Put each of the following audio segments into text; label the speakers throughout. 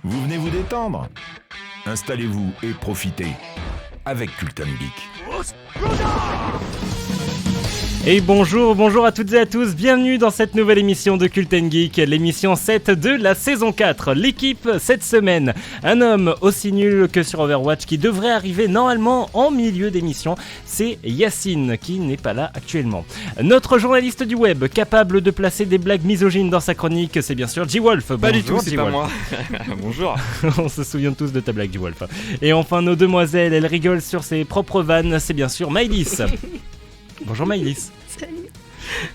Speaker 1: Vous venez vous détendre? Installez-vous et profitez avec Culten Geek.
Speaker 2: Et bonjour à toutes et à tous, bienvenue dans cette nouvelle émission de Culten Geek, l'émission 7 de la saison 4. L'équipe cette semaine, un homme aussi nul que sur Overwatch qui devrait arriver normalement en milieu d'émission, c'est Yacine qui n'est pas là actuellement. Notre journaliste du web, capable de placer des blagues misogynes dans sa chronique, c'est bien sûr G-Wolf.
Speaker 3: Pas du tout, c'est pas moi. Bonjour.
Speaker 2: On se souvient tous de ta blague, G-Wolf. Et enfin nos demoiselles, elles rigolent sur ses propres vannes, c'est bien sûr Maëlys. Bonjour Maëlys.
Speaker 4: Salut.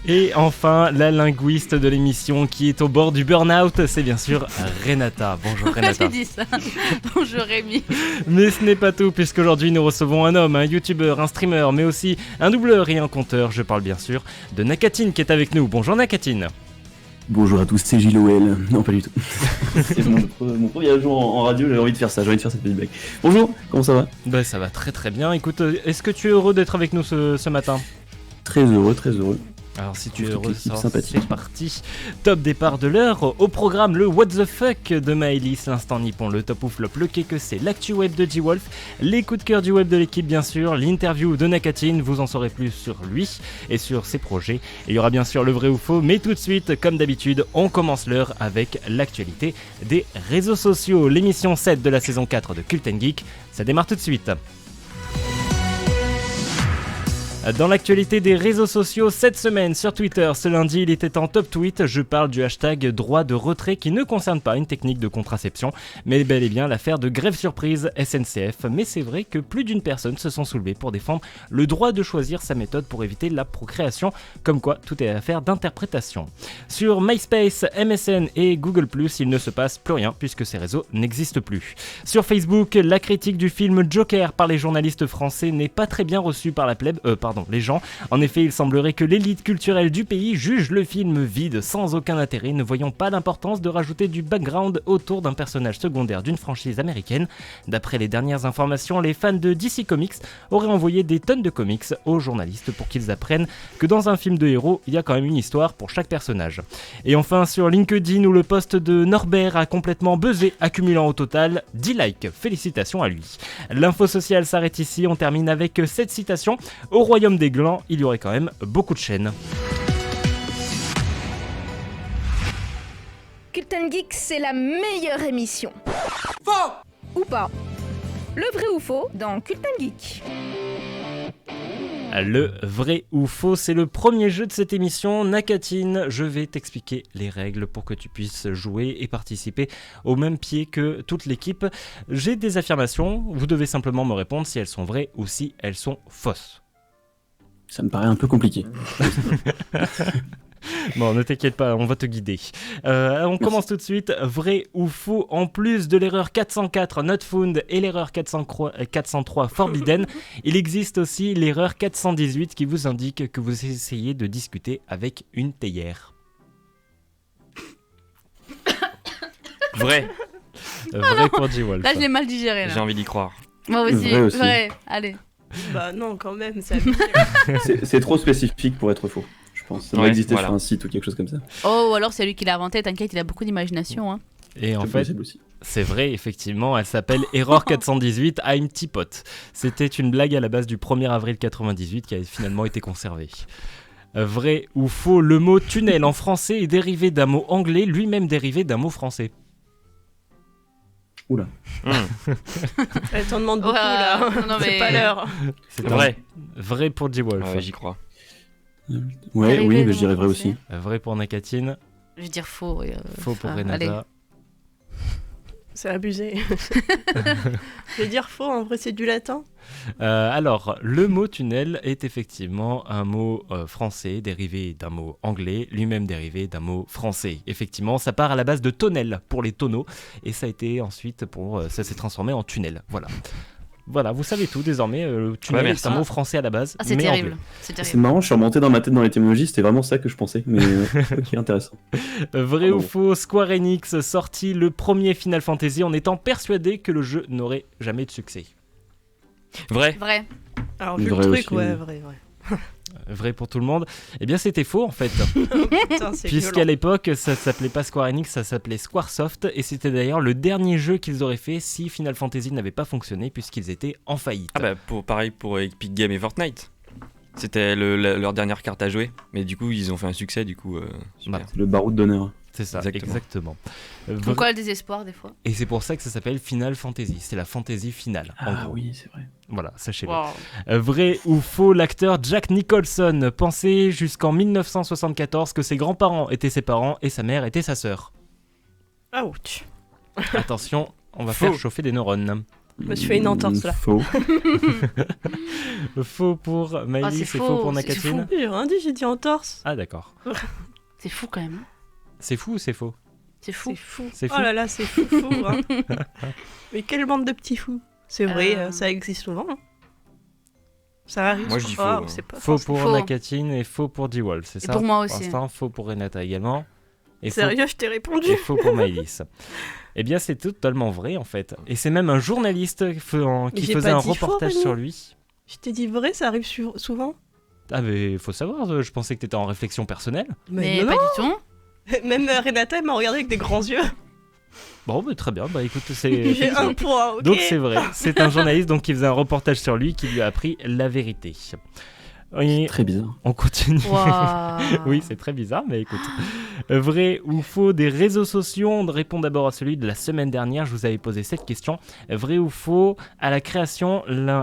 Speaker 2: Et enfin, la linguiste de l'émission qui est au bord du burn-out, c'est bien sûr Renata. Bonjour Renata.
Speaker 4: J'ai dit ça. Bonjour Rémi.
Speaker 2: Mais ce n'est pas tout, puisqu'aujourd'hui nous recevons un homme, un youtubeur, un streamer, mais aussi un doubleur et un conteur. Je parle bien sûr de Nakatine qui est avec nous. Bonjour Nakatine.
Speaker 5: Bonjour à tous, c'est JLOL. Non, pas du tout. C'est mon premier jour en radio, j'avais envie de faire ça, j'ai envie de faire cette petite blague. Bonjour, comment ça va?
Speaker 2: Bah ça va très très bien. Écoute, est-ce que tu es heureux d'être avec nous ce matin?
Speaker 5: Très heureux, très heureux.
Speaker 2: Alors si tu es heureux,
Speaker 5: c'est sympathique.
Speaker 2: c'est parti. Top départ de l'heure. Au programme, le What the fuck de Maëlys, l'instant nippon, le top ou flop, le que c'est, l'actu web de G-Wolf, les coups de cœur du web de l'équipe bien sûr, l'interview de Nakatine, vous en saurez plus sur lui et sur ses projets. Et il y aura bien sûr le vrai ou faux, mais tout de suite, comme d'habitude, on commence l'heure avec l'actualité des réseaux sociaux. L'émission 7 de la saison 4 de Culten Geek, ça démarre tout de suite. Dans l'actualité des réseaux sociaux, cette semaine sur Twitter, ce lundi il était en top tweet, je parle du hashtag droit de retrait qui ne concerne pas une technique de contraception, mais bel et bien l'affaire de grève surprise SNCF. Mais c'est vrai que plus d'une personne se sont soulevées pour défendre le droit de choisir sa méthode pour éviter la procréation, comme quoi tout est affaire d'interprétation. Sur MySpace, MSN et Google+, il ne se passe plus rien puisque ces réseaux n'existent plus. Sur Facebook, la critique du film Joker par les journalistes français n'est pas très bien reçue par la plèbe, les gens. En effet, il semblerait que l'élite culturelle du pays juge le film vide, sans aucun intérêt, ne voyant pas l'importance de rajouter du background autour d'un personnage secondaire d'une franchise américaine. D'après les dernières informations, les fans de DC Comics auraient envoyé des tonnes de comics aux journalistes pour qu'ils apprennent que dans un film de héros, il y a quand même une histoire pour chaque personnage. Et enfin, sur LinkedIn, où le post de Norbert a complètement buzzé, accumulant au total 10 likes. Félicitations à lui. L'info sociale s'arrête ici, on termine avec cette citation. Au royaume des glands, il y aurait quand même beaucoup de chaînes.
Speaker 6: Culten Geek, c'est la meilleure émission. Faux ou pas? Le vrai ou faux dans Culten Geek.
Speaker 2: Le vrai ou faux, c'est le premier jeu de cette émission. Nakatine, je vais t'expliquer les règles pour que tu puisses jouer et participer au même pied que toute l'équipe. J'ai des affirmations, vous devez simplement me répondre si elles sont vraies ou si elles sont fausses.
Speaker 5: Ça me paraît un peu compliqué.
Speaker 2: Bon, ne t'inquiète pas, on va te guider. On commence tout de suite. Vrai ou faux, en plus de l'erreur 404 not found et l'erreur 403 forbidden, il existe aussi l'erreur 418 qui vous indique que vous essayez de discuter avec une théière.
Speaker 3: Vrai.
Speaker 2: Vrai pour G-Wolf.
Speaker 4: Là, je l'ai mal digéré.
Speaker 3: J'ai envie d'y croire.
Speaker 4: Moi aussi.
Speaker 5: Vrai aussi.
Speaker 4: Vrai. Allez.
Speaker 7: Bah non, quand même, ça.
Speaker 5: C'est trop spécifique pour être faux, je pense. Ça doit exister sur un site ou quelque chose comme ça.
Speaker 4: Oh, ou alors c'est lui qui l'a inventé, t'inquiète, il a beaucoup d'imagination. Hein.
Speaker 2: Et en
Speaker 5: C'est
Speaker 2: fait,
Speaker 5: possible aussi.
Speaker 2: c'est vrai, effectivement, elle s'appelle Error 418 I'm Teapot. C'était une blague à la base du 1er avril 98 qui a finalement été conservée. Vrai ou faux, le mot tunnel en français est dérivé d'un mot anglais, lui-même dérivé d'un mot français.
Speaker 5: Oula.
Speaker 7: Elle t'en demande beaucoup là.
Speaker 4: Non, mais...
Speaker 7: C'est pas l'heure.
Speaker 2: C'est
Speaker 3: Vrai.
Speaker 2: Vrai pour G-Wolf.
Speaker 3: Ouais, j'y crois.
Speaker 5: Ouais,
Speaker 4: Arrivé
Speaker 5: oui,
Speaker 4: dans
Speaker 5: mais je dirais
Speaker 4: mon
Speaker 5: vrai
Speaker 4: français.
Speaker 5: aussi.
Speaker 2: Vrai pour Nakatine.
Speaker 4: Je vais dire faux.
Speaker 2: Faux pour
Speaker 4: allez.
Speaker 2: Renata.
Speaker 7: C'est abusé. Je vais dire faux, en vrai c'est du latin.
Speaker 2: Alors, le mot tunnel est effectivement un mot français dérivé d'un mot anglais, lui-même dérivé d'un mot français. Effectivement, ça part à la base de tonnel pour les tonneaux et ça a été ensuite ça s'est transformé en tunnel. Voilà. Voilà, vous savez tout désormais. Tunnel est un mot français à la base.
Speaker 4: Ah, c'est
Speaker 2: mais
Speaker 4: terrible.
Speaker 2: anglais.
Speaker 4: C'est
Speaker 5: C'est
Speaker 4: terrible.
Speaker 5: marrant, je suis remonté dans ma tête dans l'étymologie, c'était vraiment ça que je pensais, mais ok, intéressant.
Speaker 2: Vrai ou
Speaker 5: Oh.
Speaker 2: faux, Square Enix sortit le premier Final Fantasy en étant persuadé que le jeu n'aurait jamais de succès.
Speaker 3: Vrai.
Speaker 4: Vrai.
Speaker 7: Alors vu le
Speaker 5: Vrai
Speaker 7: truc,
Speaker 5: aussi,
Speaker 7: ouais,
Speaker 5: oui.
Speaker 7: vrai.
Speaker 2: Vrai pour tout le monde. Eh bien, c'était faux en fait.
Speaker 7: Putain, c'est
Speaker 2: Puisqu'à
Speaker 7: violent.
Speaker 2: l'époque, ça s'appelait pas Square Enix, ça s'appelait Squaresoft. Et c'était d'ailleurs le dernier jeu qu'ils auraient fait si Final Fantasy n'avait pas fonctionné, puisqu'ils étaient en faillite.
Speaker 3: Ah bah pareil pour Epic Games et Fortnite. C'était leur dernière carte à jouer, mais du coup ils ont fait un succès, du coup super.
Speaker 2: Bah,
Speaker 5: C'est le baroud d'honneur.
Speaker 2: C'est ça,
Speaker 3: Exactement.
Speaker 2: exactement.
Speaker 4: Pourquoi le désespoir des fois?
Speaker 2: Et c'est pour ça que ça s'appelle Final Fantasy. C'est la fantasy finale. en
Speaker 5: Ah
Speaker 2: gros.
Speaker 5: oui, c'est vrai.
Speaker 2: Voilà, sachez-le.
Speaker 4: Wow.
Speaker 2: Vrai ou faux, l'acteur Jack Nicholson pensait jusqu'en 1974 que ses grands-parents étaient ses parents et sa mère était sa sœur.
Speaker 7: Ouch.
Speaker 2: Attention, on va
Speaker 3: Faux.
Speaker 2: faire chauffer des neurones.
Speaker 7: Je me suis fait une entorse, là.
Speaker 5: Faux.
Speaker 2: Faux pour Maëlys
Speaker 4: c'est
Speaker 2: et
Speaker 4: faux,
Speaker 2: faux pour
Speaker 4: c'est
Speaker 2: Nakatine.
Speaker 7: J'ai rien dit, j'ai dit entorse.
Speaker 2: Ah d'accord.
Speaker 4: C'est fou quand même.
Speaker 2: C'est fou ou c'est faux?
Speaker 4: C'est fou.
Speaker 7: C'est fou.
Speaker 2: C'est fou.
Speaker 7: Oh là là, c'est fou, hein. Mais quelle bande de petits fous. C'est vrai, ça existe souvent. hein. Ça arrive.
Speaker 3: Moi, je dis faux,
Speaker 7: Oh,
Speaker 3: hein.
Speaker 7: c'est pas
Speaker 2: Faux
Speaker 7: forcément-
Speaker 2: pour
Speaker 4: Faux.
Speaker 2: Nakatine et faux pour D-Wolf, c'est
Speaker 4: Et
Speaker 2: ça?
Speaker 4: pour moi
Speaker 2: Pour
Speaker 4: aussi.
Speaker 2: l'instant, faux pour Renata également. Et faux,
Speaker 7: Sérieux, je t'ai répondu.
Speaker 2: et faux pour Maëlys. Eh bien, c'est totalement vrai en fait. Et c'est même un journaliste qui
Speaker 7: j'ai
Speaker 2: faisait
Speaker 7: pas
Speaker 2: un
Speaker 7: dit faux,
Speaker 2: reportage
Speaker 7: Rémi.
Speaker 2: sur lui.
Speaker 7: Je t'ai dit vrai, ça arrive souvent.
Speaker 2: Ah mais faut savoir, je pensais que t'étais en réflexion personnelle.
Speaker 4: Mais
Speaker 7: non,
Speaker 4: pas du tout.
Speaker 7: Même Renata, elle m'a regardé avec des grands yeux.
Speaker 2: Bon, bah, très bien, bah écoute, c'est...
Speaker 7: J'ai un point, ok.
Speaker 2: Donc c'est vrai, c'est un journaliste donc, qui faisait un reportage sur lui qui lui a appris la vérité. Et
Speaker 5: Très bizarre.
Speaker 2: on continue.
Speaker 4: Waouh.
Speaker 2: Oui, c'est très bizarre, mais écoute. Vrai ou faux des réseaux sociaux? On répond d'abord à celui de la semaine dernière. Je vous avais posé cette question. Vrai ou faux, à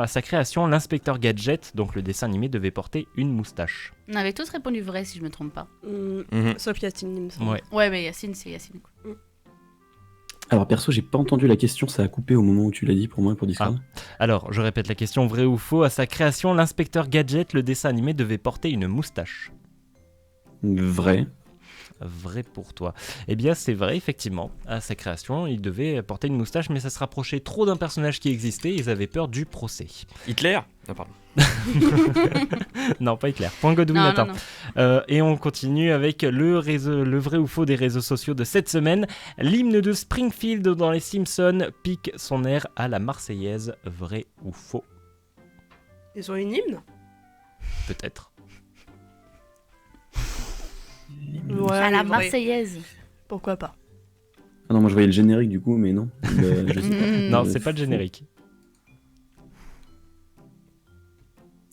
Speaker 2: sa création, l'inspecteur Gadget, donc le dessin animé, devait porter une moustache.
Speaker 4: On avait tous répondu vrai si je me trompe pas.
Speaker 3: Mhm.
Speaker 7: Sauf Yacine, il me semble.
Speaker 2: Ouais.
Speaker 4: Ouais, mais Yacine, c'est Yacine. quoi.
Speaker 5: Alors perso, j'ai pas entendu la question, ça a coupé au moment où tu l'as dit pour moi pour Discord.
Speaker 2: Alors, je répète la question. Vrai ou faux, à sa création, l'inspecteur Gadget, le dessin animé, devait porter une moustache.
Speaker 5: Vrai.
Speaker 2: Vrai pour toi. Eh bien, c'est vrai, effectivement. À sa création, il devait porter une moustache, mais ça se rapprochait trop d'un personnage qui existait. Ils avaient peur du procès.
Speaker 3: Hitler? Ah, pardon.
Speaker 2: Non, pas Hitler. Point Godwin
Speaker 4: Non,
Speaker 2: atteint.
Speaker 4: non, non.
Speaker 2: Et on continue avec le vrai ou faux des réseaux sociaux de cette semaine. L'hymne de Springfield dans les Simpsons pique son air à la Marseillaise. Vrai ou faux?
Speaker 7: Ils ont une hymne.
Speaker 2: Peut-être.
Speaker 7: Ouais,
Speaker 4: À la
Speaker 7: vrai.
Speaker 4: Marseillaise.
Speaker 7: Pourquoi pas.
Speaker 5: Ah non, moi je voyais le générique du coup, mais non. Je sais pas.
Speaker 2: Non, c'est pas le générique.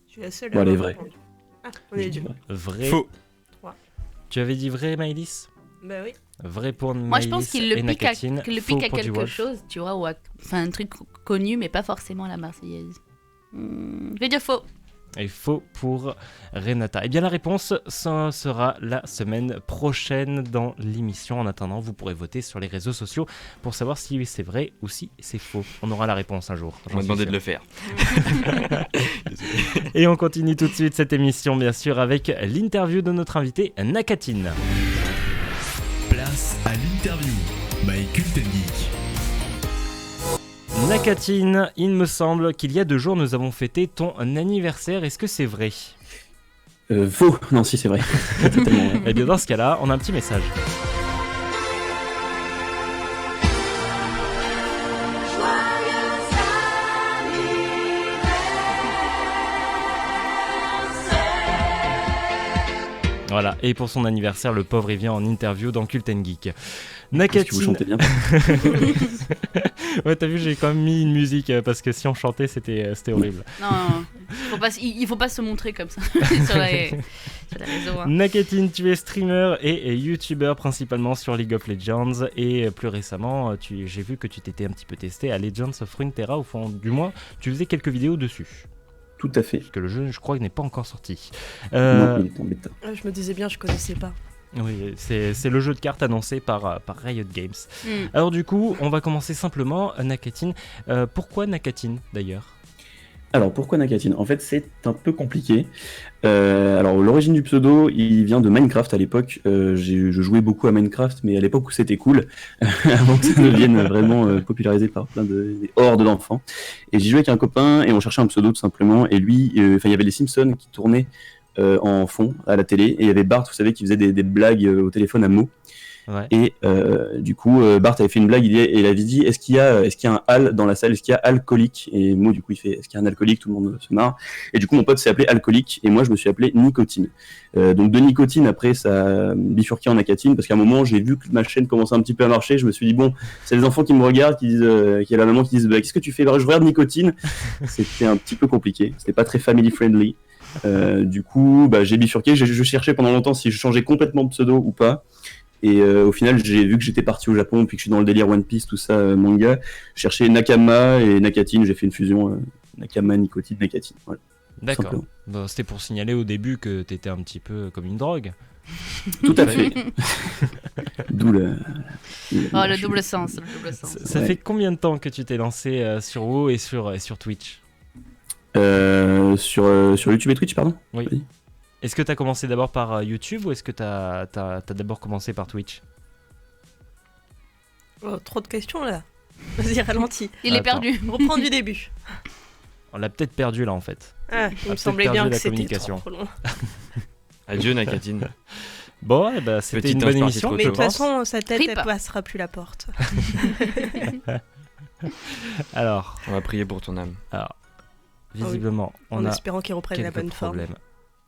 Speaker 7: Je suis la seule.
Speaker 5: Bon,
Speaker 7: à
Speaker 5: allez,
Speaker 7: avoir
Speaker 5: vrai.
Speaker 7: répondu. Ah, on est deux.
Speaker 2: Vrai.
Speaker 3: Faux.
Speaker 2: Tu avais dit vrai, Maëlys?
Speaker 7: Bah oui.
Speaker 2: Vrai pour Maëlys.
Speaker 4: Moi, je pense qu'il
Speaker 2: et
Speaker 4: le pique à,
Speaker 2: Nakatine.
Speaker 4: qu'il le
Speaker 2: Faux
Speaker 4: pique à
Speaker 2: pour
Speaker 4: quelque
Speaker 2: D-Wolf.
Speaker 4: chose, tu vois, ou à enfin, un truc connu, mais pas forcément la Marseillaise. Je vais dire faux.
Speaker 2: Et faux pour Renata. Eh bien, la réponse, ça sera la semaine prochaine dans l'émission. En attendant, vous pourrez voter sur les réseaux sociaux pour savoir si c'est vrai ou si c'est faux. On aura la réponse un jour.
Speaker 3: On m'a demandé de le faire.
Speaker 2: Et on continue tout de suite cette émission, bien sûr, avec l'interview de notre invité Nakatine.
Speaker 1: Place à l'interview. by Cult & Geek.
Speaker 2: Nakatine, il me semble qu'il y a 2 jours, nous avons fêté ton anniversaire. Est-ce que c'est vrai?
Speaker 5: Faux. Non, si, c'est vrai. C'est totalement vrai.
Speaker 2: Eh bien, dans ce cas-là, on a un petit message. Voilà, et pour son anniversaire, le pauvre, il vient en interview dans Cult & Geek.
Speaker 5: Est-ce que vous
Speaker 2: Nakatine...
Speaker 5: chantez bien?
Speaker 2: Ouais, t'as vu, j'ai quand même mis une musique, parce que si on chantait, c'était horrible.
Speaker 4: Non, il faut pas se montrer comme ça sur les réseaux. Hein.
Speaker 2: Nakatine, tu es streamer et youtubeur principalement sur League of Legends et plus récemment, j'ai vu que tu t'étais un petit peu testé à Legends of Runeterra, du moins tu faisais quelques vidéos dessus.
Speaker 5: Tout à fait.
Speaker 2: Parce que le jeu, je crois, n'est pas encore sorti.
Speaker 5: Non, il est en bêta.
Speaker 7: Ah, je me disais bien, je connaissais pas.
Speaker 2: Oui, c'est le jeu de cartes annoncé par Riot Games.
Speaker 4: Mm.
Speaker 2: Alors du coup, on va commencer simplement, Nakatine. Pourquoi Nakatine d'ailleurs?
Speaker 5: Alors, pourquoi Nakatine? En fait, c'est un peu compliqué. Alors, l'origine du pseudo, il vient de Minecraft à l'époque. Je jouais beaucoup à Minecraft, mais à l'époque où c'était cool, avant que ça devienne vraiment popularisé par plein des hordes d'enfants. Et j'y jouais avec un copain et on cherchait un pseudo tout simplement. Et lui, il y avait les Simpsons qui tournaient en fond à la télé. Et il y avait Bart, vous savez, qui faisait des blagues au téléphone à mots.
Speaker 2: Ouais.
Speaker 5: Et du coup, Bart avait fait une blague, il avait dit est-ce qu'il y a un al dans la salle, est-ce qu'il y a alcoolique? Et Mo, du coup, il fait est-ce qu'il y a un alcoolique? Tout le monde se marre. Et du coup, mon pote s'est appelé alcoolique et moi, je me suis appelé nicotine. Donc de nicotine, après, ça a bifurqué en Nakatine parce qu'à un moment, j'ai vu que ma chaîne commençait un petit peu à marcher. Je me suis dit bon, c'est les enfants qui me regardent, qui disent, qui a la maman qui disent qu'est-ce que tu fais? Je regarde nicotine. C'était un petit peu compliqué. C'était pas très family friendly. Du coup, j'ai bifurqué. Je cherchais pendant longtemps si je changeais complètement de pseudo ou pas. Et au final, j'ai vu que j'étais parti au Japon, puis que je suis dans le délire One Piece, tout ça, manga. Je cherchais Nakama et Nakatine, j'ai fait une fusion Nakama, Nicotine, Nakatine. Voilà.
Speaker 2: D'accord. Bon, c'était pour signaler au début que t'étais un petit peu comme une drogue.
Speaker 5: Tout à fait. D'où le.
Speaker 4: Le double sens.
Speaker 2: Ça fait combien de temps que tu t'es lancé sur WoW et sur Twitch?
Speaker 5: Sur YouTube et Twitch, pardon?
Speaker 2: Oui.
Speaker 5: Vas-y.
Speaker 2: Est-ce que t'as commencé d'abord par YouTube ou est-ce que t'as d'abord commencé par Twitch?
Speaker 7: Oh, trop de questions là. Vas-y, ralentis.
Speaker 4: Il est
Speaker 2: Attends.
Speaker 4: perdu.
Speaker 7: Reprends du début.
Speaker 2: On l'a peut-être perdu là en fait.
Speaker 7: Ah, il me
Speaker 2: peut-être
Speaker 7: semblait
Speaker 2: perdu
Speaker 7: bien
Speaker 2: la
Speaker 7: que c'était
Speaker 2: communication.
Speaker 7: trop long.
Speaker 3: Adieu, Nakatine.
Speaker 2: Bon, c'était
Speaker 3: Petite
Speaker 2: une bonne
Speaker 3: ange partie
Speaker 2: émission.
Speaker 3: trop
Speaker 7: Mais de
Speaker 2: je
Speaker 7: toute
Speaker 2: pense.
Speaker 7: façon, sa tête,
Speaker 4: Rip.
Speaker 7: elle passera plus la porte.
Speaker 2: Alors,
Speaker 3: On va prier pour ton âme.
Speaker 2: visiblement,
Speaker 7: En
Speaker 2: on a
Speaker 7: espérant qu'il reprenne la
Speaker 2: quelques
Speaker 7: bonne forme.
Speaker 2: problèmes.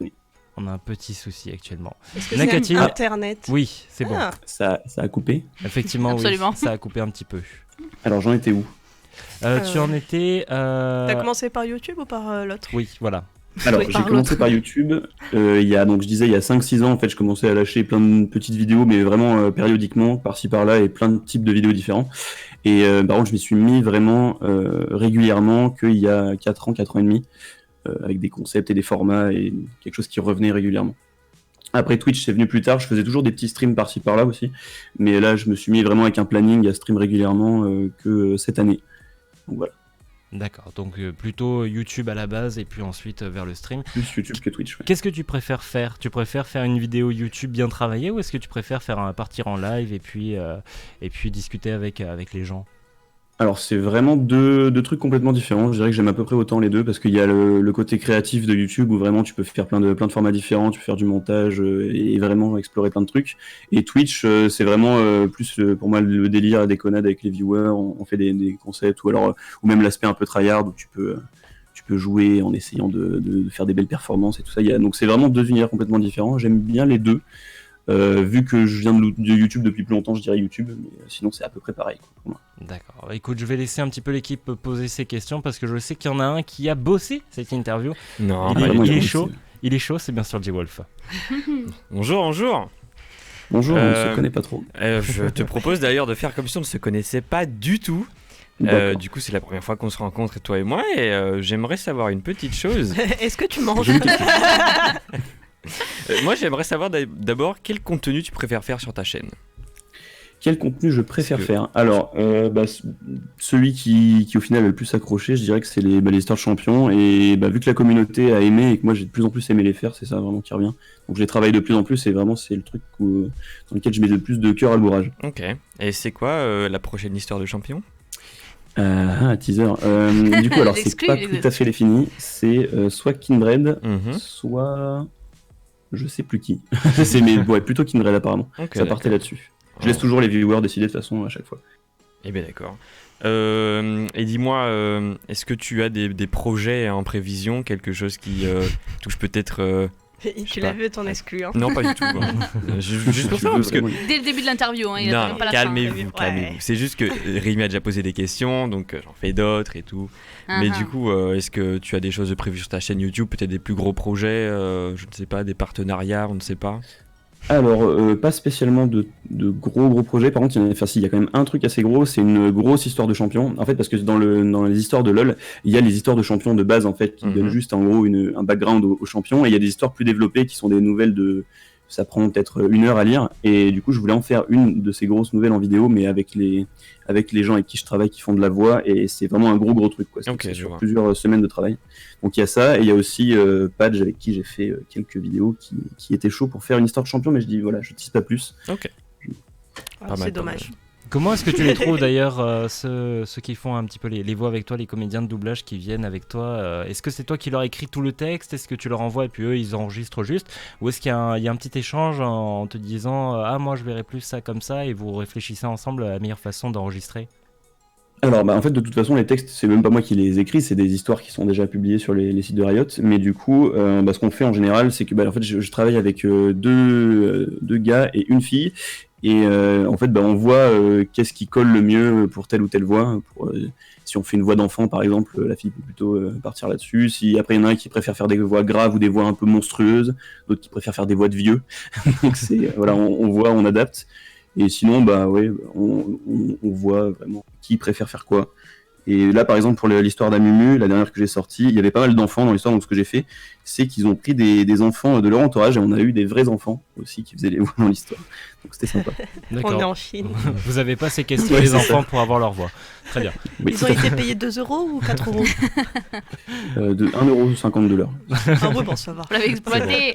Speaker 5: Oui.
Speaker 2: On a un petit souci actuellement.
Speaker 7: Est-ce que
Speaker 2: Nakatine.
Speaker 7: c'est Internet?
Speaker 2: Oui, c'est bon.
Speaker 7: Ah,
Speaker 5: Ça a coupé.
Speaker 2: Effectivement,
Speaker 4: Absolument.
Speaker 2: oui, ça a coupé un petit peu.
Speaker 5: Alors j'en étais où?
Speaker 2: Tu en étais.
Speaker 7: T'as commencé par YouTube ou par l'autre?
Speaker 2: Oui, voilà.
Speaker 5: Alors,
Speaker 7: Oui,
Speaker 5: j'ai
Speaker 7: par
Speaker 5: commencé
Speaker 7: l'autre.
Speaker 5: par YouTube. Donc je disais, il y a 5-6 ans, en fait, je commençais à lâcher plein de petites vidéos, mais vraiment périodiquement, par-ci par-là, et plein de types de vidéos différents. Et par contre, je m'y suis mis vraiment régulièrement qu'il y a 4 ans et demi, avec des concepts et des formats et quelque chose qui revenait régulièrement. Après Twitch, c'est venu plus tard. Je faisais toujours des petits streams par-ci par-là aussi, mais là, je me suis mis vraiment avec un planning à stream régulièrement que cette année. Donc voilà,
Speaker 2: D'accord. Donc plutôt YouTube à la base et puis ensuite vers le stream.
Speaker 5: plus YouTube que Twitch. Ouais.
Speaker 2: Qu'est-ce que tu préfères faire? Tu préfères faire une vidéo YouTube bien travaillée ou est-ce que tu préfères partir en live et puis discuter avec les gens?
Speaker 5: Alors c'est vraiment deux trucs complètement différents. Je dirais que j'aime à peu près autant les deux parce qu'il y a le côté créatif de YouTube où vraiment tu peux faire plein de formats différents, tu peux faire du montage et vraiment explorer plein de trucs. Et Twitch, c'est vraiment plus pour moi le délire, la déconnade avec les viewers. On fait des concepts ou même l'aspect un peu tryhard où tu peux jouer en essayant de faire des belles performances et tout ça. Donc c'est vraiment deux univers complètement différents. J'aime bien les deux. Vu que je viens de YouTube depuis plus longtemps, je dirais YouTube, mais sinon c'est à peu près pareil, quoi, pour moi.
Speaker 2: D'accord. Écoute, je vais laisser un petit peu l'équipe poser ses questions parce que je sais qu'il y en a un qui a bossé cette interview.
Speaker 3: Non,
Speaker 2: Il
Speaker 3: pas
Speaker 2: est-
Speaker 3: du
Speaker 5: vraiment,
Speaker 3: tout.
Speaker 2: il est
Speaker 5: c'est-
Speaker 2: chaud. Il est chaud, c'est bien sûr J-Wolf.
Speaker 3: Bonjour, bonjour.
Speaker 5: Bonjour, on ne
Speaker 3: Euh,
Speaker 5: se connaît pas trop.
Speaker 3: Je te propose d'ailleurs de faire comme si on ne se connaissait pas du tout.
Speaker 5: D'accord.
Speaker 3: Du coup, c'est la première fois qu'on se rencontre, toi et moi, et j'aimerais savoir une petite chose.
Speaker 7: Est-ce que tu manges?
Speaker 5: Jolie question.
Speaker 3: Moi, j'aimerais savoir d'abord quel contenu tu préfères faire sur ta chaîne.
Speaker 5: Quel contenu je préfère
Speaker 3: Parce que-
Speaker 5: faire? Alors, celui qui au final a le plus accroché, je dirais que c'est les histoires de champions. Et vu que la communauté a aimé et que moi j'ai de plus en plus aimé les faire, c'est ça vraiment qui revient. Donc je les travaille de plus en plus et vraiment c'est le truc dans lequel je mets le plus de cœur à l'ouvrage.
Speaker 3: Ok. Et c'est quoi la prochaine histoire de champion?
Speaker 5: Teaser. Du coup, alors c'est
Speaker 4: L'exclu,
Speaker 5: pas
Speaker 4: les
Speaker 5: tout
Speaker 4: deux.
Speaker 5: à fait défini. C'est soit Kindred,
Speaker 3: Mhm.
Speaker 5: soit je sais plus qui. Plutôt Kindred apparemment.
Speaker 3: Ok,
Speaker 5: Ça partait là-dessus. Je laisse toujours les viewers décider de toute façon à chaque fois.
Speaker 3: Eh bien d'accord. Et dis-moi, est-ce que tu as des projets en prévision, quelque chose qui touche peut-être...
Speaker 7: Tu l'as vu ton exclu, hein?
Speaker 3: Non, pas du tout. Juste pour
Speaker 5: Tu
Speaker 3: ça,
Speaker 5: veux
Speaker 3: parce que...
Speaker 5: vraiment-
Speaker 4: Dès le début de l'interview, il a
Speaker 3: Non,
Speaker 4: même pas la
Speaker 3: calmez-vous,
Speaker 7: Ouais.
Speaker 3: calmez-vous. C'est juste que Rémi a déjà posé des questions, donc j'en fais d'autres et tout.
Speaker 4: fin.
Speaker 3: Mais
Speaker 4: Ah,
Speaker 3: du coup, est-ce que tu as des choses de prévues sur ta chaîne YouTube, peut-être des plus gros projets, je ne sais pas, des partenariats, on ne sait pas.
Speaker 5: Alors, pas spécialement de gros projets. Par contre, il y a quand même un truc assez gros, c'est une grosse histoire de champion. En fait, parce que dans les histoires de LoL, il y a les histoires de champions de base, en fait, qui
Speaker 3: Mhm.
Speaker 5: donnent juste en gros un background aux champions. Et il y a des histoires plus développées qui sont des nouvelles ça prend peut-être 1 heure à lire. Et du coup, je voulais en faire une de ces grosses nouvelles en vidéo, mais avec les gens avec qui je travaille qui font de la voix. Et c'est vraiment un gros truc, quoi.
Speaker 3: Ok,
Speaker 5: C'est
Speaker 3: je
Speaker 5: sur
Speaker 3: vois.
Speaker 5: plusieurs semaines de travail. Donc il y a ça, et il y a aussi Padge avec qui j'ai fait quelques vidéos qui étaient chauds pour faire une histoire de champion, mais je dis voilà, je tease pas plus.
Speaker 3: Ok.
Speaker 7: Ah,
Speaker 3: Pas mal,
Speaker 7: c'est
Speaker 3: pas
Speaker 7: dommage.
Speaker 2: Comment est-ce que tu les trouves d'ailleurs, ceux qui font un petit peu les voix avec toi, les comédiens de doublage qui viennent avec toi est-ce que c'est toi qui leur écris tout le texte? Est-ce que tu leur envoies et puis eux ils enregistrent juste? Ou est-ce qu'il y a un petit échange en te disant ah moi je verrais plus ça comme ça et vous réfléchissez ensemble à la meilleure façon d'enregistrer?
Speaker 5: Alors, en fait, de toute façon, les textes, c'est même pas moi qui les écris, c'est des histoires qui sont déjà publiées sur les sites de Riot. Mais du coup, ce qu'on fait en général, c'est que en fait, je travaille avec deux gars et une fille. Et en fait, on voit qu'est-ce qui colle le mieux pour telle ou telle voix. Si on fait une voix d'enfant, par exemple, la fille peut plutôt partir là-dessus. Si après, il y en a un qui préfère faire des voix graves ou des voix un peu monstrueuses, d'autres qui préfèrent faire des voix de vieux. Donc, voilà, on voit, on adapte. Et sinon, on voit vraiment qui préfère faire quoi. Et là, par exemple, pour l'histoire d'Amumu, la dernière que j'ai sortie, il y avait pas mal d'enfants dans l'histoire, donc ce que j'ai fait, c'est qu'ils ont pris des enfants de leur entourage, et on a eu des vrais enfants aussi qui faisaient les voix dans l'histoire. Donc c'était sympa.
Speaker 2: D'accord.
Speaker 7: On est en Chine.
Speaker 2: Vous avez pas séquestré
Speaker 5: Ouais,
Speaker 2: les
Speaker 5: c'est
Speaker 2: enfants pour avoir leur voix. Très bien.
Speaker 5: Oui,
Speaker 7: Ils ont été payés 2 € ou 4 €?
Speaker 5: de 1,50 € de l'heure.
Speaker 7: Ah oui, bon, ça va.
Speaker 4: Vous l'avez exploité.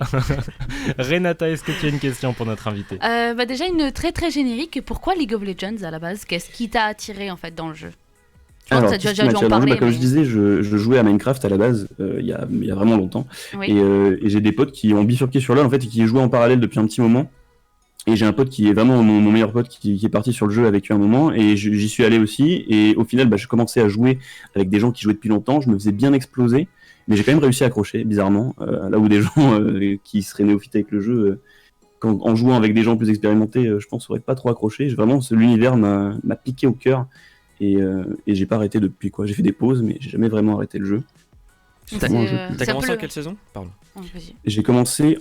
Speaker 2: Renata, est-ce que tu as une question pour notre invité?
Speaker 4: Déjà une très très générique. Pourquoi League of Legends à la base? Qu'est-ce qui t'a attiré en fait dans le jeu? Je pense que tu as déjà dû en parler.
Speaker 5: Comme je disais, je jouais à Minecraft à la base, il y a vraiment longtemps.
Speaker 4: Oui.
Speaker 5: Et j'ai des potes qui ont bifurqué sur LoL en fait, et qui y jouaient en parallèle depuis un petit moment. Et j'ai un pote qui est vraiment mon meilleur pote qui est parti sur le jeu avec lui un moment, et j'y suis allé aussi. Et au final, j'ai commencé à jouer avec des gens qui jouaient depuis longtemps. Je me faisais bien exploser, mais j'ai quand même réussi à accrocher, bizarrement. Là où des gens qui seraient néophytes avec le jeu, en jouant avec des gens plus expérimentés, je pense, auraient pas trop accroché. Vraiment, l'univers m'a piqué au cœur. Et j'ai pas arrêté depuis quoi. J'ai fait des pauses, mais j'ai jamais vraiment arrêté le jeu.
Speaker 3: T'as
Speaker 4: C'est
Speaker 3: commencé
Speaker 4: un
Speaker 3: en
Speaker 4: peu
Speaker 3: quelle saison? Pardon.
Speaker 4: Vas-y.
Speaker 5: J'ai commencé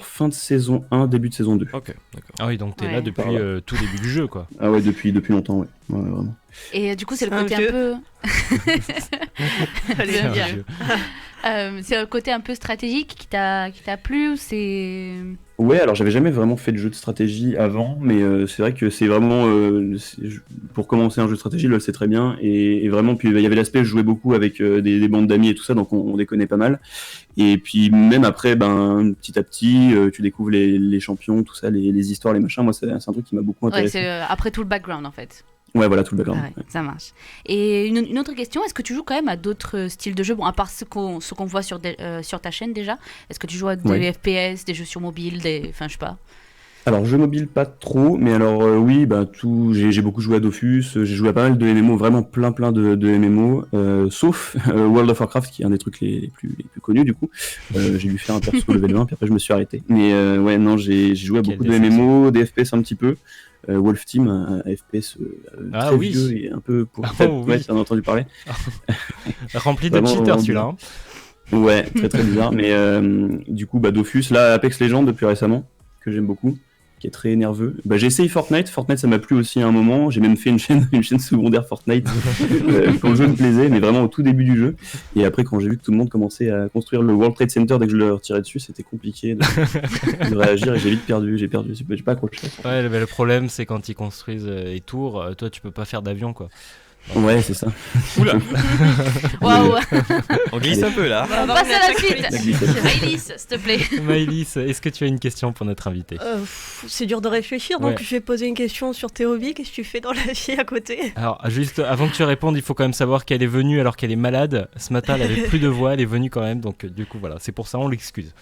Speaker 5: fin de saison 1, début de saison 2.
Speaker 3: Ok, d'accord.
Speaker 2: Ah oui, donc t'es
Speaker 4: Ouais.
Speaker 2: là depuis tout début du jeu, quoi.
Speaker 5: Ah ouais, depuis longtemps, ouais. Ouais, vraiment.
Speaker 4: Et du coup, c'est le
Speaker 7: Un
Speaker 4: côté
Speaker 7: vieux.
Speaker 4: un peu.
Speaker 7: Allez,
Speaker 2: C'est un
Speaker 7: viens.
Speaker 2: vieux.
Speaker 4: C'est le côté un peu stratégique qui t'a plu ou c'est.
Speaker 5: Ouais, alors j'avais jamais vraiment fait de jeu de stratégie avant, mais c'est vrai que c'est vraiment pour commencer un jeu de stratégie, LoL c'est très bien, et vraiment puis il y avait l'aspect je jouais beaucoup avec des bandes d'amis et tout ça, donc on déconnait pas mal. Et puis même après, petit à petit, tu découvres les champions, tout ça, les histoires, les machins. Moi, c'est un truc qui m'a beaucoup
Speaker 4: Ouais,
Speaker 5: intéressé.
Speaker 4: c'est après tout le background en fait.
Speaker 5: Ouais, voilà, tout le background.
Speaker 4: Ah ouais, ça marche. Et une autre question, est-ce que tu joues quand même à d'autres styles de jeux, bon, à part ce qu'on voit sur ta chaîne déjà? Est-ce que tu joues à des
Speaker 5: Ouais.
Speaker 4: FPS, des jeux sur mobile, enfin je sais pas.
Speaker 5: Alors, jeux mobiles, pas trop, mais alors oui, j'ai beaucoup joué à Dofus, j'ai joué à pas mal de MMO, vraiment plein de MMO, sauf World of Warcraft, qui est un des trucs les plus connus du coup. J'ai dû faire un perso level 1, puis après je me suis arrêté. Mais ouais, non, j'ai joué à
Speaker 2: Quelle
Speaker 5: beaucoup de
Speaker 2: déception.
Speaker 5: MMO, des FPS un petit peu. Wolf Team, un FPS
Speaker 2: Ah
Speaker 5: très
Speaker 2: oui.
Speaker 5: vieux et un peu pour...
Speaker 2: Ah, oh,
Speaker 5: ouais,
Speaker 2: oui.
Speaker 5: t'en as entendu parler.
Speaker 2: Rempli de
Speaker 5: Vraiment,
Speaker 2: cheaters
Speaker 5: vraiment
Speaker 2: celui-là. hein.
Speaker 5: Ouais, très bizarre. Mais du coup, Dofus, là, Apex Legends depuis récemment, que j'aime beaucoup, qui est très nerveux. J'ai essayé Fortnite. Fortnite, ça m'a plu aussi à un moment. J'ai même fait une chaîne secondaire Fortnite quand le jeu me plaisait, mais vraiment au tout début du jeu. Et après, quand j'ai vu que tout le monde commençait à construire le World Trade Center dès que je le retirais dessus, c'était compliqué de réagir et j'ai vite perdu. J'ai pas accroché.
Speaker 2: Ouais, le problème c'est quand ils construisent les tours, toi tu peux pas faire d'avion, quoi.
Speaker 5: Ouais, c'est ça.
Speaker 3: Oula,
Speaker 4: Waouh.
Speaker 3: on glisse un peu là.
Speaker 4: On passe à la suite.
Speaker 5: La glissade.
Speaker 4: Maëlys, s'il te plaît.
Speaker 2: Maëlys, est-ce que tu as une question pour notre invité?
Speaker 7: C'est dur de réfléchir, donc
Speaker 2: Ouais.
Speaker 7: je vais poser une question sur tes hobbies. Qu'est-ce que tu fais dans la vie à côté?
Speaker 2: Alors, juste avant que tu répondes, il faut quand même savoir qu'elle est venue alors qu'elle est malade. Ce matin, elle avait plus de voix, elle est venue quand même, donc du coup, voilà, c'est pour ça, on l'excuse.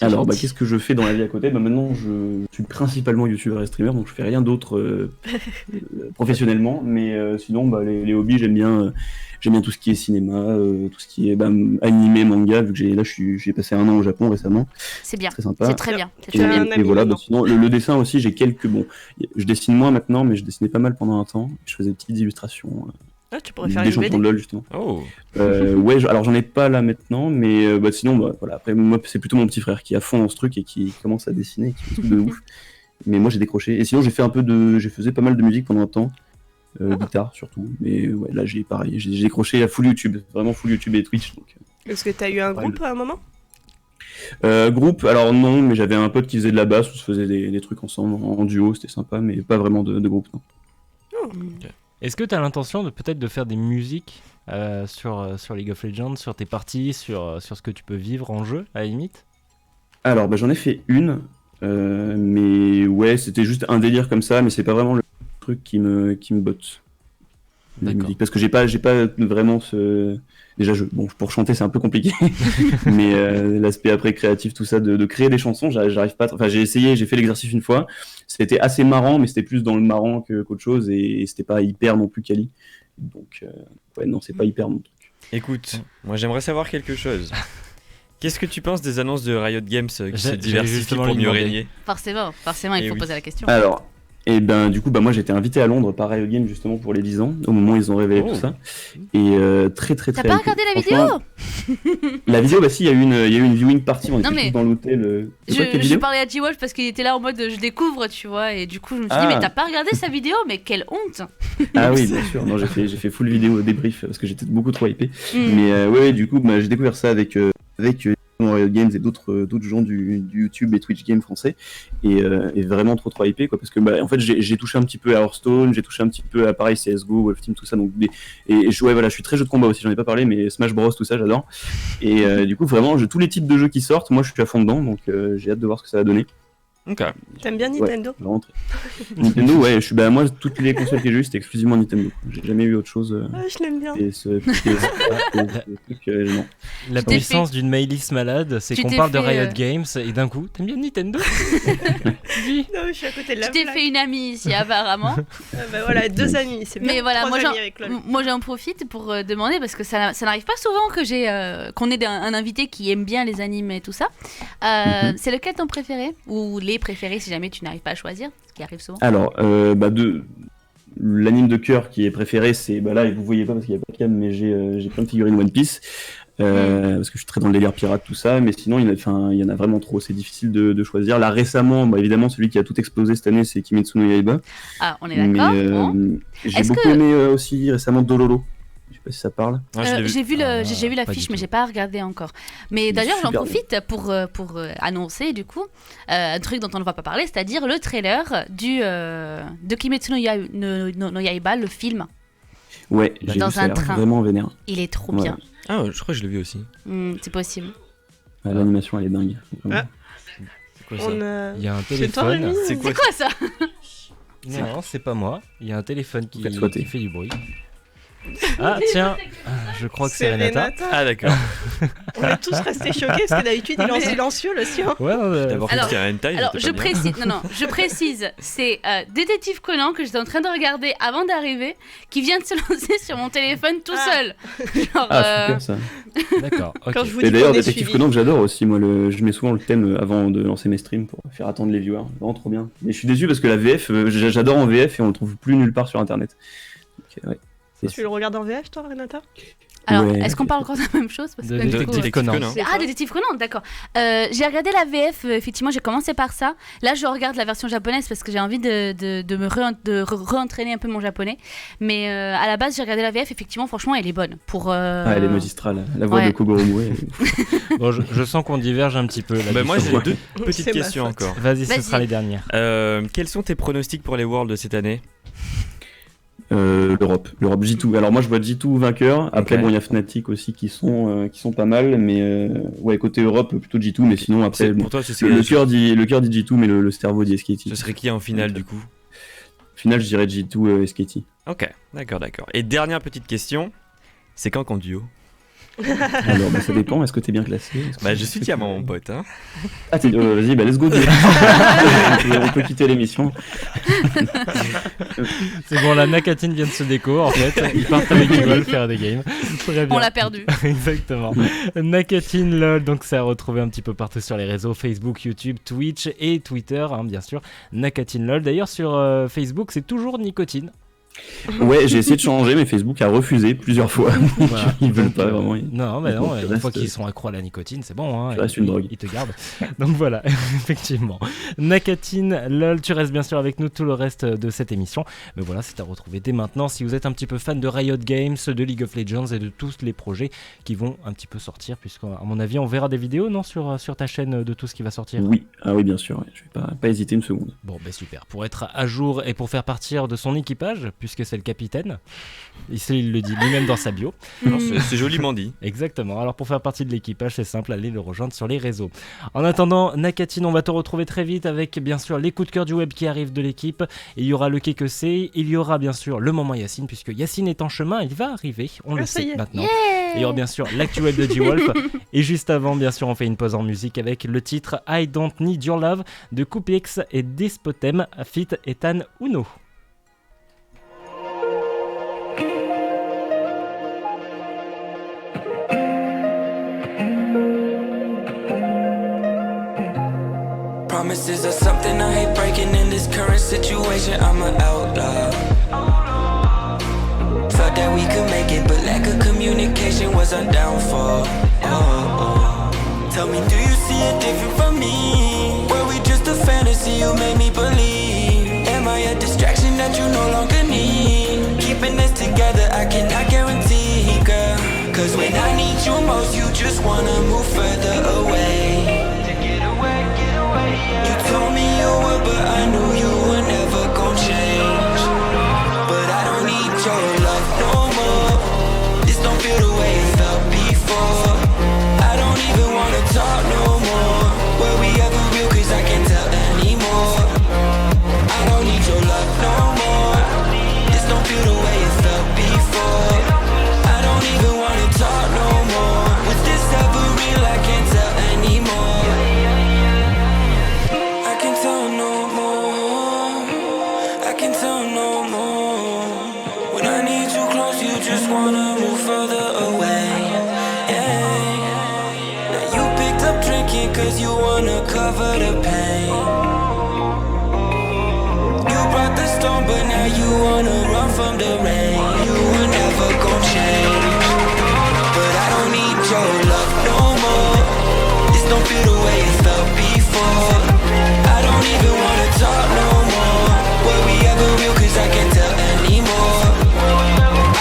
Speaker 5: Alors,
Speaker 7: gentil.
Speaker 5: qu'est-ce que je fais dans la vie à côté? Maintenant, je suis principalement youtubeur et streamer, donc je fais rien d'autre professionnellement. Mais sinon, les hobbies, j'aime bien tout ce qui est cinéma, tout ce qui est animé, manga, vu que j'ai passé 1 an au Japon récemment.
Speaker 4: C'est bien.
Speaker 5: Très sympa.
Speaker 4: C'est très bien. C'est
Speaker 5: Et,
Speaker 7: Tu as
Speaker 4: très bien.
Speaker 7: un ami
Speaker 5: et voilà,
Speaker 7: maintenant.
Speaker 5: sinon, le dessin aussi, j'ai je dessine moins maintenant, mais je dessinais pas mal pendant un temps. Je faisais des petites illustrations,
Speaker 7: Ah, tu pourrais faire
Speaker 5: des
Speaker 7: une
Speaker 5: champions
Speaker 7: BD.
Speaker 5: de LoL, justement.
Speaker 3: Oh,
Speaker 5: Ouais, alors j'en ai pas là maintenant, mais sinon, voilà. Après, moi, c'est plutôt mon petit frère qui est à fond dans ce truc et qui commence à dessiner, qui fait des trucs de ouf. Mais moi, j'ai décroché. Et sinon, j'ai fait je faisais pas mal de musique pendant un temps, guitare surtout. Mais ouais, là, j'ai décroché à full YouTube, vraiment full YouTube et Twitch. Donc,
Speaker 7: Est-ce que t'as eu un groupe à un moment?
Speaker 5: groupe, alors non, mais j'avais un pote qui faisait de la basse, on se faisait des trucs ensemble en duo, c'était sympa, mais pas vraiment de groupe, non.
Speaker 2: Est-ce que tu as l'intention peut-être de faire des musiques sur League of Legends, sur tes parties, sur ce que tu peux vivre en jeu, à la limite?
Speaker 5: Alors, j'en ai fait une, mais ouais, c'était juste un délire comme ça, mais c'est pas vraiment le truc trucs qui me bottent. La
Speaker 2: D'accord.
Speaker 5: musique. Parce que j'ai pas vraiment ce. Déjà, pour chanter, c'est un peu compliqué. Mais l'aspect après créatif, tout ça, de créer des chansons, j'arrive pas. Enfin, j'ai essayé, j'ai fait l'exercice une fois. C'était assez marrant, mais c'était plus dans le marrant qu'autre chose. Et c'était pas hyper non plus quali. Donc, ouais, non, c'est pas hyper mon truc.
Speaker 3: Écoute, moi j'aimerais savoir quelque chose. Qu'est-ce que tu penses des annonces de Riot Games qui se
Speaker 2: J'allais
Speaker 3: diversifient
Speaker 2: justement
Speaker 3: pour
Speaker 2: lui
Speaker 3: mieux
Speaker 2: demander.
Speaker 3: régner?
Speaker 4: Forcément, il
Speaker 3: Eh
Speaker 4: faut
Speaker 3: oui.
Speaker 4: poser la question.
Speaker 5: Alors, et ben du coup, moi j'ai été invité à Londres par Riot Games justement pour les 10 ans, au moment où ils ont révélé
Speaker 2: Oh.
Speaker 5: tout ça. Et très
Speaker 4: T'as pas regardé la
Speaker 5: franchement,
Speaker 4: vidéo?
Speaker 5: La vidéo, bah si, il y a eu une viewing party, on
Speaker 4: Non,
Speaker 5: était
Speaker 4: mais
Speaker 5: tous dans l'hôtel. C'est quoi, quelle
Speaker 4: Je
Speaker 5: vidéo
Speaker 4: parlais à G-Watch parce qu'il était là en mode je découvre, tu vois, et du coup je me suis
Speaker 5: Ah.
Speaker 4: dit, mais t'as pas regardé sa vidéo? Mais quelle honte!
Speaker 5: Ah oui, bien sûr. Non, j'ai fait full vidéo débrief parce que j'étais beaucoup trop hypé.
Speaker 4: Mm.
Speaker 5: Mais ouais, du coup, j'ai découvert ça avec Riot Games et d'autres gens du YouTube et Twitch Game français et vraiment trop hypé quoi, parce que en fait j'ai touché un petit peu à Hearthstone, j'ai touché un petit peu à pareil CSGO, Wolf Team, tout ça, donc je suis très jeu de combat aussi, j'en ai pas parlé, mais Smash Bros, tout ça j'adore, et du coup vraiment tous les types de jeux qui sortent, moi je suis à fond dedans, donc j'ai hâte de voir ce que ça va donner.
Speaker 3: Ok.
Speaker 7: T'aimes bien Nintendo?
Speaker 5: Vraiment très- Nintendo, ouais, moi toutes les consoles que j'ai eues c'était exclusivement Nintendo, j'ai jamais eu autre chose.
Speaker 7: Ah, je l'aime bien.
Speaker 5: Non.
Speaker 2: La
Speaker 4: Tu t'es
Speaker 2: puissance d'une mail-list malade, c'est
Speaker 4: Tu
Speaker 2: qu'on
Speaker 4: t'es
Speaker 2: parle de
Speaker 4: fait,
Speaker 2: Riot Games et d'un coup, t'aimes bien Nintendo? Dis.
Speaker 7: Non, je suis à côté de la
Speaker 4: Tu t'es
Speaker 7: plaque.
Speaker 4: fait une amie ici apparemment.
Speaker 7: Bah voilà, 2 amis, c'est bien.
Speaker 4: Mais voilà,
Speaker 7: 3
Speaker 4: moi
Speaker 7: amis avec LOL.
Speaker 4: j'en profite pour demander parce que ça n'arrive pas souvent que qu'on ait un invité qui aime bien les animes et tout ça. C'est lequel ton préféré? Ou les préférés si jamais tu n'arrives pas à choisir, ce qui arrive souvent.
Speaker 5: Alors, l'anime de cœur qui est préféré, c'est là, et vous voyez pas parce qu'il n'y a pas de cam, mais j'ai plein de figurines One Piece. Parce que je suis très dans le délire pirate, tout ça, mais sinon il y en a vraiment trop, c'est difficile de choisir. Là récemment, évidemment, celui qui a tout explosé cette année, c'est Kimetsu no Yaiba.
Speaker 4: Ah, on est d'accord. Bon.
Speaker 5: J'ai
Speaker 4: Est-ce
Speaker 5: beaucoup
Speaker 4: que-
Speaker 5: aimé aussi récemment Dololo. Je sais pas si ça parle.
Speaker 3: Ah, je l'ai vu.
Speaker 4: J'ai vu
Speaker 2: Ah,
Speaker 4: j'ai vu
Speaker 2: pas
Speaker 4: l'affiche,
Speaker 2: du
Speaker 4: mais
Speaker 2: tout.
Speaker 4: j'ai pas regardé encore. Mais
Speaker 5: Il est
Speaker 4: d'ailleurs, j'en
Speaker 5: super
Speaker 4: profite pour annoncer du coup un truc dont on ne va pas parler, c'est-à-dire le trailer de Kimetsu no Yaiba, le film.
Speaker 5: Ouais, j'ai
Speaker 4: Dans
Speaker 5: vu, ça
Speaker 4: un
Speaker 5: a l'air
Speaker 4: train.
Speaker 5: vraiment vénère.
Speaker 4: Il est trop
Speaker 5: Ouais.
Speaker 4: bien.
Speaker 3: Ah, je crois que je l'ai vu aussi.
Speaker 4: C'est possible.
Speaker 5: L'animation elle est dingue. Vraiment.
Speaker 3: C'est quoi ça?
Speaker 7: On
Speaker 2: Il y a un
Speaker 7: C'est toi,
Speaker 2: téléphone.
Speaker 7: Rémi?
Speaker 3: C'est quoi
Speaker 4: C'est quoi ça?
Speaker 2: Non, c'est pas moi. Il y a un téléphone qui
Speaker 5: Faites souhaiter.
Speaker 2: fait du bruit. Ah tiens, je crois que c'est Renata.
Speaker 3: Ah, d'accord.
Speaker 7: On est tous restés choqués parce que d'habitude il est en silencieux le sien.
Speaker 2: Ouais,
Speaker 3: D'abord,
Speaker 4: Alors-
Speaker 3: c'était un hentai,
Speaker 4: Alors,
Speaker 3: j'étais pas bien.
Speaker 4: je précise, c'est Détective Conan que j'étais en train de regarder avant d'arriver, qui vient de se lancer sur mon téléphone tout
Speaker 7: Ah.
Speaker 4: seul. Genre,
Speaker 5: Ah super ça.
Speaker 2: d'accord. Ok.
Speaker 7: Quand je vous
Speaker 5: Et
Speaker 7: dis
Speaker 5: d'ailleurs
Speaker 7: qu'on est
Speaker 5: Détective
Speaker 7: suivi.
Speaker 5: Conan que j'adore aussi, moi je mets souvent le thème avant de lancer mes streams pour faire attendre les viewers, vraiment trop bien. Mais je suis déçu parce que la VF, j'adore en VF et on le trouve plus nulle part sur internet. Donc, ouais.
Speaker 7: Tu le regardes en VF toi, Renata?
Speaker 4: alors,
Speaker 5: Ouais.
Speaker 4: est-ce qu'on parle encore de la même chose? Parce
Speaker 2: De
Speaker 4: que du coup,
Speaker 2: Détective Conan.
Speaker 4: Ah, Détective Conan, d'accord. J'ai regardé la VF, effectivement, j'ai commencé par ça. Là, je regarde la version japonaise parce que j'ai envie de me réentraîner un peu mon japonais. Mais à la base, j'ai regardé la VF, effectivement, franchement, elle est bonne.
Speaker 5: Ah, elle est magistrale. La voix
Speaker 4: ouais.
Speaker 5: de Kogoro Moe, elle est
Speaker 2: Bon, je sens qu'on diverge un petit peu là.
Speaker 3: Bah, moi, j'ai
Speaker 5: Ouais.
Speaker 3: deux petites
Speaker 7: C'est ma
Speaker 3: questions
Speaker 7: faute.
Speaker 3: encore.
Speaker 2: Vas-y, ce
Speaker 4: Vas-y.
Speaker 2: sera les dernières.
Speaker 3: Quels sont tes pronostics pour les Worlds de cette année?
Speaker 5: L'Europe G2. Alors moi je vois G2 vainqueur. Après
Speaker 3: Ok.
Speaker 5: bon il y a Fnatic aussi qui sont pas mal, mais ouais côté Europe plutôt G2, mais sinon après
Speaker 3: C'est-
Speaker 5: bon,
Speaker 3: Pour toi, ce
Speaker 5: le
Speaker 3: serait,
Speaker 5: cœur dit G2, mais le cerveau dit SKT.
Speaker 3: ce serait qui en finale du coup?
Speaker 5: Final je dirais G2 SKT.
Speaker 3: Ok, d'accord. Et dernière petite question, c'est quand duo?
Speaker 5: Alors ça dépend. Est-ce que t'es bien classé? Est-ce que-
Speaker 3: Bah, je suis diamant, mon pote. Hein.
Speaker 5: Ah vas-y let's go. On peut quitter l'émission.
Speaker 2: C'est bon, la Nakatine vient de se déco en fait. Ils partent avec Eagle faire des games. Très bien.
Speaker 4: On l'a perdu.
Speaker 2: Exactement. Nakatine LOL, donc c'est à retrouver un petit peu partout sur les réseaux Facebook, YouTube, Twitch et Twitter, hein, bien sûr. Nakatine LOL. D'ailleurs, sur Facebook, c'est toujours nicotine.
Speaker 5: Ouais j'ai essayé de changer, mais Facebook a refusé plusieurs fois.
Speaker 2: Voilà.
Speaker 5: Ils veulent
Speaker 2: Donc,
Speaker 5: pas vraiment.
Speaker 2: Non, mais non,
Speaker 5: Donc,
Speaker 2: une fois
Speaker 5: reste-
Speaker 2: qu'ils sont accros à la nicotine, c'est bon. Hein,
Speaker 5: ça reste une drogue.
Speaker 2: Ils te gardent. Donc voilà, effectivement. Nakatine, LOL, tu restes bien sûr avec nous tout le reste de cette émission. Mais voilà, c'est à retrouver dès maintenant si vous êtes un petit peu fan de Riot Games, de League of Legends et de tous les projets qui vont un petit peu sortir. Puisqu'à mon avis, on verra des vidéos, non, sur ta chaîne de tout ce qui va sortir.
Speaker 5: Oui, ah oui bien sûr. Ouais. Je vais pas hésiter une seconde.
Speaker 2: Bon, ben super. Pour être à jour et pour faire partir de son équipage, puisque puisque c'est le capitaine. Il le dit lui-même dans sa bio.
Speaker 3: Non, c'est joliment dit.
Speaker 2: Exactement. Alors pour faire partie de l'équipage, c'est simple, allez le rejoindre sur les réseaux. En attendant, Nakatine, on va te retrouver très vite avec bien sûr les coups de cœur du web qui arrivent de l'équipe. Il y aura le Qu'est que c'est, il y aura bien sûr le moment Yacine, puisque Yacine est en chemin, il va arriver, on le sait maintenant. Et il y aura bien sûr l'actu web de G-Wolf. Et juste avant, bien sûr, on fait une pause en musique avec le titre I Don't Need Your Love de Coupex et Despotem feat. Ethan Uno.
Speaker 8: Promises are something I hate breaking in this current situation. I'm an outlaw. Thought that we could make it, but lack of communication was our downfall. Tell me, do you see it different from me? Were we just a fantasy you made me believe? Am I a distraction that you no longer need? Keeping this together, I cannot guarantee, girl. Cause when I need you most, you just wanna move further away. You told me you would, but I knew you were never gon' change. But I don't need your love no more. This don't feel the way it felt before. I don't even wanna talk no more. Were we ever real, cause I can't tell anymore. I don't need your love no more. This don't feel the way it felt before. I don't even wanna talk no more. Was this ever real, I can't tell anymore. Just wanna move further away, yeah. Now you picked up drinking cause you wanna cover the pain. You brought the storm but now you wanna run from the rain. You were never gon' change. But I don't need your love no more. This don't feel the way it felt before. I don't even wanna talk no more. Were we ever real cause I can't tell anymore.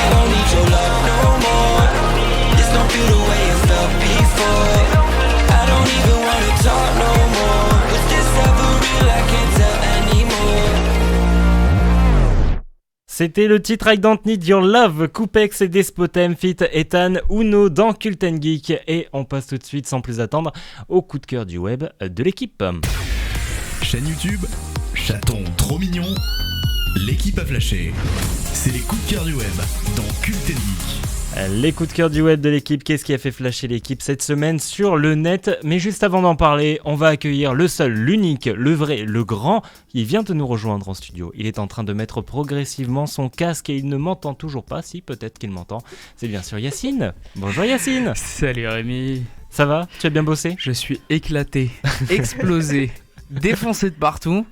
Speaker 8: I don't need your love no more. This don't feel the way it felt before. I don't even wanna talk no more. Was this ever real? I can't tell anymore.
Speaker 2: C'était le titre I Don't Need Your Love, Coupex et Despotem feat. Ethan Uno dans Cult & Geek. Et on passe tout de suite sans plus attendre au coup de cœur du web de l'équipe.
Speaker 1: Chaîne YouTube, chaton trop mignon, l'équipe a flashé. C'est les coups de cœur du web dans Cult & Geek.
Speaker 2: Les coups de cœur du web de l'équipe, qu'est-ce qui a fait flasher l'équipe cette semaine sur le net? Mais juste avant d'en parler, on va accueillir le seul, l'unique, le vrai, le grand. Il vient de nous rejoindre en studio. Il est en train de mettre progressivement son casque et il ne m'entend toujours pas. Si, peut-être qu'il m'entend. C'est bien sûr Yacine. Bonjour Yacine.
Speaker 9: Salut Rémi.
Speaker 2: Ça va? Tu as bien bossé?
Speaker 9: Je suis éclaté, explosé, défoncé de partout.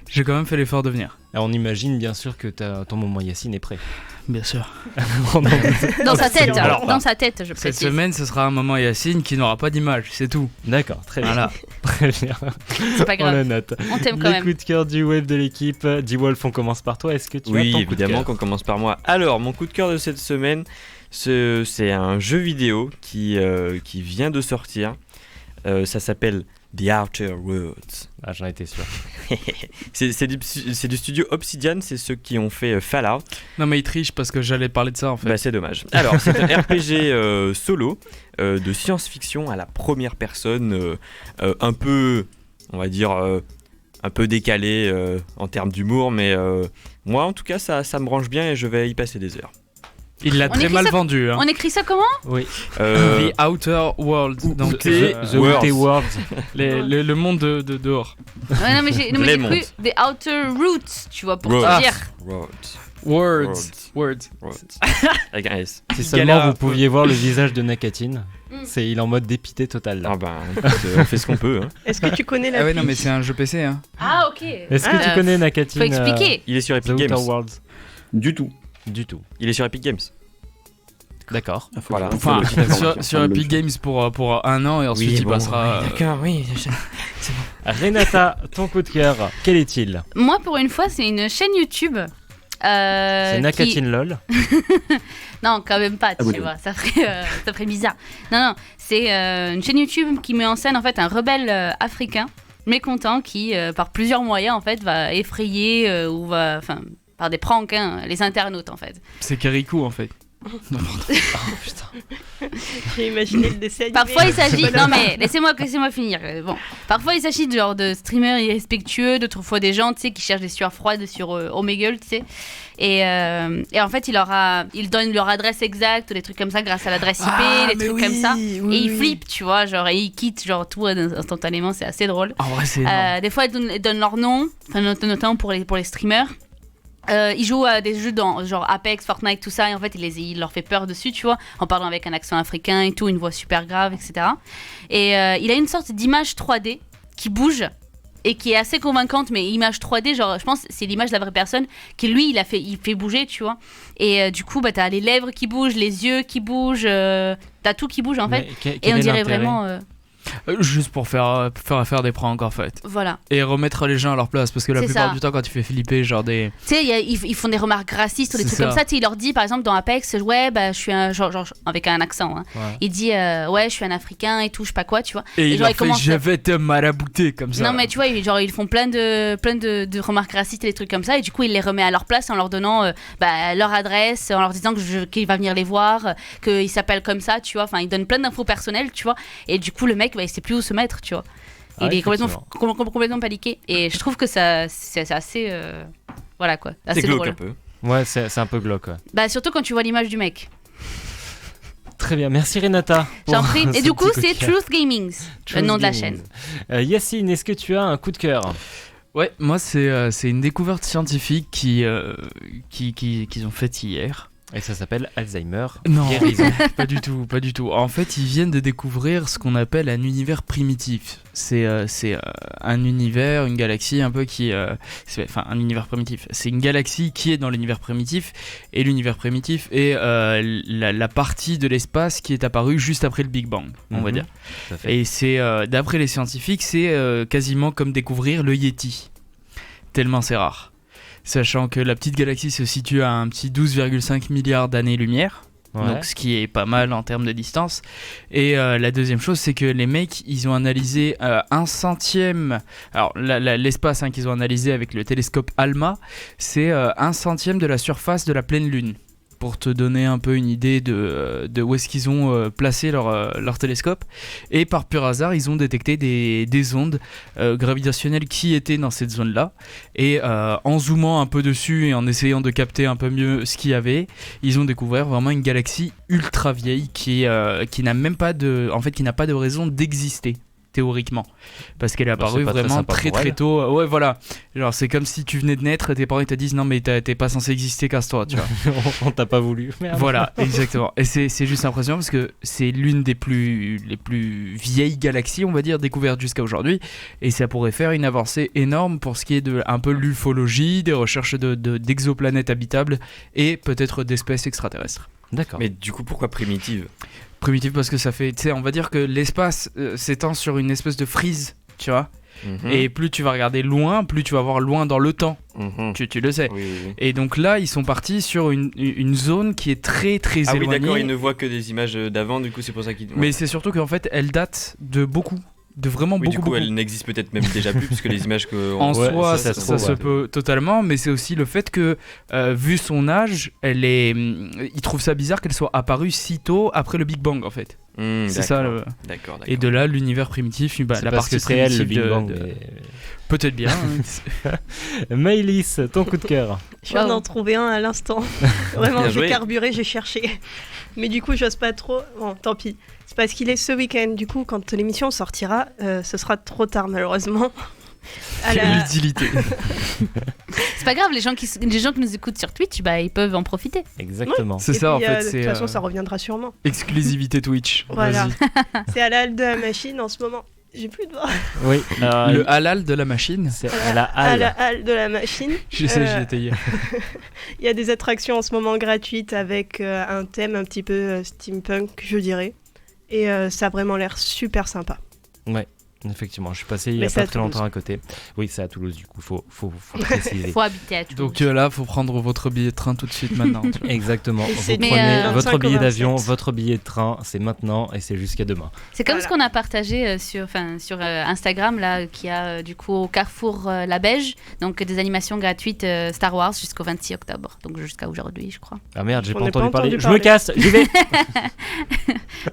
Speaker 9: J'ai quand même fait l'effort de venir.
Speaker 2: Alors on imagine bien sûr que ton moment Yacine est prêt.
Speaker 9: Bien sûr.
Speaker 4: Dans sa tête, dans sa tête, je précise.
Speaker 9: Cette semaine, ce sera un moment Yacine qui n'aura pas d'image, c'est tout.
Speaker 2: D'accord, très bien.
Speaker 9: Voilà.
Speaker 2: Très bien.
Speaker 4: C'est pas grave.
Speaker 2: On le note.
Speaker 4: On t'aime quand même.
Speaker 2: Les coups de cœur du web de l'équipe. G-Wolf, on commence par toi. Est-ce que tu as ton coup de cœur?
Speaker 3: Oui, évidemment qu'on commence par moi. Alors, mon coup de cœur de cette semaine, c'est un jeu vidéo qui vient de sortir. Ça s'appelle The Outer Worlds.
Speaker 2: Ah, j'en étais sûr.
Speaker 3: c'est du studio Obsidian, c'est ceux qui ont fait Fallout.
Speaker 9: Non mais il triche parce que j'allais parler de ça en fait.
Speaker 3: Bah c'est dommage. Alors c'est un RPG solo de science-fiction à la première personne, un peu, on va dire, un peu décalé en termes d'humour, mais moi en tout cas ça me branche bien et je vais y passer des heures.
Speaker 9: Il l'a très mal vendu. Hein.
Speaker 4: On écrit ça comment?
Speaker 2: Oui.
Speaker 9: The Outer World. Donc
Speaker 2: The Outer World.
Speaker 9: Le monde de dehors.
Speaker 4: Ouais, non mais j'ai cru The Outer Roots, tu vois, pour te dire.
Speaker 9: Words.
Speaker 3: Avec un S.
Speaker 2: Si seulement vous pouviez voir le visage de Nakatine. Il est en mode dépité total là.
Speaker 3: Ah bah, on fait ce qu'on peut. Hein.
Speaker 7: Est-ce que tu connais la
Speaker 9: Ah ouais, non mais c'est un jeu PC. Hein.
Speaker 4: Ah ok.
Speaker 2: Est-ce que tu connais Nakatine?
Speaker 4: Faut expliquer.
Speaker 3: Il est sur Epic
Speaker 2: The
Speaker 3: Games.
Speaker 2: Outer Worlds.
Speaker 5: Du tout.
Speaker 3: Il est sur Epic Games.
Speaker 2: D'accord.
Speaker 3: Voilà.
Speaker 9: Enfin, sur Epic Games pour un an et ensuite il passera.
Speaker 3: D'accord, oui.
Speaker 9: C'est bon.
Speaker 2: Renata, ton coup de cœur, quel est-il?
Speaker 4: Moi, pour une fois, c'est une chaîne YouTube.
Speaker 2: C'est Nakatine LOL.
Speaker 4: Non, quand même pas, tu vois, ça ferait bizarre. Non, c'est une chaîne YouTube qui met en scène en fait un rebelle africain mécontent qui, par plusieurs moyens en fait, va effrayer ou va par des pranks, hein, les internautes en fait.
Speaker 9: C'est Kirikou en fait.
Speaker 7: J'ai imaginé le dessin animé.
Speaker 4: Parfois il s'agit, non mais laissez-moi finir. Bon, parfois il s'agit de streamers irrespectueux, d'autres fois des gens, tu sais, qui cherchent des sueurs froides sur Omegle, tu sais. Et en fait, il donne leur adresse exacte, des trucs comme ça, grâce à l'adresse IP, des trucs comme ça. Et ils flippent, tu vois, genre, et ils quittent genre tout instantanément, c'est assez drôle.
Speaker 9: En vrai, c'est énorme.
Speaker 4: Des fois, ils donnent leur nom, notamment pour les streamers. Ils jouent à des jeux dans genre Apex, Fortnite, tout ça, et en fait il leur fait peur dessus, tu vois, en parlant avec un accent africain et tout, une voix super grave, etc. Et il a une sorte d'image 3D qui bouge et qui est assez convaincante, mais image 3D, genre je pense c'est l'image de la vraie personne qui lui il fait bouger, tu vois. Et du coup t'as les lèvres qui bougent, les yeux qui bougent, t'as tout qui bouge en fait. Et on dirait vraiment.
Speaker 9: Juste pour faire des pranks en fait.
Speaker 4: Voilà.
Speaker 9: Et remettre les gens à leur place parce que la plupart du temps quand tu fais flipper genre des...
Speaker 4: Tu sais, ils font des remarques racistes ou des trucs comme ça. Tu sais, il leur dit par exemple dans Apex, ouais bah je suis un genre avec un accent. Hein. Ouais. Il dit ouais je suis un Africain et tout, je sais pas quoi, tu vois.
Speaker 9: Et il leur fait je vais te marabouter comme ça.
Speaker 4: Non mais tu vois, ils font plein de remarques racistes et des trucs comme ça et du coup il les remet à leur place en leur donnant leur adresse, en leur disant qu'il va venir les voir, qu'il s'appelle comme ça, tu vois. Enfin il donne plein d'infos personnelles, tu vois. Et du coup le mec il sait plus où se mettre, tu vois. Il est complètement paniqué. Et je trouve que c'est assez. Voilà quoi. Assez
Speaker 3: c'est glauque
Speaker 4: drôle.
Speaker 3: un peu.
Speaker 2: Ouais, c'est un peu glauque. Ouais.
Speaker 4: Bah, surtout quand tu vois l'image du mec.
Speaker 2: Très bien, merci Renata.
Speaker 4: J'en prie. Et du coup, c'est Truth Gaming, le nom de la chaîne.
Speaker 2: Yacine, est-ce que tu as un coup de cœur ?
Speaker 9: Ouais, moi c'est une découverte scientifique qu'ils ont faite hier.
Speaker 2: Et ça s'appelle Alzheimer.
Speaker 9: Non,
Speaker 2: guérison.
Speaker 9: pas du tout. En fait, ils viennent de découvrir ce qu'on appelle un univers primitif. C'est un univers, une galaxie un peu un univers primitif. C'est une galaxie qui est dans l'univers primitif. Et l'univers primitif est la partie de l'espace qui est apparue juste après le Big Bang, on va dire. Et c'est, d'après les scientifiques, c'est quasiment comme découvrir le Yeti. Tellement c'est rare. Sachant que la petite galaxie se situe à un petit 12,5 milliards d'années-lumière, donc ce qui est pas mal en termes de distance. Et la deuxième chose, c'est que les mecs, ils ont analysé 1/100. Alors l'espace qu'ils ont analysé avec le télescope ALMA, c'est 1/100 de la surface de la pleine lune. Pour te donner un peu une idée de où est-ce qu'ils ont placé leur télescope. Et par pur hasard, ils ont détecté des ondes gravitationnelles qui étaient dans cette zone-là. Et en zoomant un peu dessus et en essayant de capter un peu mieux ce qu'il y avait, ils ont découvert vraiment une galaxie ultra vieille qui n'a même pas qui n'a pas de raison d'exister. Théoriquement, parce qu'elle est apparue vraiment très tôt. Ouais, voilà. Genre, c'est comme si tu venais de naître et tes parents te disent non, mais t'es pas censé exister, casse-toi, tu vois.
Speaker 2: On t'a pas voulu. Merde.
Speaker 9: Voilà, exactement. Et c'est juste impressionnant parce que c'est l'une les plus vieilles galaxies, on va dire, découvertes jusqu'à aujourd'hui. Et ça pourrait faire une avancée énorme pour ce qui est de un peu l'ufologie, des recherches d'exoplanètes habitables et peut-être d'espèces extraterrestres.
Speaker 2: D'accord.
Speaker 3: Mais du coup, pourquoi primitive ?
Speaker 9: Primitive parce que ça fait, tu sais, on va dire que l'espace s'étend sur une espèce de frise, tu vois. Et plus tu vas regarder loin, plus tu vas voir loin dans le temps. Tu le sais. Oui. Et donc là, ils sont partis sur une zone qui est très très éloignée.
Speaker 3: Ah oui, d'accord, ils ne voient que des images d'avant, du coup c'est pour ça qu'ils...
Speaker 9: Mais c'est surtout qu'en fait, elle date de beaucoup. De vraiment beaucoup.
Speaker 3: Du coup, elle n'existe peut-être même déjà plus, puisque les images que...
Speaker 9: En soi, ça se peut totalement, mais c'est aussi le fait que, vu son âge, il trouve ça bizarre qu'elle soit apparue si tôt après le Big Bang, en fait. C'est ça.
Speaker 3: D'accord.
Speaker 9: Et de là, l'univers primitif, la partie
Speaker 2: primitive le Big Bang.
Speaker 9: Peut-être bien.
Speaker 2: Maëlys, ton coup de cœur.
Speaker 7: Je viens d'en trouver un à l'instant. Vraiment, j'ai carburé, j'ai cherché. Mais du coup, j'ose pas trop. Bon, tant pis. C'est parce qu'il est ce week-end. Du coup, quand l'émission sortira, ce sera trop tard, malheureusement.
Speaker 9: Quelle utilité.
Speaker 4: C'est pas grave, les gens qui nous écoutent sur Twitch, ils peuvent en profiter.
Speaker 2: Exactement.
Speaker 7: Oui.
Speaker 9: C'est ça, en fait.
Speaker 7: De toute façon, ça reviendra sûrement.
Speaker 9: Exclusivité Twitch.
Speaker 7: Voilà. C'est à la halle de la machine en ce moment. J'ai plus de voix.
Speaker 2: Oui.
Speaker 9: Le halal de la machine.
Speaker 2: C'est à la
Speaker 7: halle de la machine.
Speaker 9: Je sais, j'y étais hier.
Speaker 7: Il y a des attractions en ce moment gratuites avec un thème un petit peu steampunk, je dirais. Et ça a vraiment l'air super sympa.
Speaker 2: Ouais. Effectivement, je suis passé il y
Speaker 7: Mais
Speaker 2: a
Speaker 7: c'est
Speaker 2: pas
Speaker 7: à
Speaker 2: très longtemps
Speaker 7: Toulouse.
Speaker 2: à côté. Oui, c'est à Toulouse, du coup, faut préciser.
Speaker 4: Faut habiter à Toulouse.
Speaker 9: Donc là, faut prendre votre billet de train tout de suite maintenant. tu vois.
Speaker 2: Exactement.
Speaker 7: Et
Speaker 2: Vous
Speaker 7: c'est
Speaker 2: prenez
Speaker 7: 25
Speaker 2: votre
Speaker 7: au
Speaker 2: billet d'avion,
Speaker 7: 27.
Speaker 2: votre billet de train, c'est maintenant et c'est jusqu'à demain.
Speaker 4: C'est comme
Speaker 7: Voilà.
Speaker 4: ce qu'on a partagé sur Instagram, là, qui a du coup au Carrefour La Beige, donc des animations gratuites Star Wars jusqu'au 26 octobre, donc jusqu'à aujourd'hui, je crois.
Speaker 2: Ah merde, j'ai
Speaker 7: On
Speaker 2: pas
Speaker 7: n'est
Speaker 2: entendu
Speaker 7: pas
Speaker 2: parler.
Speaker 7: entendu
Speaker 2: Je me
Speaker 7: parler.
Speaker 2: casse, j'y vais.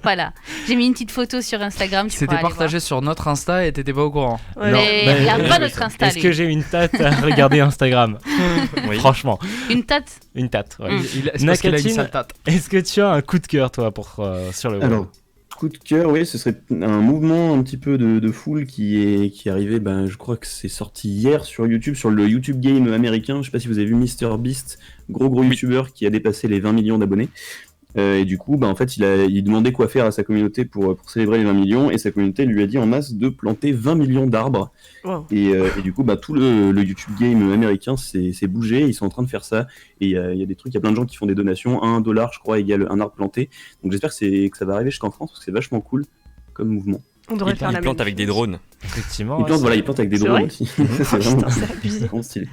Speaker 4: Voilà, j'ai mis une petite photo sur Instagram. tu
Speaker 9: C'était
Speaker 4: pourras aller
Speaker 9: partagé sur notre Insta et t'étais pas au courant.
Speaker 7: Ouais.
Speaker 2: Non,
Speaker 4: Mais
Speaker 2: bah,
Speaker 4: il regarde pas notre Insta,
Speaker 2: Est-ce
Speaker 4: lui.
Speaker 2: que j'ai une tâte à regarder Instagram?
Speaker 3: Oui.
Speaker 2: Franchement,
Speaker 4: voir. Une tâte.
Speaker 2: une tâte. Ouais.
Speaker 4: Mm.
Speaker 9: C'est parce qu'il a une
Speaker 2: Nakatine,
Speaker 9: sale tête.
Speaker 2: est-ce que tu as un coup de cœur, toi, sur le web?
Speaker 5: Alors, coup de cœur, oui, ce serait un mouvement un petit peu de foule qui est arrivé, je crois que c'est sorti hier sur YouTube, sur le YouTube Game américain. Je sais pas si vous avez vu MrBeast, gros YouTuber qui a dépassé les 20 millions d'abonnés. Et du coup, en fait, il demandait quoi faire à sa communauté pour célébrer les 20 millions, et sa communauté lui a dit en masse de planter 20 millions d'arbres.
Speaker 7: Wow.
Speaker 5: Et du coup, tout le YouTube Game américain s'est bougé, ils sont en train de faire ça. Et il y a des trucs, il y a plein de gens qui font des donations, $1, je crois, égale un arbre planté. Donc j'espère que ça va arriver jusqu'en France, parce que c'est vachement cool comme mouvement.
Speaker 7: On devrait
Speaker 3: Il
Speaker 7: faire la
Speaker 3: plante
Speaker 7: même
Speaker 3: avec des
Speaker 7: chose.
Speaker 3: drones.
Speaker 2: Effectivement.
Speaker 5: Ils
Speaker 2: ouais,
Speaker 5: plantent, ils plantent avec des
Speaker 7: C'est
Speaker 5: drones
Speaker 7: vrai
Speaker 5: aussi.
Speaker 7: Oh,
Speaker 5: c'est vraiment,
Speaker 7: putain, c'est abusé.
Speaker 5: vraiment stylé.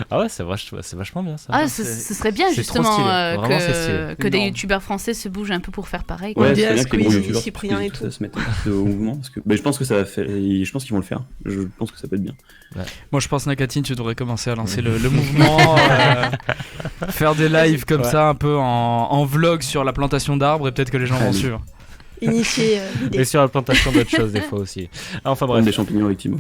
Speaker 2: Ah ouais, c'est vachement bien ça.
Speaker 4: Ah, ce serait bien
Speaker 2: c'est trop
Speaker 4: justement
Speaker 2: stylé. Vraiment, c'est stylé.
Speaker 4: que des
Speaker 9: Énorme.
Speaker 4: youtubeurs français se bougent un peu pour faire pareil.
Speaker 7: Ouais,
Speaker 5: c'est
Speaker 7: Diaz,
Speaker 5: bien que les gros
Speaker 7: Squeezie,
Speaker 5: youtubeurs
Speaker 7: Cyprien et tout.
Speaker 5: se mettent un peu au mouvement, parce que je pense que ça va faire, je pense qu'ils vont le faire. Je pense que ça peut être bien.
Speaker 9: Moi, je pense, Nakatine, tu devrais commencer à lancer le mouvement, faire des lives comme
Speaker 2: Ouais.
Speaker 9: ça, un peu en vlog sur la plantation d'arbres, et peut-être que les gens vont
Speaker 5: Allez.
Speaker 9: suivre.
Speaker 7: Initier
Speaker 2: Et
Speaker 7: l'idée.
Speaker 2: sur la plantation d'autres choses des fois aussi. Enfin
Speaker 5: Prendre
Speaker 2: bref.
Speaker 5: des champignons avec Timo.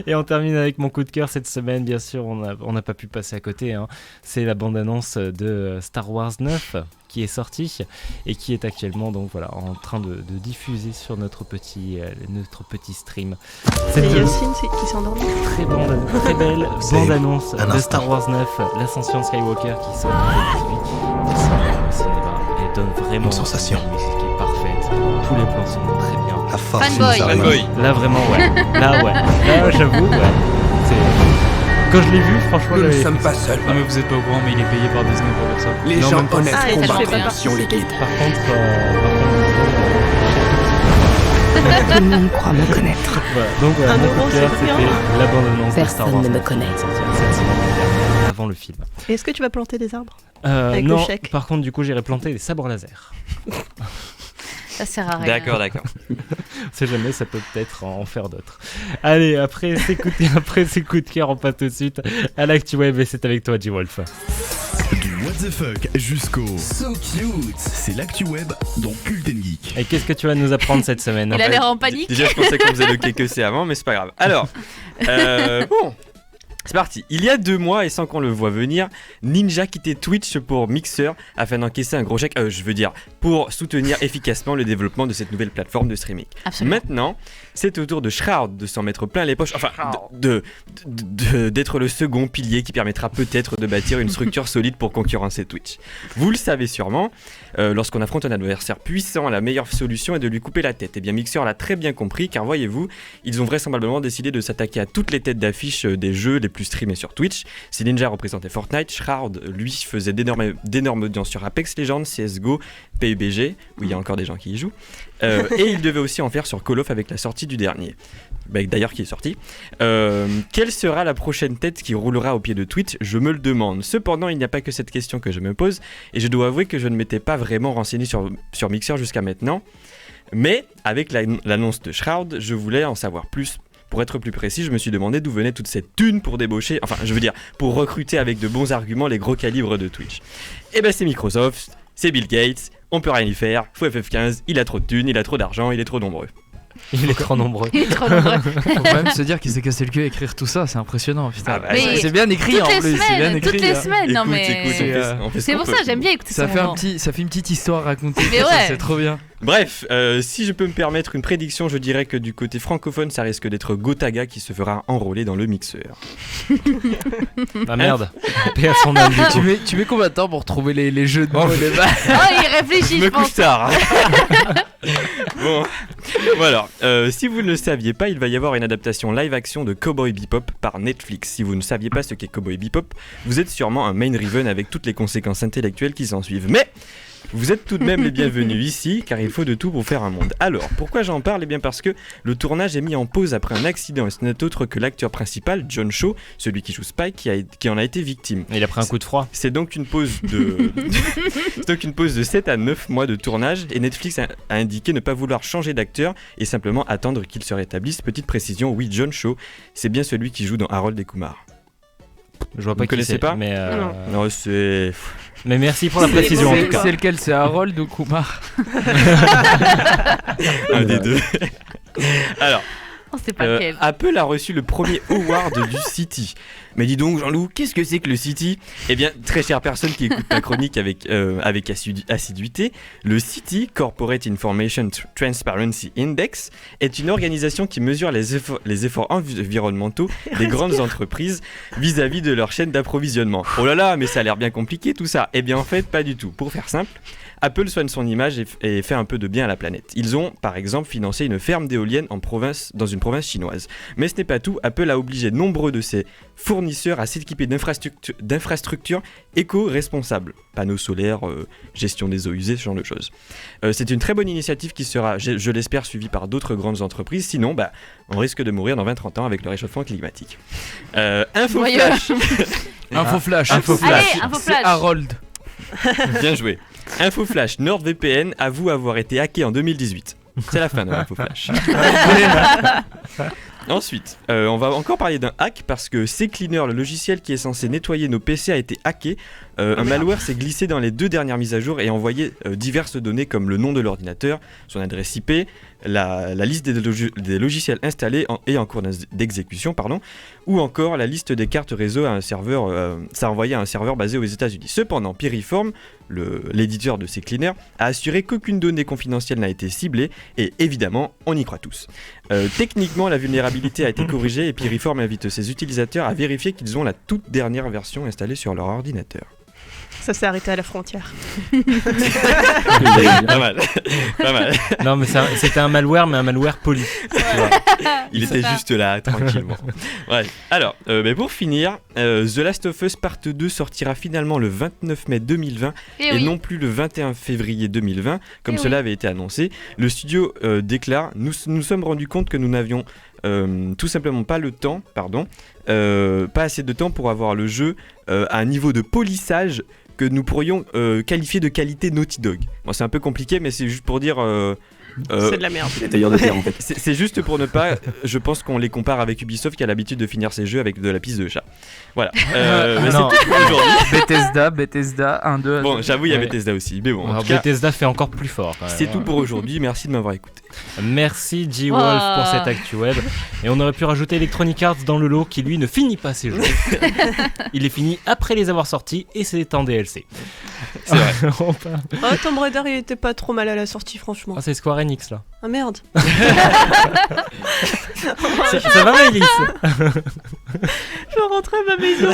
Speaker 2: Et on termine avec mon coup de cœur cette semaine, bien sûr, on n'a pas pu passer à côté. Hein. C'est la bande-annonce de Star Wars 9 qui est sortie et qui est actuellement donc voilà en train de diffuser sur notre petit stream.
Speaker 7: C'est
Speaker 2: C'est une
Speaker 7: Yacine qui s'est endormi.
Speaker 2: très belle
Speaker 1: C'est
Speaker 2: bande-annonce
Speaker 1: un
Speaker 2: de
Speaker 1: instant.
Speaker 2: Star Wars 9, l'ascension de Skywalker qui sort en 2018, qui sort au cinéma et donne vraiment
Speaker 1: Une sensation.
Speaker 2: une musique qui est parfaite. Tous les plans sont très bien.
Speaker 1: La force
Speaker 4: Fanboy.
Speaker 1: nous arrive.
Speaker 3: Fanboy.
Speaker 2: Là vraiment ouais. Là j'avoue ouais. Quand je l'ai vu franchement
Speaker 10: Nous ne
Speaker 2: j'avais-
Speaker 10: sommes pas seuls.
Speaker 9: Non, mais vous êtes pas au courant, mais il est payé par Disney pour faire ça.
Speaker 10: Les
Speaker 9: Mais en
Speaker 10: gens
Speaker 9: même temps,
Speaker 10: honnêtes
Speaker 4: Ah, et ça lui
Speaker 10: combattent
Speaker 4: fait pas
Speaker 10: l'action liquide.
Speaker 2: Par contre
Speaker 11: Tout le monde croit me connaître.
Speaker 2: voilà. Donc voilà,
Speaker 7: Un
Speaker 2: mon
Speaker 7: euro,
Speaker 2: coup de cœur
Speaker 7: c'est combien
Speaker 2: c'était la bande-annonce de Star
Speaker 11: Personne
Speaker 2: Wars
Speaker 11: ne me
Speaker 2: 9,
Speaker 11: connaît.
Speaker 2: sortie cette semaine dernière, avant le film.
Speaker 7: Et est-ce que tu vas planter des arbres Avec le
Speaker 2: Non,
Speaker 7: chèque.
Speaker 2: par contre du coup j'irai planter des sabres laser.
Speaker 4: Ça sert à rien.
Speaker 3: D'accord.
Speaker 2: On sait jamais, ça peut peut-être en faire d'autres. Allez, après ces coups de cœur, on passe tout de suite à l'actu web et c'est avec toi, G-Wolf.
Speaker 1: Du what the fuck jusqu'au so cute. C'est l'actu web dans Cult & Geek.
Speaker 2: Et qu'est-ce que tu vas nous apprendre cette semaine?
Speaker 4: Il a l'air en panique.
Speaker 3: Déjà, je pensais qu'on faisait le que c'est avant, mais c'est pas grave. Alors, bon. C'est parti. Il y a 2 mois, et sans qu'on le voie venir, Ninja quittait Twitch pour Mixer afin d'encaisser un gros chèque, pour soutenir efficacement le développement de cette nouvelle plateforme de streaming.
Speaker 4: Absolument.
Speaker 3: Maintenant, c'est au tour de Shroud de s'en mettre plein les poches, enfin, d'être le second pilier qui permettra peut-être de bâtir une structure solide pour concurrencer Twitch. Vous le savez sûrement, lorsqu'on affronte un adversaire puissant, la meilleure solution est de lui couper la tête. Et bien Mixer l'a très bien compris, car voyez-vous, ils ont vraisemblablement décidé de s'attaquer à toutes les têtes d'affiche des jeux les plus streamés sur Twitch. Si Ninja représentait Fortnite, Shroud, lui, faisait d'énormes audiences sur Apex Legends, CSGO, PUBG, où il y a encore des gens qui y jouent, et il devait aussi en faire sur Call of avec la sortie du dernier. D'ailleurs qui est sorti. Quelle sera la prochaine tête qui roulera au pied de Twitch? Je me le demande. Cependant, il n'y a pas que cette question que je me pose, et je dois avouer que je ne m'étais pas vraiment renseigné sur Mixer jusqu'à maintenant. Mais avec l'annonce de Shroud, je voulais en savoir plus. Pour être plus précis, je me suis demandé d'où venait toute cette thune pour débaucher, pour recruter avec de bons arguments les gros calibres de Twitch. Et ben c'est Microsoft, c'est Bill Gates, on peut rien y faire, faut FF15, il a trop de thunes, il a trop d'argent, il est trop nombreux.
Speaker 2: Il est trop nombreux.
Speaker 4: Il est trop nombreux.
Speaker 9: faut quand même se dire qu'il s'est cassé le cul à écrire tout ça, c'est impressionnant. Putain.
Speaker 3: Ah bah,
Speaker 4: Mais
Speaker 9: c'est bien écrit en
Speaker 4: Toutes les
Speaker 9: plus, c'est bien
Speaker 4: semaines,
Speaker 9: écrit.
Speaker 4: toutes les
Speaker 9: hein.
Speaker 4: semaines. Non mais.
Speaker 3: Écoute, on fait ce
Speaker 4: C'est
Speaker 3: qu'on
Speaker 4: pour
Speaker 3: peut.
Speaker 4: ça, j'aime bien écouter
Speaker 9: Ça
Speaker 4: son
Speaker 9: fait,
Speaker 4: moment.
Speaker 9: ça fait une petite histoire à raconter,
Speaker 4: Mais
Speaker 9: ça,
Speaker 4: ouais.
Speaker 9: c'est trop bien.
Speaker 3: Bref, si je peux me permettre une prédiction, je dirais que du côté francophone, ça risque d'être Gotaga qui se fera enrôler dans le mixeur.
Speaker 2: Ah merde. Paix à son âme du coup.
Speaker 9: Tu mets combien de temps pour trouver les jeux de mots et les
Speaker 4: Oh, il réfléchit,
Speaker 3: Je
Speaker 4: je
Speaker 3: me couche
Speaker 4: pense.
Speaker 3: tard. Bon, voilà. Si vous ne le saviez pas, il va y avoir une adaptation live-action de Cowboy Bebop par Netflix. Si vous ne saviez pas ce qu'est Cowboy Bebop, vous êtes sûrement un main-driven avec toutes les conséquences intellectuelles qui s'en suivent. Mais Vous êtes tout de même les bienvenus ici, car il faut de tout pour faire un monde. Alors, pourquoi j'en parle ? Eh bien parce que le tournage est mis en pause après un accident, et ce n'est autre que l'acteur principal, John Cho, celui qui joue Spike, qui en a été victime.
Speaker 2: Il a pris un coup de froid.
Speaker 3: C'est donc une pause de... C'est donc une pause de 7 à 9 mois de tournage, et Netflix a indiqué ne pas vouloir changer d'acteur, et simplement attendre qu'il se rétablisse. Petite précision, oui, John Cho, c'est bien celui qui joue dans Harold et Kumar.
Speaker 2: Je vois pas.
Speaker 3: Vous connaissez pas ?
Speaker 2: Mais
Speaker 3: non, c'est...
Speaker 2: Mais merci pour la précision en tout cas.
Speaker 9: C'est lequel ? C'est Harold ou Kumar ?
Speaker 3: Un des deux. Alors,
Speaker 4: On sait pas lequel.
Speaker 3: Apple a reçu le premier award du City. Mais dis donc Jean-Loup, qu'est-ce que c'est que le City ? Eh bien, très chère personne qui écoute ma chronique avec assiduité, le City, Corporate Information Transparency Index, est une organisation qui mesure les efforts environnementaux des grandes entreprises vis-à-vis de leur chaîne d'approvisionnement. Oh là là, mais ça a l'air bien compliqué tout ça. Eh bien en fait, pas du tout. Pour faire simple, Apple soigne son image et fait un peu de bien à la planète. Ils ont, par exemple, financé une ferme d'éoliennes dans une province chinoise. Mais ce n'est pas tout, Apple a obligé nombreux de ses fournisseurs à s'équiper d'infrastructures éco-responsables. Panneaux solaires, gestion des eaux usées, ce genre de choses. C'est une très bonne initiative qui sera, je l'espère, suivie par d'autres grandes entreprises. Sinon, on risque de mourir dans 20-30 ans avec le réchauffement climatique. Info flash.
Speaker 9: Info flash.
Speaker 4: Allez, info flash.
Speaker 9: C'est Harold.
Speaker 3: Bien joué. Info flash, NordVPN avoue avoir été hacké en 2018. C'est la fin de l'info flash. Ensuite, on va encore parler d'un hack parce que CCleaner, le logiciel qui est censé nettoyer nos PC, a été hacké. Un malware s'est glissé dans les 2 dernières mises à jour et a envoyé diverses données comme le nom de l'ordinateur, son adresse IP, la liste des logiciels installés et en cours d'exécution, ou encore la liste des cartes réseau à un serveur. Ça a envoyé à un serveur basé aux États-Unis. Cependant, Piriform, l'éditeur de CCleaner, a assuré qu'aucune donnée confidentielle n'a été ciblée et évidemment, on y croit tous. Techniquement, la vulnérabilité a été corrigée et Piriform invite ses utilisateurs à vérifier qu'ils ont la toute dernière version installée sur leur ordinateur.
Speaker 7: Ça s'est arrêté à la frontière.
Speaker 3: Pas mal.
Speaker 2: Non, mais c'était un malware, mais un malware poli.
Speaker 3: Il était juste là, tranquillement. Ouais. Alors, mais pour finir, The Last of Us Part 2 sortira finalement le 29 mai 2020 et non plus le 21 février 2020, comme cela avait été annoncé. Le studio déclare « Nous sommes rendus compte que nous n'avions tout simplement pas assez de temps pour avoir le jeu à un niveau de polissage que nous pourrions qualifier de qualité Naughty Dog. » Bon, c'est un peu compliqué, mais c'est juste pour dire...
Speaker 7: c'est de la merde.
Speaker 5: Les tailleurs de terre en fait.
Speaker 3: C'est juste pour ne pas... Je pense qu'on les compare avec Ubisoft qui a l'habitude de finir ses jeux avec de la pisse de chat. Voilà. Mais c'est tout pour aujourd'hui.
Speaker 9: Bethesda 1, 2...
Speaker 3: Bon, j'avoue, il y a Bethesda aussi. Mais bon,
Speaker 2: alors, Bethesda fait encore plus fort. Quand même.
Speaker 3: C'est tout pour aujourd'hui. Merci de m'avoir écouté.
Speaker 2: Merci G-Wolf pour cette actu web. Et on aurait pu rajouter Electronic Arts dans le lot qui lui ne finit pas ses jeux. Il est fini après les avoir sortis et c'est en DLC.
Speaker 3: C'est vrai.
Speaker 7: Tomb Raider il était pas trop mal à la sortie franchement.
Speaker 2: C'est Square Enix là.
Speaker 7: Ah merde.
Speaker 2: Ça va Maëlys?
Speaker 7: Je veux rentrer à ma maison.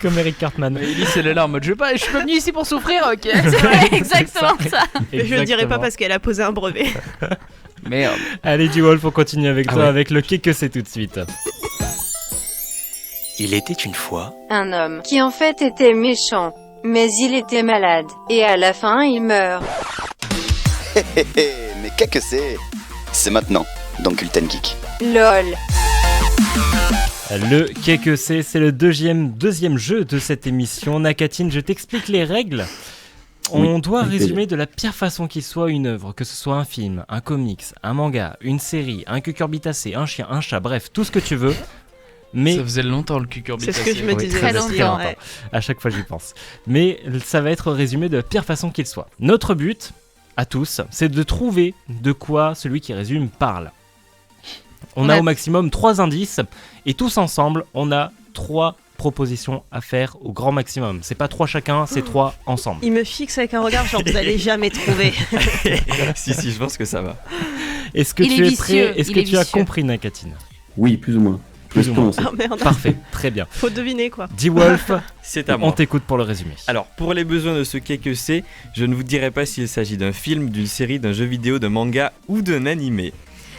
Speaker 2: Comme Eric Cartman.
Speaker 9: Maëlys elle est là en mode je suis pas venu ici pour souffrir, ok.
Speaker 4: C'est vrai, exactement ça.
Speaker 7: Mais je le dirai pas parce qu'elle a posé un brevet.
Speaker 9: Merde.
Speaker 2: Allez G-Wolf, on continue avec toi avec le Qu'est-ce que c'est tout de suite.
Speaker 10: Il était une fois
Speaker 11: un homme qui en fait était méchant, mais il était malade, et à la fin il meurt.
Speaker 10: Mais qu'est-ce que c'est ? C'est maintenant, dans Culten Geek.
Speaker 11: LOL.
Speaker 2: Le Qu'est-ce que c'est le deuxième jeu de cette émission. Nakatine, je t'explique les règles. On doit résumer de la pire façon qui soit une œuvre, que ce soit un film, un comics, un manga, une série, un cucurbitacé, un chien, un chat, bref, tout ce que tu veux. Mais
Speaker 9: ça faisait longtemps le cucurbitacé.
Speaker 7: C'est ce que je me disais.
Speaker 4: Très longtemps.
Speaker 7: Ouais.
Speaker 2: À chaque fois j'y pense. Mais ça va être résumé de la pire façon qu'il soit. Notre but, à tous, c'est de trouver de quoi celui qui résume parle. On a au maximum 3 indices et tous ensemble, on a 3 propositions à faire au grand maximum. C'est pas 3 chacun, c'est 3 ensemble.
Speaker 7: Il me fixe avec un regard genre vous allez jamais trouver.
Speaker 3: Si, je pense que ça va.
Speaker 2: Est-ce que tu es prêt? Est-ce que tu as compris, Nakatine?
Speaker 5: Oui, plus ou moins.
Speaker 2: Plus ou moins.
Speaker 7: Oh merde.
Speaker 2: Parfait, très bien.
Speaker 7: Faut deviner quoi.
Speaker 2: D-Wolf,
Speaker 3: c'est à moi.
Speaker 2: On t'écoute pour le résumé.
Speaker 3: Alors, pour les besoins de ce qu'est que c'est, je ne vous dirai pas s'il s'agit d'un film, d'une série, d'un jeu vidéo, d'un manga ou d'un animé.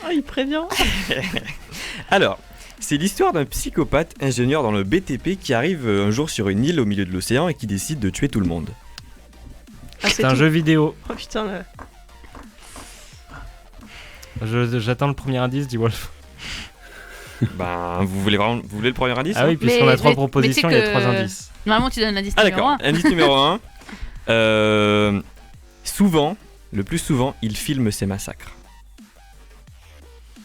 Speaker 7: Oh, il prévient.
Speaker 3: Alors, c'est l'histoire d'un psychopathe ingénieur dans le BTP qui arrive un jour sur une île au milieu de l'océan et qui décide de tuer tout le monde.
Speaker 2: C'est un jeu vidéo.
Speaker 7: Oh putain, là.
Speaker 2: J'attends le premier indice, dit Wolf.
Speaker 3: Ben, vous voulez le premier indice?
Speaker 2: Ah oui, puisqu'on a 3 propositions, il y a 3 indices.
Speaker 4: Normalement, tu donnes l'indice
Speaker 3: Ah
Speaker 4: numéro
Speaker 3: d'accord,
Speaker 4: 1.
Speaker 3: indice numéro 1. Le plus souvent, il filme ses massacres.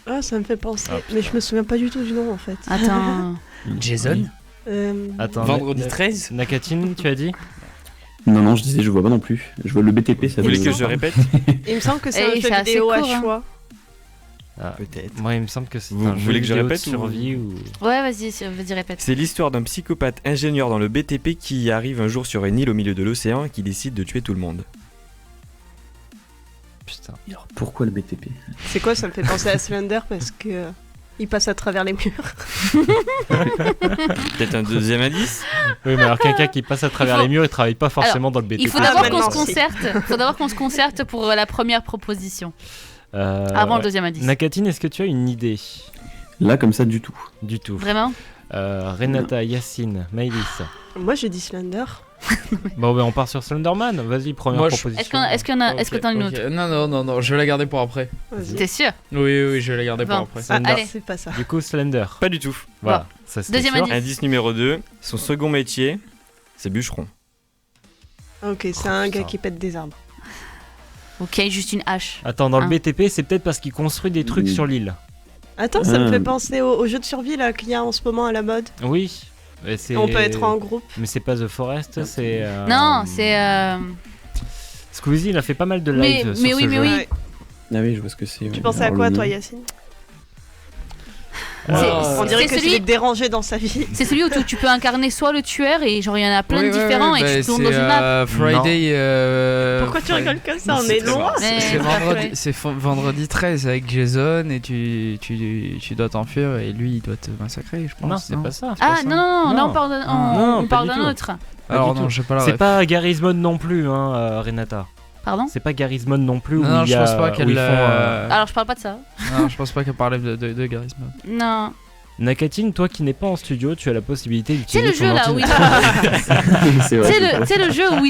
Speaker 7: Ah, ça me fait penser. Mais je me souviens pas du tout du nom en fait.
Speaker 4: Attends.
Speaker 9: Jason.
Speaker 2: Attends,
Speaker 9: Vendredi 13.
Speaker 2: Nakatine, tu as dit?
Speaker 5: Non, je disais, je vois pas non plus. Je vois le BTP, ça
Speaker 3: Vous voulez que je répète?
Speaker 7: Il me semble que c'est
Speaker 4: Eh,
Speaker 7: un
Speaker 4: c'est
Speaker 7: jeu
Speaker 4: assez
Speaker 7: vidéo à
Speaker 4: court, hein.
Speaker 7: choix.
Speaker 3: Peut-être.
Speaker 2: Moi, il me semble que c'est
Speaker 3: Vous
Speaker 2: un jeu
Speaker 3: voulez que je
Speaker 2: vidéo de
Speaker 3: répète ou-
Speaker 2: survie ou...
Speaker 4: Ouais, vas-y, répète.
Speaker 3: C'est l'histoire d'un psychopathe ingénieur dans le BTP qui arrive un jour sur une île au milieu de l'océan et qui décide de tuer tout le monde.
Speaker 2: Putain.
Speaker 5: Alors, pourquoi le BTP?
Speaker 7: C'est quoi? Ça me fait penser à Slender parce que il passe à travers les murs.
Speaker 3: Peut-être un deuxième indice?
Speaker 2: Oui, mais alors quelqu'un qui passe à travers les murs, il travaille pas forcément dans le BTP.
Speaker 4: Il faut d'abord
Speaker 7: maintenant,
Speaker 4: qu'on se
Speaker 7: si.
Speaker 4: concerte. Faut d'abord qu'on se concerte pour la première proposition. Avant le deuxième indice.
Speaker 2: Nakatine, est-ce que tu as une idée?
Speaker 5: Là, comme ça, du tout.
Speaker 2: Du tout.
Speaker 4: Vraiment?
Speaker 2: Renata, Yacine, Maëlys.
Speaker 7: Moi j'ai dit Slender.
Speaker 2: Bon, ben on part sur Slenderman. Vas-y, première
Speaker 9: Moi,
Speaker 2: proposition.
Speaker 4: Est-ce que t'en as une autre?
Speaker 9: Non, je vais la garder pour après.
Speaker 4: T'es sûr?
Speaker 9: Oui, je vais la garder pour
Speaker 4: Bon.
Speaker 9: après.
Speaker 2: Slender.
Speaker 4: Allez.
Speaker 7: C'est pas ça.
Speaker 2: Du coup, Slender.
Speaker 3: Pas du tout.
Speaker 2: Voilà.
Speaker 4: Bon.
Speaker 2: Ça, c'était
Speaker 4: Deuxième
Speaker 2: sûr.
Speaker 4: indice.
Speaker 3: Indice numéro 2, son second métier, c'est bûcheron.
Speaker 7: Ok, c'est un gars
Speaker 2: putain.
Speaker 7: qui pète des arbres.
Speaker 4: Ok, juste une hache.
Speaker 2: Attends, dans le
Speaker 4: Hein.
Speaker 2: BTP, c'est peut-être parce qu'il construit des trucs sur l'île.
Speaker 7: Attends, ça me fait penser au jeu de survie là qu'il y a en ce moment à la mode.
Speaker 2: Oui. Et c'est-
Speaker 7: On peut être en groupe.
Speaker 2: Mais c'est pas The Forest, c'est.
Speaker 4: Non, c'est.
Speaker 2: Squeezie, il a fait pas mal de
Speaker 4: Mais-
Speaker 2: live sur
Speaker 4: mais
Speaker 2: ce
Speaker 4: oui, mais
Speaker 2: jeu.
Speaker 4: oui.
Speaker 7: Ouais.
Speaker 5: Ah oui, je vois ce que c'est.
Speaker 7: Tu
Speaker 5: ouais.
Speaker 7: pensais à
Speaker 5: Alors,
Speaker 7: quoi
Speaker 5: le
Speaker 7: toi
Speaker 5: nom.
Speaker 7: Yacine?
Speaker 2: Ah,
Speaker 7: On dirait
Speaker 4: c'est
Speaker 7: que
Speaker 4: celui-
Speaker 7: c'est dérangé dans sa vie.
Speaker 4: C'est celui où tu peux incarner soit le tueur et genre il y en a plein de différents et tu tournes dans une map.
Speaker 9: Friday.
Speaker 7: Pourquoi tu rigoles comme ça? On
Speaker 3: c'est
Speaker 7: est
Speaker 3: très
Speaker 7: loin.
Speaker 3: marrant.
Speaker 4: Mais-
Speaker 9: C'est vendredi 13 avec Jason et tu dois t'enfuir et lui il doit te massacrer, je pense.
Speaker 2: Non, c'est pas ça. c'est
Speaker 4: Ah
Speaker 2: pas ça.
Speaker 4: non, là
Speaker 2: Non.
Speaker 4: on parle d'un
Speaker 2: Non,
Speaker 4: on
Speaker 2: pas
Speaker 4: parle
Speaker 2: du
Speaker 4: d'un
Speaker 2: tout.
Speaker 4: autre.
Speaker 9: Alors
Speaker 2: du
Speaker 9: non,
Speaker 2: tout.
Speaker 9: j'ai pas la
Speaker 2: C'est
Speaker 9: ref.
Speaker 2: pas Garry's Mod non plus, hein, Renata.
Speaker 4: Pardon?
Speaker 2: C'est pas Garry's Mod non plus. Où
Speaker 9: Non,
Speaker 2: il y
Speaker 9: je
Speaker 2: a-
Speaker 9: pense pas
Speaker 2: où
Speaker 9: qu'elle.
Speaker 2: ils font,
Speaker 4: Alors je parle pas de ça.
Speaker 9: Non, je pense pas qu'elle parlait de Garry's Mod.
Speaker 4: Non.
Speaker 2: Nakatine, toi qui n'es pas en studio, tu as la possibilité
Speaker 4: C'est
Speaker 2: d'utiliser
Speaker 4: le
Speaker 2: ton
Speaker 4: jeu là où il.
Speaker 5: C'est vrai.
Speaker 4: C'est le jeu où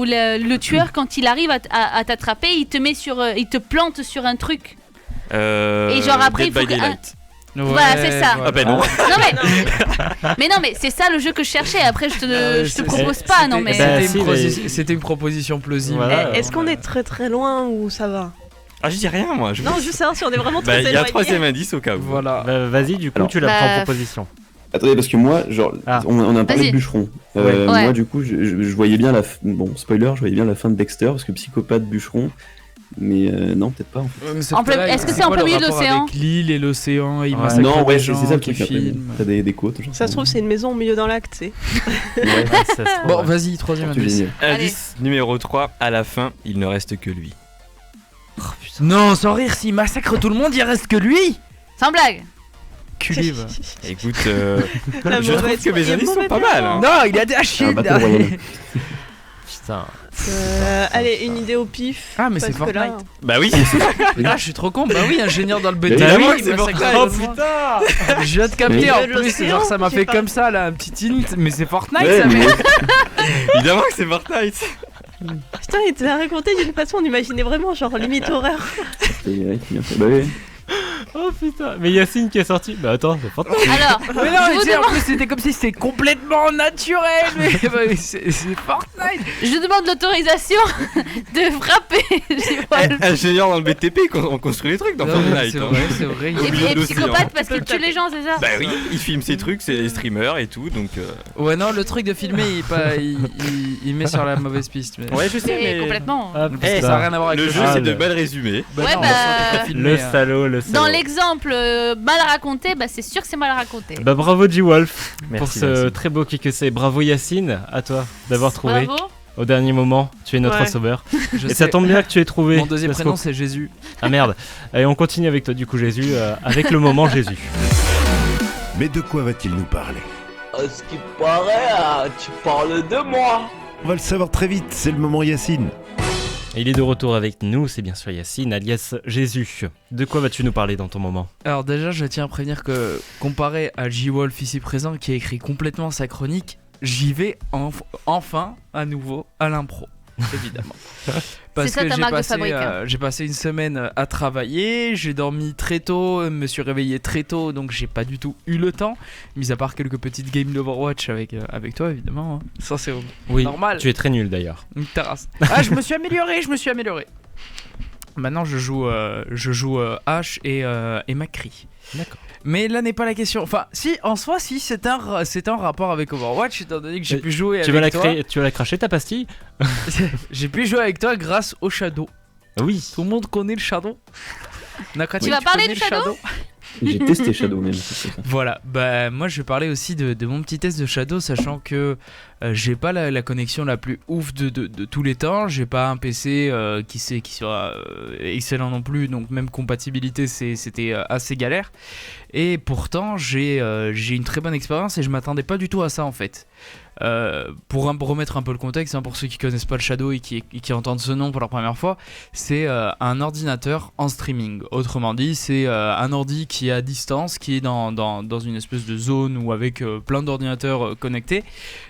Speaker 4: le tueur quand il arrive à t'attraper, il te met sur il te plante sur un truc. Et genre après,
Speaker 3: Dead
Speaker 4: il faut
Speaker 3: by
Speaker 4: que-
Speaker 3: Daylight.
Speaker 4: Voilà, c'est ça.
Speaker 3: Ah bah non.
Speaker 4: Non mais c'est ça le jeu que je cherchais. Après je te propose pas non mais.
Speaker 2: Bah,
Speaker 9: C'était une proposition plausible.
Speaker 2: Voilà.
Speaker 7: Est-ce qu'on est très très loin ou ça va?
Speaker 3: Ah, je dis rien moi.
Speaker 7: Non, juste savoir si on est vraiment
Speaker 3: Bah,
Speaker 7: très
Speaker 3: il y a un
Speaker 7: éloigné.
Speaker 3: troisième indice au cas où.
Speaker 9: Voilà.
Speaker 2: Bah, vas-y, du coup,
Speaker 5: Alors-
Speaker 2: tu la
Speaker 4: Bah,
Speaker 2: prends en proposition.
Speaker 5: Attendez, parce que moi, genre,
Speaker 2: Ah.
Speaker 5: on a parlé
Speaker 4: Vas-y.
Speaker 5: de bûcheron.
Speaker 2: Ouais.
Speaker 5: Moi, du coup, je voyais bien bon, spoiler, je voyais bien la fin de Dexter, parce que psychopathe, bûcheron. Mais non, peut-être pas en fait.
Speaker 4: Est-ce que c'est en plein milieu de l'océan?
Speaker 9: Avec l'île et l'océan, il
Speaker 2: Ouais.
Speaker 9: massacre
Speaker 5: Non, ouais,
Speaker 9: des
Speaker 5: c'est
Speaker 9: gens
Speaker 5: ça le
Speaker 9: qui
Speaker 5: truc après.
Speaker 9: filment.
Speaker 5: T'as des côtes, genre.
Speaker 7: Ça se trouve, c'est une maison au milieu d'un lac, tu sais.
Speaker 5: Ouais.
Speaker 2: Ah, ça se trouve,
Speaker 9: Bon,
Speaker 2: ouais.
Speaker 9: vas-y, troisième
Speaker 5: Tu
Speaker 9: indice.
Speaker 5: génial.
Speaker 3: Indice numéro 3, à la fin, il ne reste que lui.
Speaker 9: Non, sans rire, s'il massacre tout le monde, il reste que lui.
Speaker 4: Sans blague.
Speaker 9: Culé, va.
Speaker 3: Écoute,
Speaker 7: La
Speaker 3: je trouve
Speaker 7: mauvaise
Speaker 3: que mes
Speaker 7: foi-
Speaker 3: indices sont
Speaker 7: mauvais
Speaker 3: pas mal.
Speaker 7: perdant.
Speaker 3: Hein.
Speaker 9: Non, il a des
Speaker 5: Ah,
Speaker 9: Chine.
Speaker 5: Battle Royale.
Speaker 2: Putain.
Speaker 7: Allez, une idée au pif.
Speaker 9: Ah, mais c'est
Speaker 7: parce que là-
Speaker 9: Fortnite.
Speaker 3: Bah oui.
Speaker 9: Ah, je suis trop con. Bah oui, ingénieur dans le BTP.
Speaker 5: Évidemment
Speaker 3: que c'est Fortnite.
Speaker 2: Oh putain.
Speaker 9: Je viens de capter
Speaker 5: Mais-
Speaker 9: en
Speaker 7: De
Speaker 9: plus,
Speaker 7: l'océan,
Speaker 9: genre ça m'a
Speaker 7: j'ai
Speaker 9: fait
Speaker 7: pas-
Speaker 9: comme ça là, un petit hint, mais c'est Fortnite
Speaker 5: Ouais,
Speaker 9: ça,
Speaker 5: mais-
Speaker 9: mais.
Speaker 3: Évidemment que c'est Fortnite.
Speaker 7: Putain, il te l'a raconté d'une façon, on imaginait vraiment genre limite horreur.
Speaker 5: Ouais, bien fait. Bah oui.
Speaker 2: Oh putain. Mais Yacine qui est sorti. Bah attends, c'est Fortnite.
Speaker 4: Alors,
Speaker 9: Mais non,
Speaker 4: je, vous
Speaker 9: tu sais, en
Speaker 4: demande,
Speaker 9: plus c'était comme si c'était complètement naturel, mais bah, c'est Fortnite.
Speaker 4: je demande l'autorisation de frapper.
Speaker 3: Ingénieur dans le BTP, on construit les trucs dans
Speaker 9: Non,
Speaker 3: Fortnite.
Speaker 9: c'est
Speaker 3: hein.
Speaker 9: vrai, c'est vrai.
Speaker 3: Au
Speaker 4: Et
Speaker 3: milieu de l'océan.
Speaker 4: psychopathe parce qu'il tue les gens, c'est ça?
Speaker 3: Bah oui, il filme ses trucs, c'est les streamers et tout, donc.
Speaker 9: Ouais, non, le truc de filmer, il met sur la mauvaise piste. Mais...
Speaker 3: Ouais, je sais,
Speaker 4: C'est
Speaker 3: mais.
Speaker 4: complètement.
Speaker 2: Ah,
Speaker 9: Parce que
Speaker 2: putain.
Speaker 9: ça a rien à voir avec
Speaker 3: Le jeu,
Speaker 2: Ah,
Speaker 3: c'est de
Speaker 2: le-
Speaker 3: mal résumé.
Speaker 9: Bah
Speaker 4: Ouais,
Speaker 9: non,
Speaker 4: bah,
Speaker 9: t'as filmé,
Speaker 2: Le
Speaker 9: hein.
Speaker 2: salaud, le salaud.
Speaker 4: Dans l'exemple mal raconté, bah c'est sûr que c'est mal raconté.
Speaker 2: Bah bravo G-Wolf pour
Speaker 3: Merci,
Speaker 2: ce
Speaker 3: merci.
Speaker 2: très beau kick que c'est. Bravo Yacine, à toi d'avoir trouvé.
Speaker 4: Bravo.
Speaker 2: Au dernier moment, tu es notre
Speaker 7: Ouais.
Speaker 2: sauveur.
Speaker 9: Je
Speaker 2: Et
Speaker 9: sais.
Speaker 2: ça tombe bien que tu aies trouvé.
Speaker 9: Mon deuxième
Speaker 2: parce
Speaker 9: prénom
Speaker 2: qu'au-
Speaker 9: c'est Jésus.
Speaker 2: Ah merde. Allez, on continue avec toi du coup Jésus, avec le moment Jésus.
Speaker 12: Mais de quoi va-t-il nous parler?
Speaker 13: À ce qui paraît, tu parles de moi.
Speaker 12: On va le savoir très vite, c'est le moment Yacine.
Speaker 2: Et il est de retour avec nous, c'est bien sûr Yacine, alias Jésus. De quoi vas-tu nous parler dans ton moment?
Speaker 9: Alors déjà, je tiens à prévenir que comparé à J-Wolf ici présent qui a écrit complètement sa chronique, j'y vais enfin à nouveau à l'impro. évidemment.
Speaker 4: C'est ça ta marque de fabrique.
Speaker 9: J'ai passé une semaine à travailler, j'ai dormi très tôt, me suis réveillé très tôt, donc j'ai pas du tout eu le temps, mis à part quelques petites games d'Overwatch avec toi évidemment. Hein. Ça c'est normal.
Speaker 2: Tu es très nul d'ailleurs.
Speaker 9: Une terrasse. Ah, je me suis amélioré. Maintenant je joue Ash et Macri.
Speaker 2: D'accord.
Speaker 9: Mais là n'est pas la question. Enfin, si, en soi, si, c'est un rapport avec Overwatch, étant donné que j'ai pu jouer avec toi.
Speaker 2: Tu vas la cracher ta pastille?
Speaker 9: J'ai pu jouer avec toi grâce au Shadow.
Speaker 2: Oui.
Speaker 9: Tout le monde connaît le Shadow.
Speaker 4: Tu vas parler du Shadow?
Speaker 5: J'ai testé Shadow même.
Speaker 9: Voilà, bah moi je vais parler aussi de mon petit test de Shadow, sachant que j'ai pas la connexion la plus ouf de tous les temps, j'ai pas un PC qui sera excellent non plus, donc même compatibilité c'était assez galère, et pourtant j'ai une très bonne expérience et je m'attendais pas du tout à ça en fait. Pour remettre un peu le contexte, hein, pour ceux qui connaissent pas le Shadow et qui entendent ce nom pour la première fois, c'est un ordinateur en streaming. Autrement dit, c'est un ordi qui est à distance, qui est dans une espèce de zone ou avec plein d'ordinateurs connectés,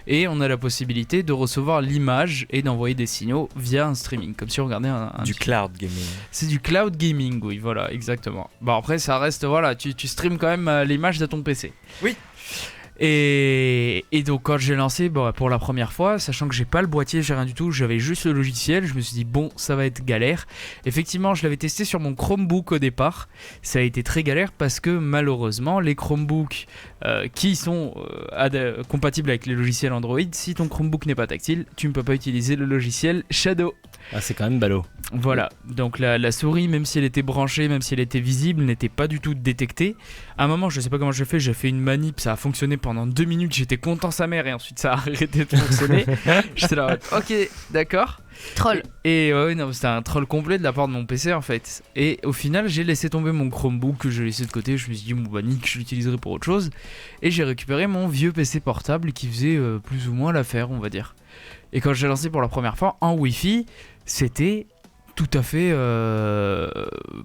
Speaker 9: et on a la possibilité de recevoir l'image et d'envoyer des signaux via un streaming, comme si on regardait
Speaker 3: du cloud gaming.
Speaker 9: C'est du cloud gaming, oui, voilà, exactement. Bon, après, ça reste, voilà, tu streames quand même l'image de ton PC.
Speaker 3: Oui.
Speaker 9: Et donc quand j'ai lancé pour la première fois, sachant que j'ai pas le boîtier, j'ai rien du tout, j'avais juste le logiciel, je me suis dit bon, ça va être galère. Effectivement, je l'avais testé sur mon Chromebook au départ, ça a été très galère parce que malheureusement les Chromebooks qui sont compatibles avec les logiciels Android, si ton Chromebook n'est pas tactile, tu ne peux pas utiliser le logiciel Shadow.
Speaker 2: Ah, c'est quand même ballot.
Speaker 9: Voilà, donc la souris, même si elle était branchée, même si elle était visible, n'était pas du tout détectée. À un moment, je sais pas comment j'ai fait une manip, ça a fonctionné pendant 2 minutes, j'étais content sa mère, et ensuite ça a arrêté de fonctionner. J'étais là, ok, d'accord.
Speaker 4: Troll.
Speaker 9: Et non, c'était un troll complet de la part de mon PC en fait. Et au final, j'ai laissé tomber mon Chromebook que j'ai laissé de côté. Je me suis dit, bon bah nique, je l'utiliserai pour autre chose. Et j'ai récupéré mon vieux PC portable qui faisait plus ou moins l'affaire, on va dire. Et quand j'ai lancé pour la première fois en Wi-Fi, c'était tout à fait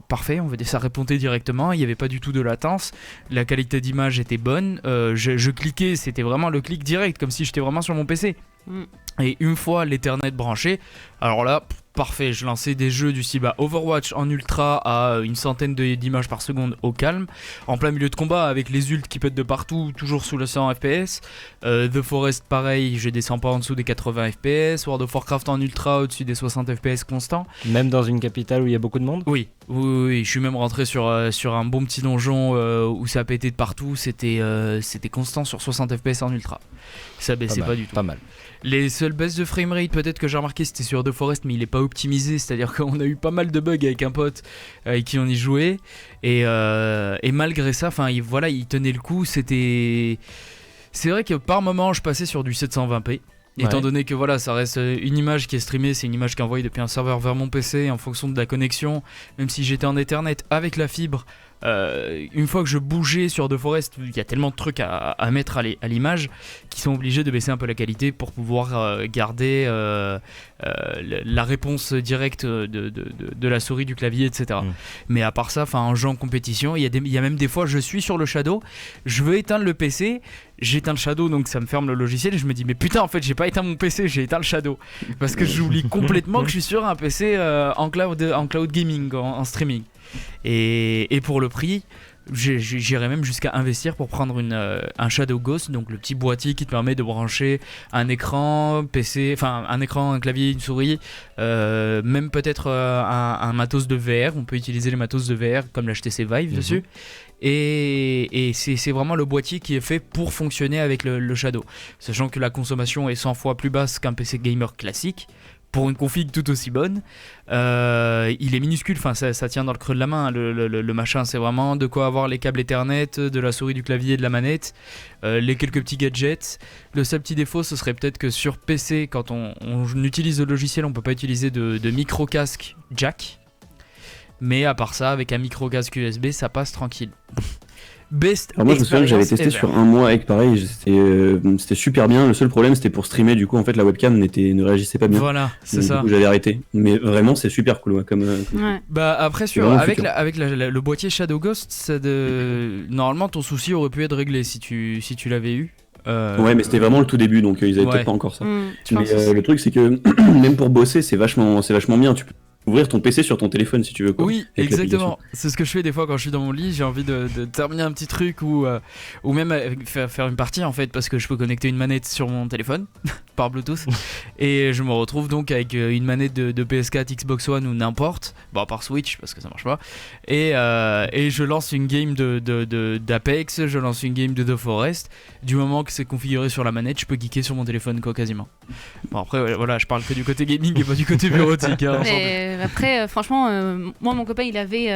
Speaker 9: parfait, on va dire, ça répondait directement, il n'y avait pas du tout de latence, la qualité d'image était bonne, je cliquais, c'était vraiment le clic direct, comme si j'étais vraiment sur mon PC. Et une fois l'Ethernet branché, alors là, parfait, je lançais des jeux du style Overwatch en ultra à une centaine d'images par seconde au calme, en plein milieu de combat avec les ults qui pètent de partout, toujours sous les 100 fps. The Forest pareil, je descends pas en dessous des 80 fps. World of Warcraft en ultra au-dessus des 60 fps constant.
Speaker 2: Même dans une capitale où il y a beaucoup de monde?
Speaker 9: Oui, je suis même rentré sur un bon petit donjon où ça pétait de partout, c'était constant sur 60 fps en ultra. Ça baissait pas du tout.
Speaker 2: Pas mal.
Speaker 9: Les seules baisses de framerate peut-être que j'ai remarqué, c'était sur The Forest, mais il est pas optimisé, c'est-à-dire qu'on a eu pas mal de bugs avec un pote avec qui on y jouait, et malgré ça, il tenait le coup. C'est vrai que par moment je passais sur du 720p. Étant donné que voilà, ça reste une image qui est streamée, c'est une image qui est envoyée depuis un serveur vers mon PC en fonction de la connexion, même si j'étais en Ethernet avec la fibre. Une fois que je bougeais sur The Forest, il y a tellement de trucs à mettre à l'image qu'ils sont obligés de baisser un peu la qualité pour pouvoir garder la réponse directe de la souris, du clavier, etc. Mais à part ça, en jeu en compétition, il y a même des fois, je suis sur le Shadow, je veux éteindre le PC, j'éteins le Shadow, donc ça me ferme le logiciel, et je me dis mais putain, en fait j'ai pas éteint mon PC, j'ai éteint le Shadow, parce que j'oublie complètement que je suis sur un PC en cloud gaming, en streaming. Et pour le prix, j'irais même jusqu'à investir pour prendre un Shadow Ghost, donc le petit boîtier qui te permet de brancher un écran, un clavier, une souris, même peut-être un matos de VR. On peut utiliser les matos de VR comme l'HTC Vive dessus. Et c'est vraiment le boîtier qui est fait pour fonctionner avec le Shadow, sachant que la consommation est 100 fois plus basse qu'un PC gamer classique. Pour une config tout aussi bonne, il est minuscule, ça tient dans le creux de la main, le machin, c'est vraiment de quoi avoir les câbles Ethernet, de la souris, du clavier, de la manette, les quelques petits gadgets. Le seul petit défaut, ce serait peut-être que sur PC, quand on utilise le logiciel, on peut pas utiliser de micro-casque jack, mais à part ça, avec un micro-casque USB, ça passe tranquille.
Speaker 5: Alors moi je me souviens que j'avais testé sur un mois avec pareil, c'était super bien. Le seul problème c'était pour streamer, du coup en fait la webcam ne réagissait pas bien.
Speaker 9: Voilà, c'est ça.
Speaker 5: Du coup j'avais arrêté. Mais vraiment c'est super cool comme...
Speaker 9: Bah après avec le boîtier Shadow Ghost, normalement ton souci aurait pu être réglé si tu l'avais eu.
Speaker 5: Ouais, mais c'était vraiment le tout début, donc ils avaient peut-être pas encore ça. Mais le truc, c'est que même pour bosser, c'est vachement bien. Tu peux ouvrir ton PC sur ton téléphone si tu veux. Quoi,
Speaker 9: oui, exactement. C'est ce que je fais des fois quand je suis dans mon lit. J'ai envie de terminer un petit truc ou même faire une partie en fait, parce que je peux connecter une manette sur mon téléphone par Bluetooth et je me retrouve donc avec une manette de PS4, Xbox One ou n'importe, bon à part Switch parce que ça marche pas, et je lance une game d'Apex, je lance une game de The Forest. Du moment que c'est configuré sur la manette, je peux geeker sur mon téléphone quoi, quasiment. Bon après voilà, je parle que du côté gaming et pas du côté bureautique. Hein,
Speaker 4: après, franchement, moi, mon copain, il avait.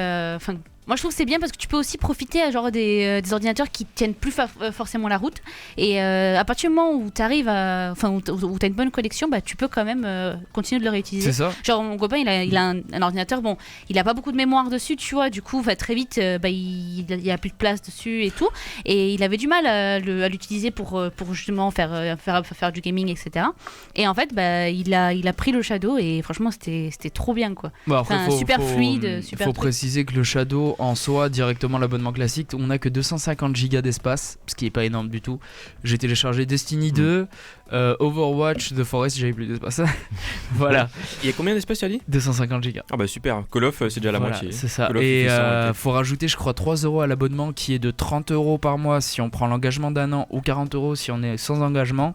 Speaker 4: Moi, je trouve que c'est bien parce que tu peux aussi profiter genre des ordinateurs qui tiennent plus forcément la route. Et à partir du moment où tu arrives où tu as une bonne connexion, bah, tu peux quand même continuer de le réutiliser.
Speaker 9: C'est ça.
Speaker 4: Genre, mon copain, il a un ordinateur, bon, il a pas beaucoup de mémoire dessus, tu vois. Du coup, très vite, il a plus de place dessus et tout. Et il avait du mal à l'utiliser pour justement faire du gaming, etc. Et en fait, il a pris le Shadow et franchement, c'était trop bien, quoi.
Speaker 9: Bah après,
Speaker 4: super fluide, super.
Speaker 9: Faut préciser que le Shadow en soi, directement l'abonnement classique, on a que 250 gigas d'espace, ce qui est pas énorme du tout. J'ai téléchargé Destiny 2, Overwatch, The Forest, j'avais plus d'espace. Voilà.
Speaker 3: Il y a combien d'espace, tu as dit ?
Speaker 9: 250 gigas.
Speaker 3: Ah bah super, Call of c'est déjà la moitié.
Speaker 9: C'est ça. Et faut rajouter, je crois, 3 € à l'abonnement qui est de 30 € par mois si on prend l'engagement d'un an ou 40 € si on est sans engagement.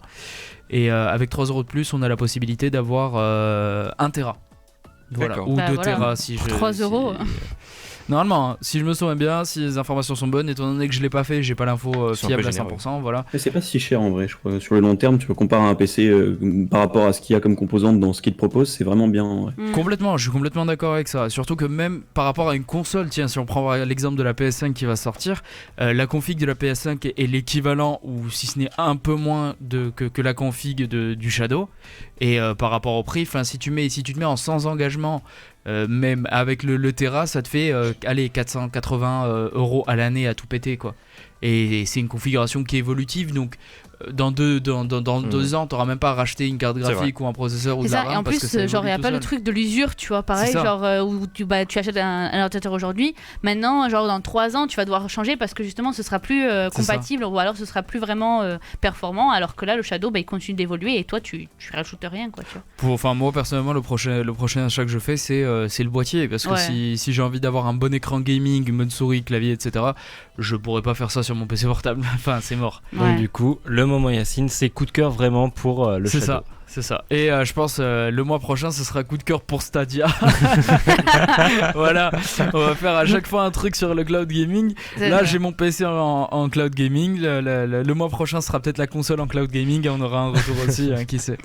Speaker 9: Et avec 3 € de plus, on a la possibilité d'avoir 1 Tera. Voilà. Ou 2 Tera si je.
Speaker 4: 3 €.
Speaker 9: Normalement, si je me souviens bien, si les informations sont bonnes, étant donné que je l'ai pas fait, j'ai pas l'info fiable à 100%, voilà.
Speaker 5: Mais c'est pas si cher en vrai, je crois. Sur le long terme, tu peux comparer un PC par rapport à ce qu'il y a comme composante dans ce qu'il te propose, c'est vraiment bien. Ouais.
Speaker 9: Complètement, je suis complètement d'accord avec ça. Surtout que même par rapport à une console, tiens, si on prend l'exemple de la PS5 qui va sortir, la config de la PS5 est l'équivalent, ou si ce n'est un peu moins que la config du Shadow. Et par rapport au prix, si tu te mets en sans engagement, même avec le Tera, ça te fait 480 € à l'année à tout péter, quoi. Et c'est une configuration qui est évolutive, donc dans 2 ans, t'auras même pas à racheter une carte graphique ou un processeur ou de la RAM.
Speaker 4: Et en plus, il n'y a pas le truc de l'usure, tu vois, pareil, genre où tu achètes un ordinateur aujourd'hui, maintenant, genre dans 3 ans, tu vas devoir changer parce que justement, ce sera plus compatible ou alors ce sera plus vraiment performant, alors que là, le Shadow, il continue d'évoluer et toi, tu rajoutes rien, quoi, tu
Speaker 9: vois. Moi, personnellement, le prochain achat que je fais, c'est le boîtier, parce que si j'ai envie d'avoir un bon écran gaming, bonne souris, clavier, etc., je pourrais pas faire ça sur mon PC portable. Enfin, c'est mort.
Speaker 2: Donc, du coup, le moment Yacine, c'est coup de cœur vraiment pour le Shadow.
Speaker 9: C'est ça. Et je pense le mois prochain, ce sera coup de cœur pour Stadia. Voilà, on va faire à chaque fois un truc sur le cloud gaming. Là, j'ai mon PC en cloud gaming. Le mois prochain sera peut-être la console en cloud gaming et on aura un retour aussi, qui sait.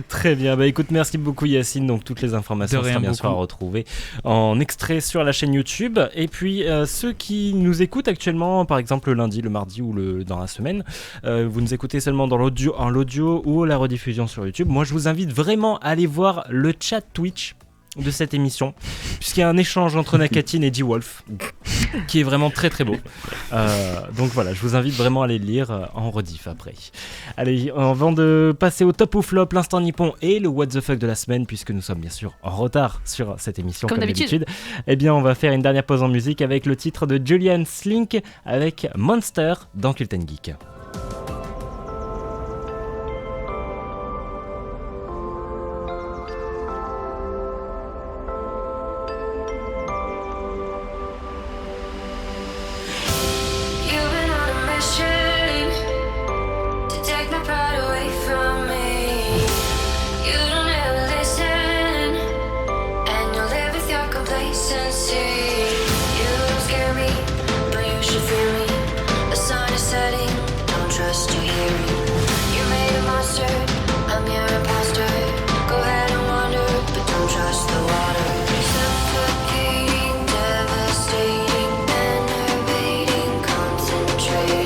Speaker 2: Très bien. Bah écoute, merci beaucoup Yacine. Donc toutes les informations seront bien sûr à retrouver en extrait sur la chaîne YouTube. Et puis ceux qui nous écoutent actuellement, par exemple le lundi, le mardi ou dans la semaine, vous nous écoutez seulement en l'audio ou la rediffusion sur YouTube. Moi, je vous invite vraiment à aller voir le chat Twitch de cette émission, puisqu'il y a un échange entre Nakatine et D-Wolf qui est vraiment très très beau. Donc voilà, je vous invite vraiment à aller le lire en rediff après. Allez, avant de passer au top ou flop, l'instant nippon et le what the fuck de la semaine, puisque nous sommes bien sûr en retard sur cette émission comme d'habitude, eh bien on va faire une dernière pause en musique avec le titre de Julian Slink avec Monster dans Cult & Geek.
Speaker 8: Devastating, enervating, concentrating.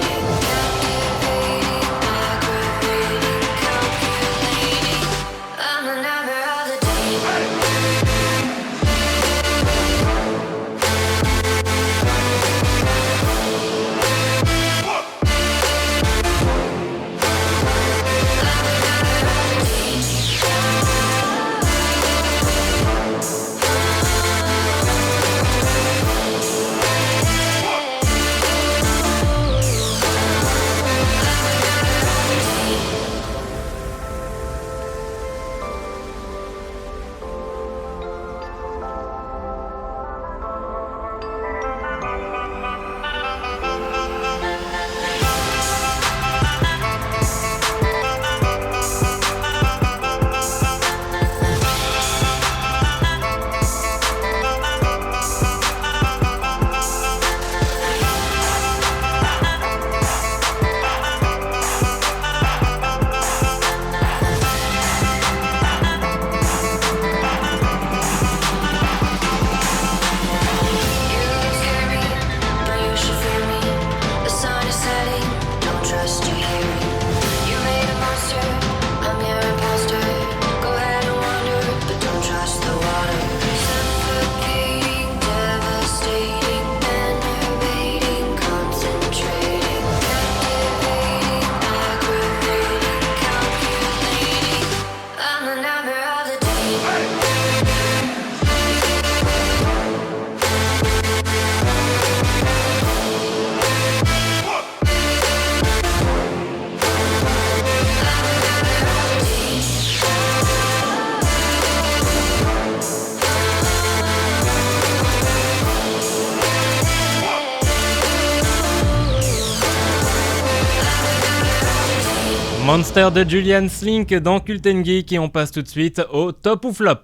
Speaker 2: Monster de Julian Slink dans Cult & Geek et on passe tout de suite au top ou flop.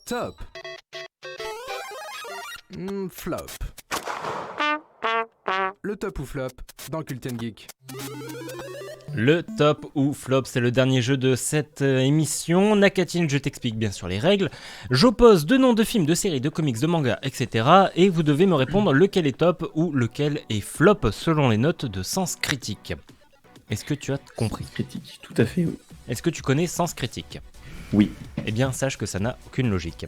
Speaker 14: Top. Flop. Le top ou flop dans Cult & Geek.
Speaker 2: Le top ou flop, c'est le dernier jeu de cette émission. Nakatine, je t'explique bien sûr les règles. J'oppose 2 noms de films, de séries, de comics, de mangas, etc. Et vous devez me répondre lequel est top ou lequel est flop selon les notes de Sens Critique. Est-ce que tu as compris ?
Speaker 5: Critique, tout à fait, oui.
Speaker 2: Est-ce que tu connais Sens Critique ?
Speaker 5: Oui.
Speaker 2: Eh bien, sache que ça n'a aucune logique.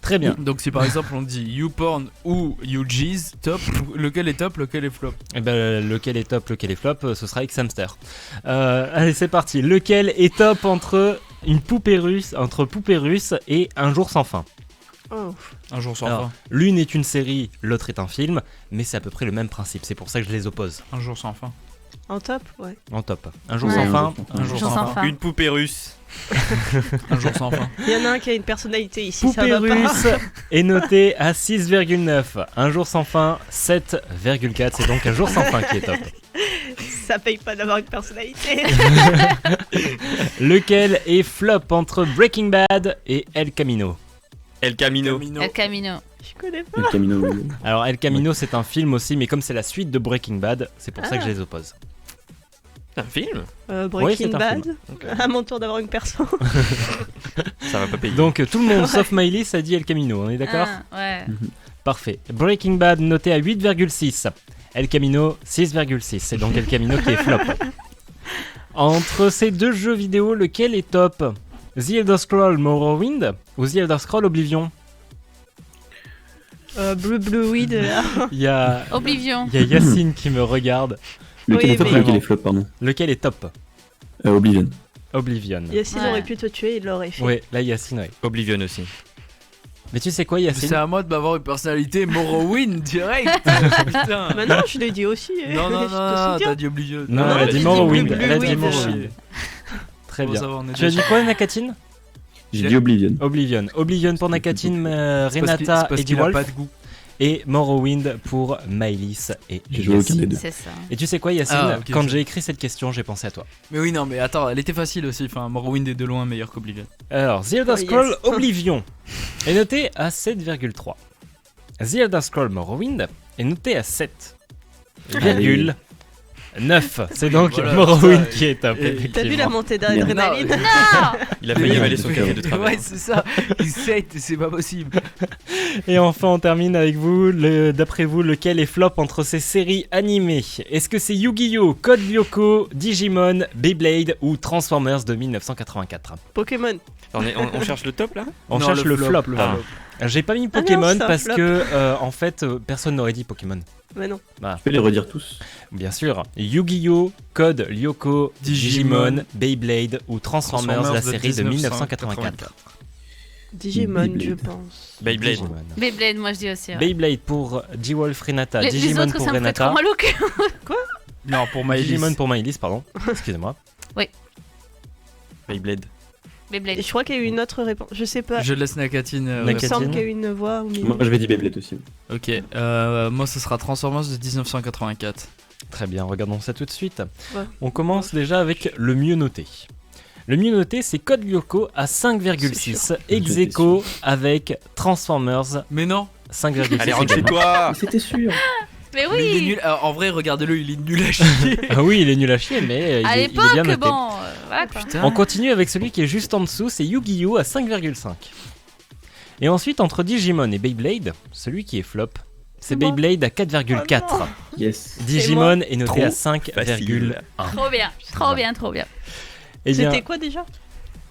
Speaker 2: Très bien.
Speaker 9: Donc si par exemple on dit YouPorn ou YouJeez, top, lequel est top, lequel est flop ?
Speaker 2: Eh ben, lequel est top, lequel est flop, ce sera X-Hamster. Allez, c'est parti. Lequel est top entre poupée russe et Un jour sans fin ?
Speaker 7: Oh.
Speaker 9: Un jour sans
Speaker 2: Alors,
Speaker 9: fin.
Speaker 2: l'une est une série, l'autre est un film, mais c'est à peu près le même principe. C'est pour ça que je les oppose.
Speaker 9: Un jour sans fin.
Speaker 7: En top, ouais.
Speaker 2: En top. Un jour sans fin.
Speaker 9: Un jour sans fin.
Speaker 3: Une poupée russe.
Speaker 9: Un jour sans fin.
Speaker 7: Il y en a un qui a une personnalité ici,
Speaker 2: Poupée
Speaker 7: ça va
Speaker 2: russe
Speaker 7: pas.
Speaker 2: est noté à 6,9. Un jour sans fin, 7,4. C'est donc Un jour sans fin qui est top.
Speaker 7: Ça paye pas d'avoir une personnalité.
Speaker 2: Lequel est flop entre Breaking Bad et El Camino ?
Speaker 3: El Camino.
Speaker 4: El Camino.
Speaker 7: Je connais pas.
Speaker 5: El Camino, oui.
Speaker 2: Alors El Camino c'est un film aussi, mais comme c'est la suite de Breaking Bad, c'est pour ça que je les oppose.
Speaker 3: C'est un film ?
Speaker 2: Oui, c'est
Speaker 7: Breaking
Speaker 2: un
Speaker 7: Bad.
Speaker 2: film.
Speaker 7: À mon tour d'avoir une perso.
Speaker 3: Ça va pas payer.
Speaker 2: Donc tout le monde
Speaker 7: Ouais.
Speaker 2: sauf Miley ça dit El Camino, on est d'accord ?
Speaker 4: Ouais.
Speaker 2: Parfait. Breaking Bad noté à 8,6. El Camino 6,6. C'est donc El Camino qui est flop. Entre ces deux jeux vidéo, lequel est top ? The Elder Scrolls Morrowind ou The Elder Scrolls Oblivion ?
Speaker 7: Blue Weed là.
Speaker 2: Il y a
Speaker 4: Oblivion.
Speaker 2: il y a Yacine qui me regarde.
Speaker 5: Lequel
Speaker 7: Oui,
Speaker 5: est top
Speaker 7: mais-
Speaker 5: ou lequel est flop, pardon
Speaker 2: Lequel est top ?
Speaker 5: Oblivion.
Speaker 2: Oblivion.
Speaker 7: Yacine
Speaker 4: Ouais.
Speaker 7: aurait pu te tuer, il l'aurait fait.
Speaker 2: Ouais, là Yacine, ouais.
Speaker 3: Oblivion aussi.
Speaker 2: Mais tu sais quoi Yacine ?
Speaker 9: C'est à moi de m'avoir une personnalité Morrowind direct. Putain.
Speaker 7: Bah non, je l'ai dit aussi.
Speaker 9: Non, non,
Speaker 7: Je te
Speaker 9: non,
Speaker 7: soutiens.
Speaker 9: t'as dit Oblivion.
Speaker 2: Non, elle a
Speaker 7: j'ai
Speaker 2: dit
Speaker 7: dit
Speaker 2: Morrowind.
Speaker 7: Blue
Speaker 2: Elle a dit
Speaker 7: Weed.
Speaker 2: Morrowind. Très
Speaker 9: Bon,
Speaker 2: bien.
Speaker 9: ça va, on est
Speaker 2: Tu as dit
Speaker 9: déjà-
Speaker 2: quoi Nakatine ?
Speaker 5: J'ai dit Oblivion.
Speaker 2: Oblivion. Oblivion pour Nakatine,
Speaker 9: C'est parce qu'il-
Speaker 2: Renata
Speaker 9: c'est parce
Speaker 2: et
Speaker 9: qu'il a
Speaker 2: Wolf.
Speaker 9: pas de goût.
Speaker 2: Et Morrowind pour Maëlys et
Speaker 5: J'ai joué aucun des
Speaker 2: Yacine.
Speaker 5: deux.
Speaker 4: C'est ça.
Speaker 2: Et tu sais quoi Yacine,
Speaker 9: Ah, ok,
Speaker 2: quand
Speaker 9: c'est-
Speaker 2: j'ai écrit cette question, j'ai pensé à toi.
Speaker 9: Mais oui, non, mais attends, elle était facile aussi. Enfin, Morrowind est de loin meilleur qu'Oblivion.
Speaker 2: Alors, The Elder
Speaker 7: Oh,
Speaker 2: Scrolls
Speaker 7: yes.
Speaker 2: Oblivion est noté à 7,3. The Elder Scrolls Morrowind est noté à 7,9. C'est donc
Speaker 9: Voilà,
Speaker 2: Morrowind
Speaker 9: putain,
Speaker 2: qui est top.
Speaker 9: et-
Speaker 7: T'as vu la
Speaker 2: effectivement.
Speaker 7: montée d'adrénaline?
Speaker 4: Non.
Speaker 3: Il a failli avaler son café de travers.
Speaker 9: Ouais, c'est ça. Il sait, c'est pas possible.
Speaker 2: Et enfin, on termine avec vous. D'après vous, lequel est flop entre ces séries animées ? Est-ce que c'est Yu-Gi-Oh!, Code Lyoko, Digimon, Beyblade ou Transformers de 1984 ?
Speaker 7: Pokémon.
Speaker 3: On cherche le top là ?
Speaker 2: On
Speaker 9: Non,
Speaker 2: cherche le flop.
Speaker 9: le
Speaker 2: Ah.
Speaker 9: flop.
Speaker 2: J'ai pas mis
Speaker 7: Ah non,
Speaker 2: Pokémon
Speaker 7: c'est un
Speaker 2: parce
Speaker 7: flop.
Speaker 2: que, en fait, personne n'aurait dit Pokémon.
Speaker 7: Mais non.
Speaker 2: Bah,
Speaker 5: Je peux les redire tous.
Speaker 2: bien sûr. Yu-Gi-Oh!, Code Lyoko, Digimon,
Speaker 9: Digimon,
Speaker 2: Beyblade ou Transformers, la série de 1984.
Speaker 7: Digimon,
Speaker 5: Beyblade.
Speaker 7: je pense.
Speaker 3: Beyblade.
Speaker 2: Digimon.
Speaker 4: Beyblade, moi je dis aussi. Ouais.
Speaker 2: Beyblade pour G-Wolf Renata,
Speaker 4: Les
Speaker 2: Digimon
Speaker 4: autres,
Speaker 2: pour
Speaker 4: ça me fait trop
Speaker 2: Renata,
Speaker 4: mal au cœur.
Speaker 9: Non, pour Maëlys.
Speaker 2: Digimon pour Maëlys, pardon. Excusez-moi.
Speaker 3: Beyblade.
Speaker 4: Beyblade.
Speaker 7: Et je crois qu'il y a eu une autre réponse. Je sais pas.
Speaker 9: Je laisse Nakatine.
Speaker 7: Il me
Speaker 2: Nakatine.
Speaker 7: semble qu'il y a eu une voix au milieu.
Speaker 5: Moi, je vais dire Beyblade aussi.
Speaker 9: Ok, moi ce sera Transformers de 1984.
Speaker 2: Très bien, regardons ça tout de suite.
Speaker 7: Ouais.
Speaker 2: On commence déjà avec le mieux noté. Le mieux noté, c'est Code Lyoko à 5,6, ex aequo avec Transformers
Speaker 9: Mais non.
Speaker 2: 5,6.
Speaker 3: Allez, rentre chez
Speaker 2: également.
Speaker 3: toi.
Speaker 5: C'était sûr.
Speaker 4: Mais
Speaker 9: Mais il est
Speaker 4: oui.
Speaker 9: nul. Alors, en vrai, regardez-le, il est nul à chier.
Speaker 2: Ah oui, il est nul à chier, mais
Speaker 4: À
Speaker 2: il est bien
Speaker 4: l'époque,
Speaker 2: noté.
Speaker 4: bon, voilà quoi.
Speaker 9: Putain.
Speaker 2: On continue avec celui qui est juste en dessous, c'est Yu-Gi-Oh! À 5,5. Et ensuite, entre Digimon et Beyblade, celui qui est flop, c'est
Speaker 7: moi.
Speaker 2: Beyblade à 4,4.
Speaker 7: Oh non.
Speaker 5: Yes.
Speaker 2: Digimon est noté
Speaker 3: Trop
Speaker 2: à 5,1.
Speaker 4: Trop bien, trop bien, trop bien.
Speaker 2: Eh bien,
Speaker 7: C'était quoi déjà?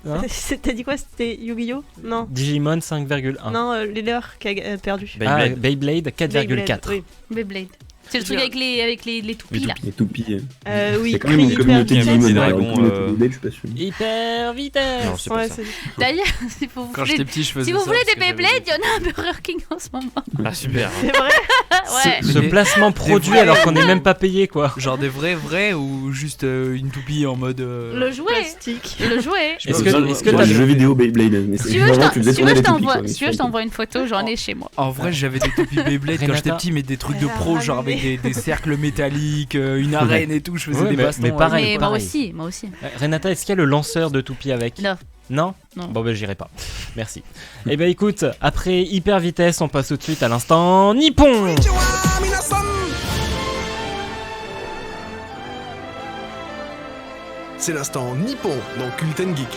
Speaker 2: Hein
Speaker 7: T'as dit quoi? C'était Yu-Gi-Oh? Non.
Speaker 2: Digimon 5,1.
Speaker 7: Non, les leurs qui a perdu.
Speaker 2: Ah,
Speaker 3: Beyblade.
Speaker 2: Beyblade 4,4.
Speaker 7: Beyblade, oui.
Speaker 4: Beyblade. C'est le truc
Speaker 7: Bien.
Speaker 4: avec les toupies là.
Speaker 5: Les toupies.
Speaker 7: Oui,
Speaker 5: Il y a quand même une
Speaker 7: hyper
Speaker 5: communauté
Speaker 7: vite.
Speaker 5: Digimon.
Speaker 3: Des
Speaker 5: alors,
Speaker 3: dragons,
Speaker 5: une communauté Beyblade, je suis pas sûr.
Speaker 2: Hyper vitesse.
Speaker 3: Non, c'est pas
Speaker 7: Ouais,
Speaker 3: ça.
Speaker 7: c'est-
Speaker 4: D'ailleurs, si vous
Speaker 9: Quand
Speaker 4: voulez,
Speaker 9: j'étais petit, je faisais
Speaker 4: si vous
Speaker 9: ça
Speaker 4: voulez
Speaker 9: parce
Speaker 4: des
Speaker 9: que j'avais
Speaker 4: Beyblade, il y en a un Burger King en ce moment.
Speaker 3: Ah, super.
Speaker 7: C'est vrai?
Speaker 4: Ouais.
Speaker 2: Ce placement produit
Speaker 9: vrais-
Speaker 2: alors qu'on n'est même pas payé quoi.
Speaker 9: Genre des vrais ou juste une toupie en mode.
Speaker 4: Le jouet.
Speaker 7: Plastique.
Speaker 4: Le jouet.
Speaker 2: Est-ce que
Speaker 5: Genre
Speaker 2: t'as
Speaker 5: les
Speaker 2: le-
Speaker 5: jeux vidéo Beyblade. Mais
Speaker 4: Si tu veux, je
Speaker 5: vraiment,
Speaker 4: t'en-
Speaker 5: tu faisais
Speaker 4: si tu veux,
Speaker 5: tourner
Speaker 4: je
Speaker 5: les toupies,
Speaker 4: t'envoie
Speaker 5: quoi, mais
Speaker 4: si tu veux, je
Speaker 5: sur-
Speaker 4: t'envoie une photo, j'en ai chez moi.
Speaker 9: En vrai, j'avais des toupies Beyblade quand
Speaker 2: Renata.
Speaker 9: j'étais petit, mais des trucs de
Speaker 7: Elle a
Speaker 9: pro, genre
Speaker 7: ramené.
Speaker 9: des cercles métalliques, une arène et tout, je faisais des bastons.
Speaker 2: Mais pareil.
Speaker 4: Moi aussi.
Speaker 2: Renata, est-ce qu'il y a le lanceur de toupie avec ? Non. Bon ben j'irai pas. Merci. Eh ben écoute, après Hyper Vitesse, on passe tout de suite à l'instant Nippon.
Speaker 14: C'est l'instant Nippon dans Culten Geek.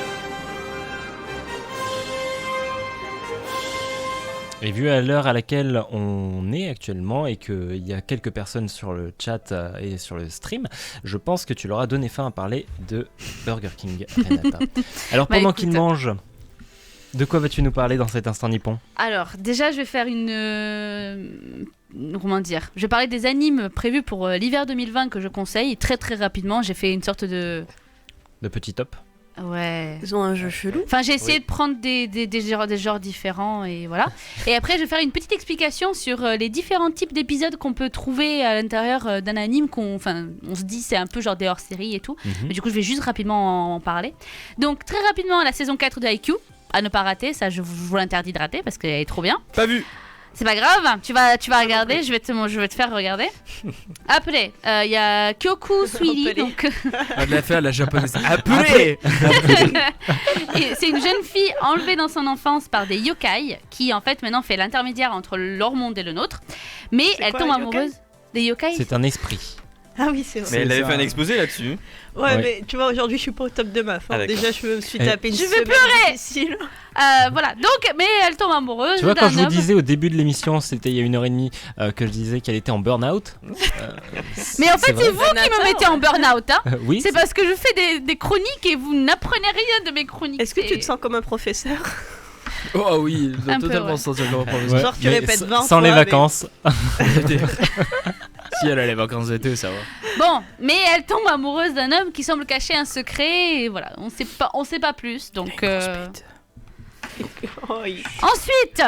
Speaker 2: Et vu à l'heure à laquelle on est actuellement et qu'il y a quelques personnes sur le chat et sur le stream, je pense que tu leur as donné faim à parler de Burger King, Renata. Alors pendant qu'ils mangent, de quoi vas-tu nous parler dans cet instant nippon ?
Speaker 4: Alors déjà je vais faire comment dire ? Je vais parler des animes prévus pour l'hiver 2020 que je conseille très très rapidement. J'ai fait une sorte de
Speaker 2: petit top.
Speaker 4: Ouais.
Speaker 7: Ils ont un jeu chelou.
Speaker 4: Enfin, j'ai essayé de prendre des genres différents et voilà. Et après, je vais faire une petite explication sur les différents types d'épisodes qu'on peut trouver à l'intérieur d'un anime on se dit c'est un peu genre des hors-séries et tout. Mais du coup, je vais juste rapidement en parler. Donc, très rapidement, la saison 4 de Haikyuu, à ne pas rater. Ça, je vous l'interdis de rater parce qu'elle est trop bien.
Speaker 3: Pas vu.
Speaker 4: C'est pas grave, tu vas regarder, je vais te faire regarder. Appelez, il y a Kyoku Suili, donc...
Speaker 9: On l'a fait à la japonaise. Appelez.
Speaker 4: C'est une jeune fille enlevée dans son enfance par des yokai, qui en fait maintenant fait l'intermédiaire entre leur monde et le nôtre. Mais elle tombe amoureuse des yokai.
Speaker 2: C'est un esprit.
Speaker 7: Ah oui, c'est vrai.
Speaker 3: Mais elle avait fait un exposé là-dessus.
Speaker 7: Ouais, mais tu vois, aujourd'hui, je suis pas au top de ma forme. Déjà, je me suis tapé une semaine difficile.
Speaker 4: Voilà, donc, mais elle tombe amoureuse.
Speaker 2: Tu vois, quand je vous disais au début de l'émission, c'était il y a 1h30 que je disais qu'elle était en burn-out.
Speaker 4: Mais en fait, c'est vous qui me mettez en burn-out. Hein.
Speaker 2: Oui.
Speaker 4: C'est parce que je fais des chroniques et vous n'apprenez rien de mes chroniques.
Speaker 7: Est-ce que tu te sens comme un professeur ?
Speaker 9: Oh oui, totalement sentir comme un professeur.
Speaker 7: Genre, tu répètes 20 fois.
Speaker 2: Sans les vacances.
Speaker 9: Si elle a les vacances d'été, ça va.
Speaker 4: Bon, mais elle tombe amoureuse d'un homme qui semble cacher un secret et voilà, on sait pas plus. Donc ensuite,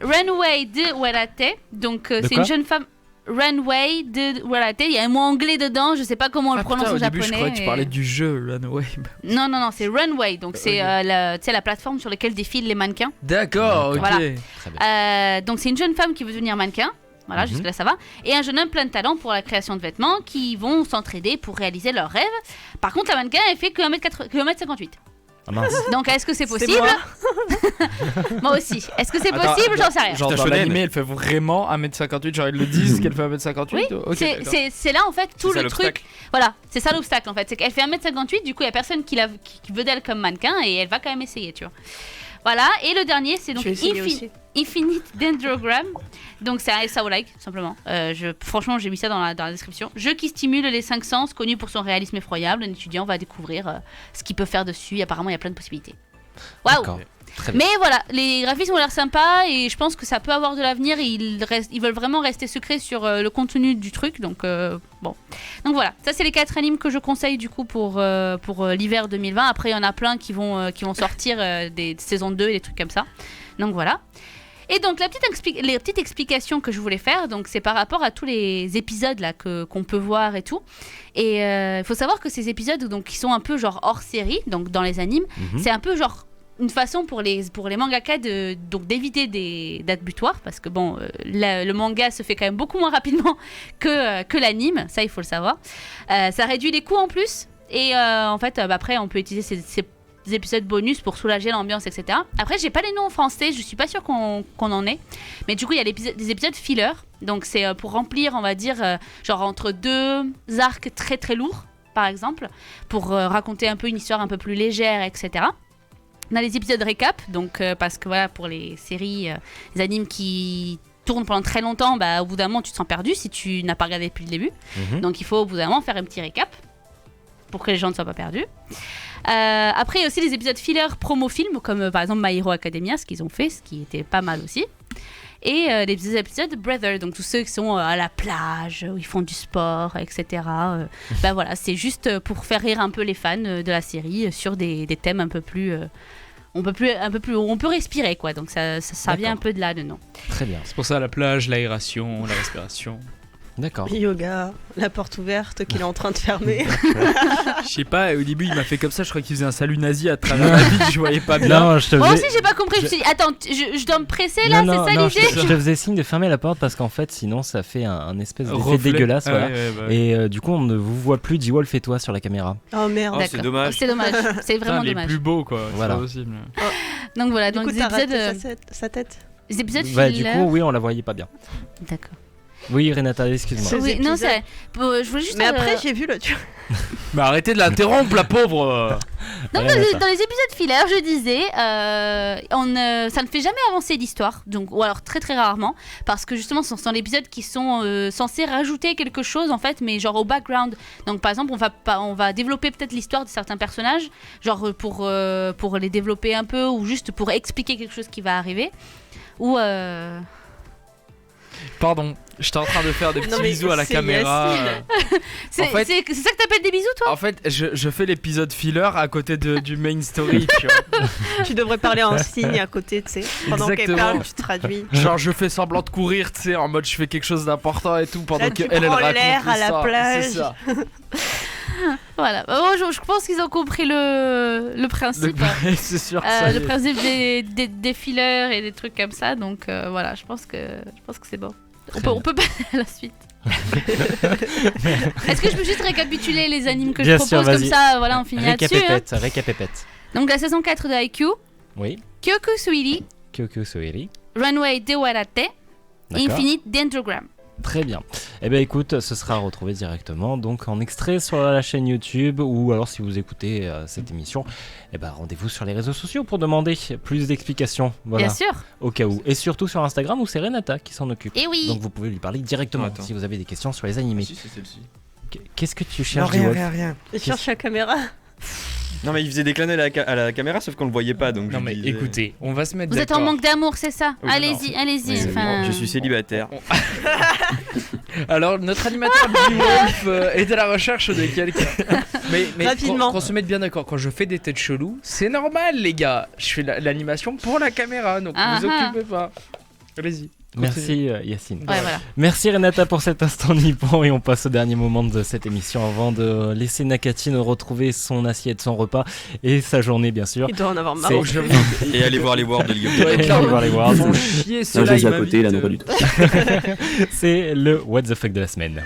Speaker 4: Runway de Warate. Donc c'est une jeune femme. Runway de Warate. Il y a un mot anglais dedans, je sais pas comment on le prononce en japonais.
Speaker 9: Je croyais que tu parlais du jeu Runway.
Speaker 4: Non, c'est Runway. Donc c'est la plateforme sur laquelle défilent les mannequins.
Speaker 9: D'accord, ok.
Speaker 4: Voilà. Donc c'est une jeune femme qui veut devenir mannequin. Voilà, jusque-là ça va. Et un jeune homme plein de talent pour la création de vêtements qui vont s'entraider pour réaliser leurs rêves. Par contre, la mannequin, elle fait que 1m58.
Speaker 2: Ah mince.
Speaker 4: Donc, est-ce que c'est possible ? Moi aussi. Est-ce que c'est possible ? J'en sais rien.
Speaker 9: Genre, dans l'animé, elle fait vraiment 1m58. Genre, ils le disent qu'elle fait 1m58.
Speaker 4: Oui,
Speaker 9: okay,
Speaker 4: c'est là en fait tout le truc. Voilà, c'est ça l'obstacle en fait. C'est qu'elle fait 1m58, du coup, il n'y a personne qui veut d'elle comme mannequin et elle va quand même essayer, tu vois. Voilà, et le dernier, c'est donc Infinite Dendrogram. Donc c'est un SAO-like, simplement. Franchement, j'ai mis ça dans la description. Jeu qui stimule les 5 sens, connu pour son réalisme effroyable. Un étudiant va découvrir ce qu'il peut faire dessus. Et apparemment, il y a plein de possibilités. Waouh! Mais voilà, les graphismes ont l'air sympas et je pense que ça peut avoir de l'avenir. Ils veulent vraiment rester secrets sur le contenu du truc. Donc bon. Donc voilà, ça c'est les 4 animes que je conseille du coup pour l'hiver 2020. Après, il y en a plein qui vont sortir des saisons 2 et des trucs comme ça. Donc voilà. Et donc les petites explications que je voulais faire, donc c'est par rapport à tous les épisodes là qu'on peut voir et tout. Et il faut savoir que ces épisodes donc qui sont un peu genre hors série, donc dans les animes, c'est un peu genre une façon pour les mangaka d'éviter des dates butoirs parce que bon le manga se fait quand même beaucoup moins rapidement que l'anime, ça il faut le savoir. Ça réduit les coûts en plus et en fait après on peut utiliser ces épisodes bonus pour soulager l'ambiance, etc. Après, j'ai pas les noms en français, je suis pas sûre qu'on en ait. Mais du coup, il y a des épisodes filler. Donc, c'est pour remplir, on va dire, genre entre 2 arcs très très lourds, par exemple, pour raconter un peu une histoire un peu plus légère, etc. On a les épisodes récap, donc parce que voilà, pour les séries, les animes qui tournent pendant très longtemps, bah, au bout d'un moment, tu te sens perdu si tu n'as pas regardé depuis le début. Donc, il faut au bout d'un moment faire un petit récap pour que les gens ne soient pas perdus. Après, il y a aussi les épisodes filler promo-film, comme par exemple My Hero Academia, ce qu'ils ont fait, ce qui était pas mal aussi. Et les épisodes Brother, donc tous ceux qui sont à la plage, où ils font du sport, etc. Bah voilà, c'est juste pour faire rire un peu les fans de la série sur des thèmes un peu plus... on peut respirer, quoi. Donc ça vient un peu de là, de non.
Speaker 2: Très bien.
Speaker 9: C'est pour ça la plage, l'aération, la respiration.
Speaker 2: D'accord.
Speaker 7: Yoga, la porte ouverte qu'il est en train de fermer.
Speaker 9: Je sais pas, au début il m'a fait comme ça, je crois qu'il faisait un salut nazi à travers la vitre, je voyais pas bien.
Speaker 2: Non, je te
Speaker 4: Moi
Speaker 2: faisais...
Speaker 4: aussi, j'ai pas compris. Je me suis dit, attends, je dois me presser là, c'est ça l'idée?
Speaker 2: Je te faisais signe de fermer la porte parce qu'en fait, sinon ça fait un espèce d'effet
Speaker 9: Reflet.
Speaker 2: dégueulasse.
Speaker 9: Ah
Speaker 2: Voilà.
Speaker 9: ouais.
Speaker 2: Et du coup, on ne vous voit plus, D-Wolf et toi sur la caméra.
Speaker 7: Oh merde.
Speaker 3: Oh, c'est dommage.
Speaker 4: C'est dommage. C'est vraiment
Speaker 9: Les
Speaker 4: dommage.
Speaker 9: plus beaux quoi,
Speaker 2: Voilà.
Speaker 9: c'est pas possible.
Speaker 4: Donc voilà,
Speaker 7: Du
Speaker 4: donc
Speaker 7: coup,
Speaker 4: des
Speaker 7: t'as raté
Speaker 4: épisodes,
Speaker 7: sa tête.
Speaker 4: des épisodes
Speaker 2: Du
Speaker 4: filler.
Speaker 2: coup, oui, on la voyait pas bien.
Speaker 4: D'accord.
Speaker 2: Oui, Renata, excuse-moi.
Speaker 7: Ces
Speaker 4: Oui, non,
Speaker 7: épisodes.
Speaker 4: c'est vrai. Je voulais juste.
Speaker 7: Mais après, j'ai vu le.
Speaker 9: Mais arrêtez de l'interrompre, la pauvre.
Speaker 4: Non,
Speaker 2: Renata.
Speaker 4: dans les épisodes filaires, je disais, ça ne fait jamais avancer l'histoire, donc ou alors très très rarement, parce que justement, ce sont des épisodes qui sont censés rajouter quelque chose en fait, mais genre au background. Donc par exemple, on va développer peut-être l'histoire de certains personnages, genre pour les développer un peu ou juste pour expliquer quelque chose qui va arriver, ou
Speaker 9: Pardon, j'étais en train de faire des petits
Speaker 7: mais
Speaker 9: bisous à la
Speaker 7: c'est
Speaker 9: caméra.
Speaker 4: c'est
Speaker 9: En fait-
Speaker 4: c'est ça que t'appelles des bisous, toi?
Speaker 9: En fait, je fais l'épisode filler à côté du main story, tu vois.
Speaker 7: Tu devrais parler en signe à côté, tu sais. Pendant qu'elle
Speaker 9: Exactement.
Speaker 7: parle, tu traduis.
Speaker 9: Genre je fais semblant de courir, tu sais, en mode je fais quelque chose d'important et tout pendant
Speaker 7: Là, tu
Speaker 9: qu'elle
Speaker 7: prends
Speaker 9: raconte
Speaker 7: l'air à la
Speaker 9: l'histoire.
Speaker 7: plage.
Speaker 9: C'est ça.
Speaker 4: Voilà. Bon, je pense qu'ils ont compris le principe.
Speaker 9: C'est sûr que ça y
Speaker 4: Le
Speaker 9: est.
Speaker 4: principe des fillers et des trucs comme ça, donc voilà, je pense que c'est bon. On peut passer à la suite. Est-ce que je peux juste récapituler les animes que
Speaker 2: Bien
Speaker 4: je
Speaker 2: sûr,
Speaker 4: propose comme
Speaker 2: vas-y.
Speaker 4: ça, voilà, on finit là-dessus. Hein.
Speaker 2: Récapépète.
Speaker 4: Donc la saison 4 de IQ,
Speaker 2: Oui.
Speaker 4: Kyoku Suiri,
Speaker 2: Kyoko Soeri.
Speaker 4: Runway de Warate,
Speaker 2: D'accord.
Speaker 4: Infinite Dendrogram.
Speaker 2: Très bien. Eh bien écoute, ce sera retrouvé directement donc en extrait sur la chaîne YouTube ou alors si vous écoutez cette émission, eh ben rendez-vous sur les réseaux sociaux pour demander plus d'explications. Voilà.
Speaker 4: Bien sûr.
Speaker 2: Au cas où. Et surtout sur Instagram où c'est Renata qui s'en occupe.
Speaker 4: Eh oui.
Speaker 2: Donc vous pouvez lui parler directement
Speaker 3: Attends.
Speaker 2: si vous avez des questions sur les animés.
Speaker 3: Si, c'est celle-ci.
Speaker 2: Qu'est-ce que tu
Speaker 3: Non,
Speaker 2: cherches,
Speaker 3: rien,
Speaker 2: D-Wolf
Speaker 3: rien, rien.
Speaker 7: Il cherche la caméra.
Speaker 3: Non, mais il faisait des clins d'œil à la caméra, sauf qu'on le voyait pas. Donc
Speaker 9: Non
Speaker 3: je
Speaker 9: mais
Speaker 3: disais-
Speaker 9: écoutez, on va se mettre
Speaker 4: Vous êtes en
Speaker 9: d'accord.
Speaker 4: manque d'amour, c'est ça?
Speaker 3: Oui,
Speaker 4: Allez-y, allez-y.
Speaker 3: Oui,
Speaker 4: Enfin...
Speaker 3: Je suis célibataire.
Speaker 9: Alors notre animateur D-Wolf est à la recherche de quelqu'un. Mais
Speaker 7: Rapidement.
Speaker 9: qu'on se mette bien d'accord, quand je fais des têtes cheloues, c'est normal les gars. Je fais l'animation pour la caméra, donc ne vous occupez pas. Allez-y.
Speaker 2: Merci Yacine.
Speaker 4: Ouais, voilà.
Speaker 2: Merci Renata pour cet instant nippon et on passe au dernier moment de cette émission avant de laisser Nakatine retrouver son assiette, son repas et sa journée bien sûr.
Speaker 7: Il doit en avoir marre.
Speaker 2: C'est-
Speaker 3: Et aller voir les Worlds de League of
Speaker 2: Et
Speaker 3: Legends.
Speaker 2: aller voir les Worlds.
Speaker 9: Ils font chier
Speaker 5: Non,
Speaker 9: ceux-là,
Speaker 5: j'ai
Speaker 9: ils
Speaker 5: à côté, là, non, pas du
Speaker 9: m'invitent,
Speaker 5: tout.
Speaker 2: C'est le What the fuck de la semaine.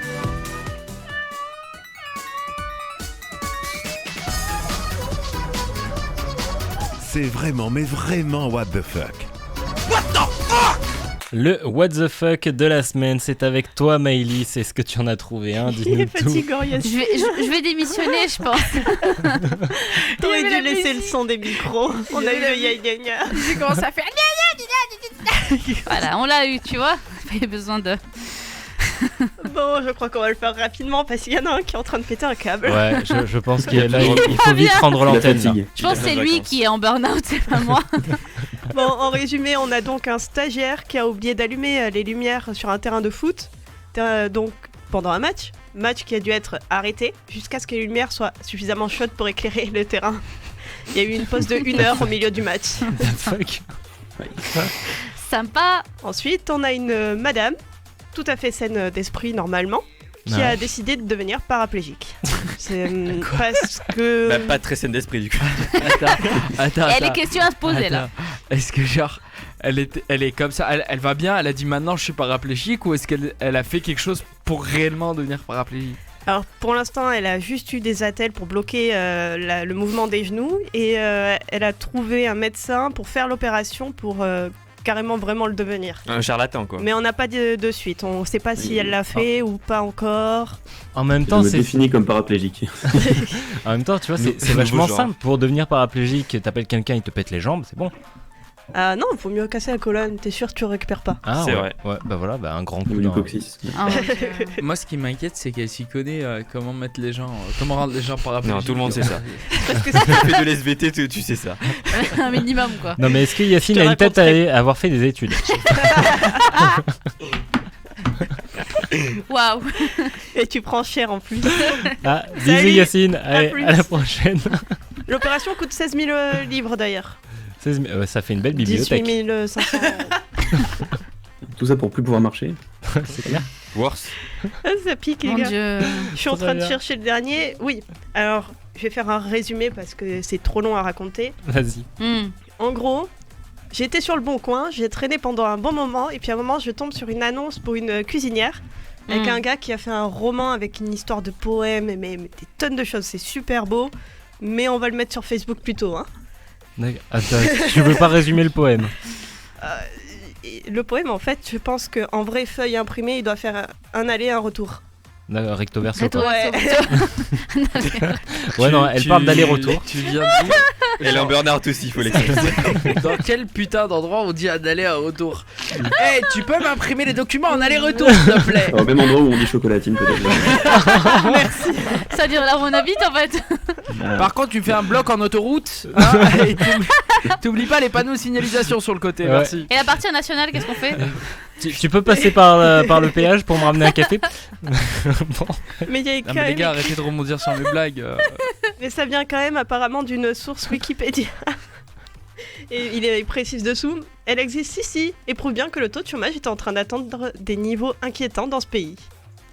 Speaker 12: C'est vraiment, mais vraiment what the fuck.
Speaker 2: Le What the fuck de la semaine, c'est avec toi Maëlys. C'est ce que tu en as trouvé, hein?
Speaker 7: Il
Speaker 2: Dis-nous
Speaker 7: est
Speaker 2: tout.
Speaker 7: fatigant, Yacine.
Speaker 4: Je vais démissionner, je pense.
Speaker 7: T'aurais
Speaker 4: Il y avait
Speaker 7: dû
Speaker 4: la
Speaker 7: laisser le
Speaker 4: musique.
Speaker 7: son des micros. On a eu le ya gna.
Speaker 4: J'ai commencé à faire. Voilà, on l'a eu, tu vois. Pas eu besoin de.
Speaker 7: Bon, je crois qu'on va le faire rapidement parce qu'il y en a un qui est en train de péter un câble.
Speaker 2: Ouais, je pense qu'il là, il faut vite prendre
Speaker 5: La
Speaker 2: l'antenne. là.
Speaker 5: fatigue.
Speaker 4: Je pense que c'est lui qui est en burn-out, c'est pas moi.
Speaker 7: Bon, en résumé, on a donc un stagiaire qui a oublié d'allumer les lumières sur un terrain de foot. Donc, pendant un match qui a dû être arrêté jusqu'à ce que les lumières soient suffisamment chaudes pour éclairer le terrain. Il y a eu une pause de 1 heure au milieu du match.
Speaker 2: What the fuck.
Speaker 4: Sympa.
Speaker 7: Ensuite, on a une madame, tout à fait saine d'esprit normalement, qui
Speaker 2: Ouais.
Speaker 7: a décidé de devenir paraplégique. C'est parce que...
Speaker 3: Bah, pas très saine d'esprit du coup.
Speaker 9: Attends.
Speaker 4: Il y a des questions à se poser là.
Speaker 9: Attends. Est-ce que genre elle est comme ça, elle va bien, elle a dit maintenant je suis paraplégique ou est-ce qu'elle a fait quelque chose pour réellement devenir paraplégique?
Speaker 7: Alors pour l'instant, elle a juste eu des attelles pour bloquer le mouvement des genoux et elle a trouvé un médecin pour faire l'opération pour carrément vraiment le devenir.
Speaker 3: Un charlatan quoi.
Speaker 7: Mais on n'a pas de suite, on ne sait pas si elle l'a fait ou pas encore.
Speaker 2: En même
Speaker 5: Je
Speaker 2: temps,
Speaker 5: me
Speaker 2: c'est
Speaker 5: définis comme paraplégique.
Speaker 2: en même temps, tu vois, c'est
Speaker 3: Nouveau
Speaker 2: vachement
Speaker 3: genre.
Speaker 2: simple pour devenir paraplégique. T'appelles quelqu'un, il te pète les jambes, c'est bon.
Speaker 7: Ah non, il faut mieux casser la colonne, t'es sûr que tu récupères pas.
Speaker 2: Ah
Speaker 3: C'est
Speaker 2: ouais.
Speaker 3: vrai.
Speaker 2: Ouais, bah voilà, bah un grand coup
Speaker 5: Ou du
Speaker 2: d'un.
Speaker 5: coccyx.
Speaker 4: Ah,
Speaker 9: Moi ce qui m'inquiète c'est qu'elle s'y connaît comment mettre les gens, comment rendre les gens paraplégiques.
Speaker 3: Non, tout le monde sait ça.
Speaker 7: Parce que
Speaker 3: Si tu fais de l'SVT, tu sais ça.
Speaker 4: un minimum quoi.
Speaker 2: Non mais est-ce que Yacine
Speaker 7: Je te
Speaker 2: a une tête à
Speaker 7: raconterai.
Speaker 2: avoir fait des études?
Speaker 4: Waouh.
Speaker 7: Et tu prends cher en plus.
Speaker 2: Ah, bisous
Speaker 7: Salut,
Speaker 2: Yacine, allez,
Speaker 7: plus.
Speaker 2: à la prochaine.
Speaker 7: L'opération coûte 16 000 livres d'ailleurs.
Speaker 2: 16 000, ouais, ça fait une belle
Speaker 7: 18
Speaker 2: bibliothèque.
Speaker 7: 500.
Speaker 5: Tout ça pour plus pouvoir marcher.
Speaker 2: C'est clair.
Speaker 3: Worse.
Speaker 7: Ça pique, les
Speaker 4: Mon
Speaker 7: gars.
Speaker 4: Dieu.
Speaker 7: Je suis en train de chercher le dernier. Oui, alors je vais faire un résumé parce que c'est trop long à raconter.
Speaker 2: Vas-y.
Speaker 7: En gros, j'étais sur le Bon Coin, j'ai traîné pendant un bon moment et puis à un moment je tombe sur une annonce pour une cuisinière avec un gars qui a fait un roman avec une histoire de poème mais des tonnes de choses, c'est super beau, mais on va le mettre sur Facebook plutôt. Hein.
Speaker 2: Attends, tu veux pas résumer le poème?
Speaker 7: Le poème, en fait, je pense qu'en vraie feuille imprimée, il doit faire un aller, un retour.
Speaker 2: Recto verso.
Speaker 4: Recto
Speaker 2: quoi.
Speaker 4: verso.
Speaker 2: Ouais, non, elle parle d'aller-retour.
Speaker 9: Tu viens de
Speaker 3: Et en burn-out aussi, il faut l'expliquer.
Speaker 9: Dans quel putain d'endroit on dit un aller, un retour? Hey, tu peux m'imprimer les documents en aller-retour, s'il te plaît?
Speaker 5: Au même endroit où on dit chocolatine, peut-être.
Speaker 4: Merci. Ça dure là où on habite en fait.
Speaker 9: Par contre, tu fais un bloc en autoroute. Hein, et t'oublies pas les panneaux de signalisation sur le côté, merci.
Speaker 4: Et la partie nationale, qu'est-ce qu'on fait?
Speaker 2: Tu peux passer par le péage pour me ramener un café? Bon.
Speaker 7: Mais il y a quand même
Speaker 9: les gars, arrêtez de rebondir sur mes blagues.
Speaker 7: Mais ça vient quand même apparemment d'une source Wikipédia. Et il précise dessous, elle existe ici et prouve bien que le taux de chômage est en train d'atteindre des niveaux inquiétants dans ce pays.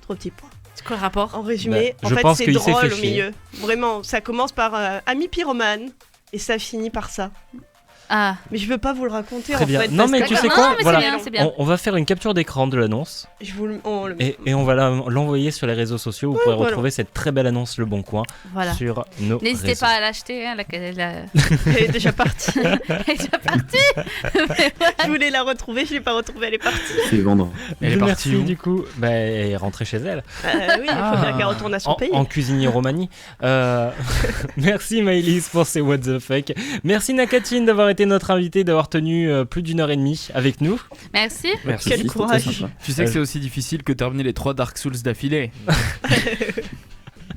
Speaker 7: 3 petits points.
Speaker 4: C'est quoi le rapport?
Speaker 7: En résumé,
Speaker 2: Bah,
Speaker 7: en
Speaker 2: je
Speaker 7: fait
Speaker 2: pense
Speaker 7: c'est
Speaker 2: qu'il s'est
Speaker 7: drôle
Speaker 2: fait
Speaker 7: au
Speaker 2: chier.
Speaker 7: milieu. Vraiment, ça commence par ami pyromane et ça finit par ça.
Speaker 4: Ah.
Speaker 7: Mais je veux pas vous le raconter
Speaker 2: Très
Speaker 7: en
Speaker 2: bien.
Speaker 7: fait.
Speaker 2: Non,
Speaker 7: parce
Speaker 2: mais
Speaker 7: que-
Speaker 2: tu sais
Speaker 4: Non,
Speaker 2: quoi?
Speaker 4: mais
Speaker 2: Voilà.
Speaker 4: c'est bien.
Speaker 2: On va faire une capture d'écran de l'annonce
Speaker 7: on le
Speaker 2: et on va l'envoyer sur les réseaux sociaux. Vous pourrez
Speaker 7: voilà.
Speaker 2: retrouver cette très belle annonce Le Bon Coin
Speaker 4: Voilà.
Speaker 2: sur nos
Speaker 4: N'hésitez
Speaker 2: réseaux.
Speaker 4: pas à l'acheter, hein,
Speaker 7: Elle est déjà partie.
Speaker 4: Elle est déjà partie.
Speaker 7: Je voulais la retrouver, je l'ai pas retrouvée, elle est partie.
Speaker 5: C'est vendre.
Speaker 9: Elle est partie
Speaker 2: Merci
Speaker 9: où?
Speaker 2: du coup. Elle est rentrée chez elle.
Speaker 7: Oui, il faut bien qu'elle retourne à son pays.
Speaker 2: En cuisinier Romanie. Merci Maëlys pour ces what the fuck. Merci Nakatine d'avoir été notre invitée, d'avoir tenu plus d'1h30 avec nous.
Speaker 4: Merci.
Speaker 3: Merci.
Speaker 7: Quel
Speaker 5: C'était très
Speaker 7: courage.
Speaker 5: sympa.
Speaker 9: Tu sais que c'est aussi difficile que terminer les 3 Dark Souls d'affilée.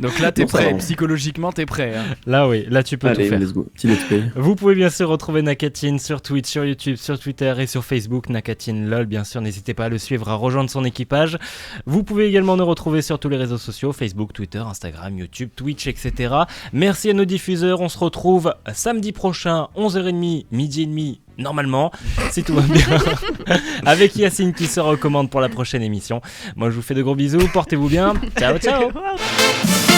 Speaker 9: Donc là, t'es
Speaker 5: Bon, ça
Speaker 9: prêt.
Speaker 5: va.
Speaker 9: Psychologiquement, t'es prêt. Hein.
Speaker 2: Là oui, là tu peux
Speaker 5: Allez,
Speaker 2: tout faire.
Speaker 5: let's go. Petit let's play.
Speaker 2: Vous pouvez bien sûr retrouver Nakatine sur Twitch, sur YouTube, sur Twitter et sur Facebook. Nakatine LOL, bien sûr, n'hésitez pas à le suivre, à rejoindre son équipage. Vous pouvez également nous retrouver sur tous les réseaux sociaux, Facebook, Twitter, Instagram, YouTube, Twitch, etc. Merci à nos diffuseurs, on se retrouve samedi prochain, 11h30, midi et demi, normalement, si tout va bien, avec Yacine qui se recommande pour la prochaine émission. Moi je vous fais de gros bisous, portez-vous bien, ciao ciao.
Speaker 7: Wow.